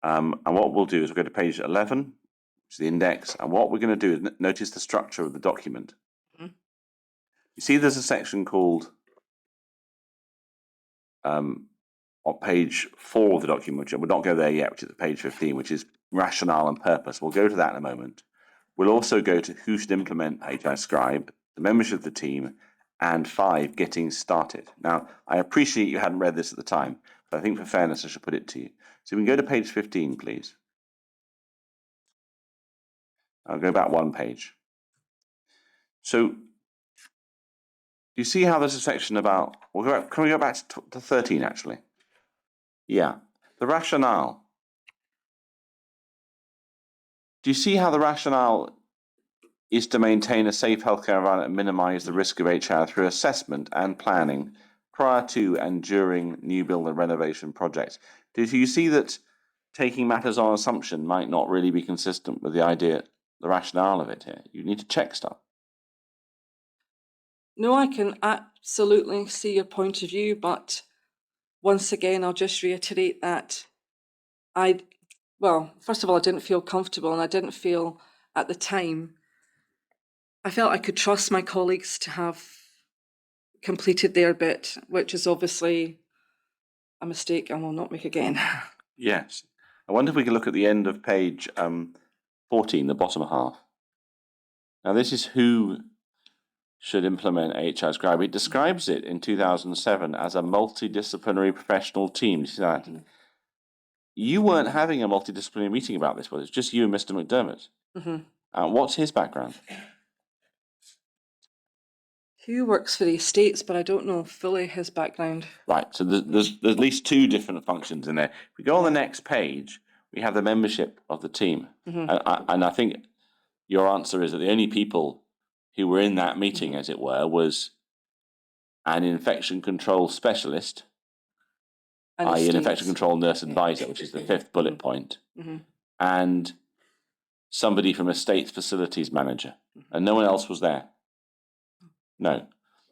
S1: And what we'll do is we'll go to page 11, which is the index. And what we're going to do is notice the structure of the document. You see there's a section called, on page 4 of the document, which we'll not go there yet, which is at page 15, which is rationale and purpose. We'll go to that in a moment. We'll also go to who should implement HI Scribe, the membership of the team, and 5, getting started. Now, I appreciate you hadn't read this at the time, but I think for fairness, I should put it to you. So we can go to page 15, please. I'll go back one page. So, do you see how there's a section about, can we go back to 13, actually? Yeah, the rationale. Do you see how the rationale is to maintain a safe healthcare environment and minimize the risk of HR through assessment and planning prior to and during new build and renovation projects? Do you see that taking matters on assumption might not really be consistent with the idea, the rationale of it here? You need to check stuff.
S3: No, I can absolutely see your point of view, but once again, I'll just reiterate that well, first of all, I didn't feel comfortable, and I didn't feel at the time, I felt I could trust my colleagues to have completed their bit, which is obviously a mistake I will not make again.
S1: Yes. I wonder if we can look at the end of page 14, the bottom half. Now, this is who should implement HI Scribe. It describes it in 2007 as a multidisciplinary professional team. You see that? You weren't having a multidisciplinary meeting about this, was it? It's just you and Mr. McDermott. What's his background?
S3: Hugh works for the estates, but I don't know fully his background.
S1: Right, so there's at least 2 different functions in there. If we go on the next page, we have the membership of the team. And I think your answer is that the only people who were in that meeting, as it were, was an infection control specialist, i.e. an infection control nurse advisor, which is the 5th bullet point, and somebody from estates facilities manager. And no one else was there. No.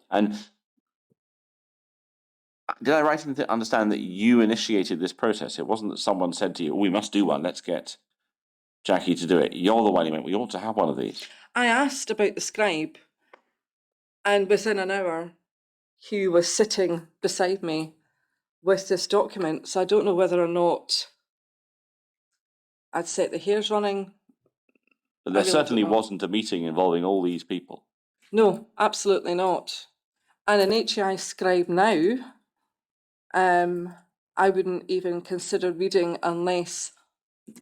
S1: And did I rightly understand that you initiated this process? It wasn't that someone said to you, we must do one, let's get Jackie to do it. You're the one who went, we ought to have one of these.
S3: I asked about the scribe, and within an hour, Hugh was sitting beside me with this document. So I don't know whether or not I'd set the hairs running.
S1: But there certainly wasn't a meeting involving all these people.
S3: No, absolutely not. And an HI scribe now, I wouldn't even consider reading unless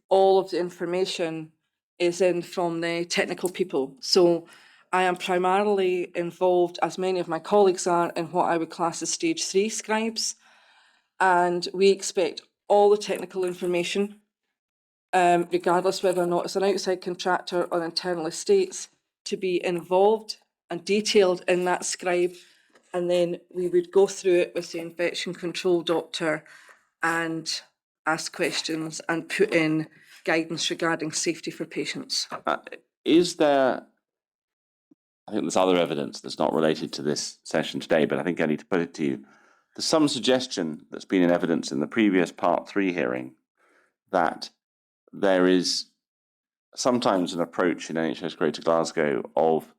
S3: all of the information is in from the technical people. So I am primarily involved, as many of my colleagues are, in what I would class as stage 3 scribes. And we expect all the technical information, regardless whether or not it's an outside contractor or internal estates, to be involved and detailed in that scribe. And then we would go through it with the infection control doctor and ask questions and put in guidance regarding safety for patients.
S1: Is there, I think there's other evidence that's not related to this session today, but I think I need to put it to you. There's some suggestion that's been in evidence in the previous Part 3 hearing that there is sometimes an approach in NHS Greater Glasgow of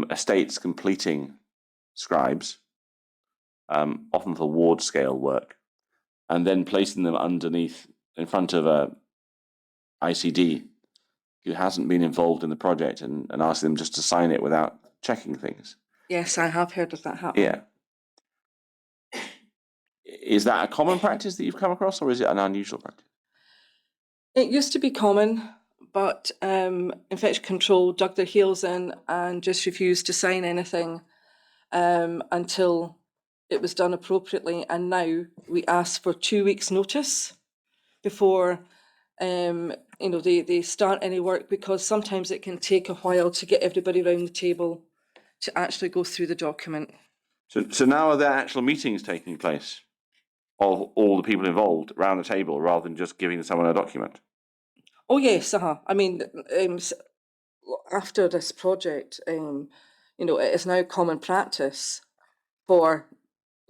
S1: estates completing scribes, often for ward scale work, and then placing them underneath in front of a ICD who hasn't been involved in the project and asking them just to sign it without checking things.
S3: Yes, I have heard of that happening.
S1: Yeah. Is that a common practice that you've come across, or is it an unusual practice?
S3: It used to be common, but infection control dug their heels in and just refused to sign anything until it was done appropriately. And now we ask for 2 weeks' notice before they start any work, because sometimes it can take a while to get everybody around the table to actually go through the document.
S1: So now are there actual meetings taking place of all the people involved around the table rather than just giving someone a document?
S3: Oh yes, I mean, after this project, it is now common practice for,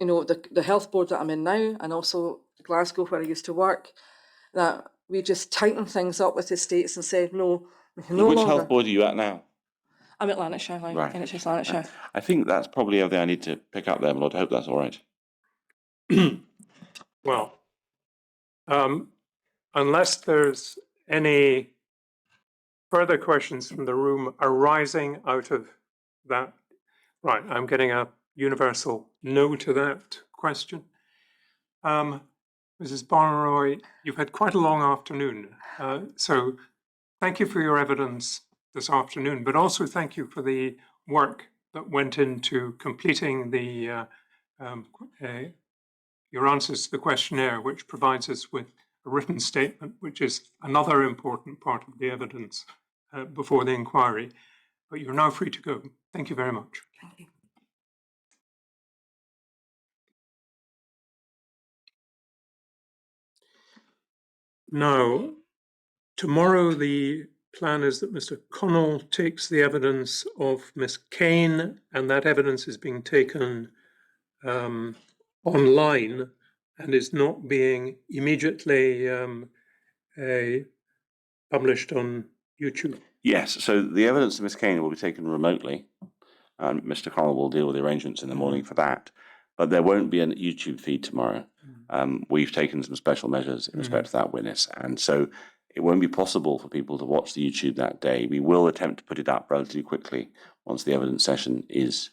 S3: the health board that I'm in now, and also Glasgow where I used to work, that we just tighten things up with the estates and said, no, we can no
S1: Which
S3: longer.
S1: health board are you at now?
S3: I'm at Lanarkshire now,
S1: Right.
S3: NHS Lanarkshire.
S1: I think that's probably everything I need to pick up there, my lord. I hope that's all right.
S2: Well, unless there's any further questions from the room arising out of that, right, I'm getting a universal no to that question. Mrs. Barmanroy, you've had quite a long afternoon, so thank you for your evidence this afternoon, but also thank you for the work that went into completing the your answers to the questionnaire, which provides us with a written statement, which is another important part of the evidence before the inquiry. But you're now free to go. Thank you very much.
S3: Thank you.
S2: Now, tomorrow the plan is that Mr. Connell takes the evidence of Miss Kane, and that evidence is being taken online and is not being immediately published on YouTube.
S1: Yes, so the evidence of Miss Kane will be taken remotely, and Mr. Connell will deal with the arrangements in the morning for that. But there won't be a YouTube feed tomorrow. We've taken some special measures in respect to that witness, and so it won't be possible for people to watch the YouTube that day. We will attempt to put it up relatively quickly once the evidence session is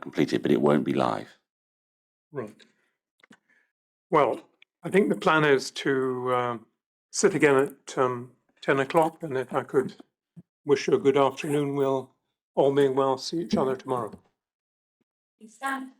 S1: completed, but it won't be live.
S2: Right. Well, I think the plan is to sit again at 10 o'clock, and if I could wish you a good afternoon, we'll, all being well, see each other tomorrow.
S4: Stand.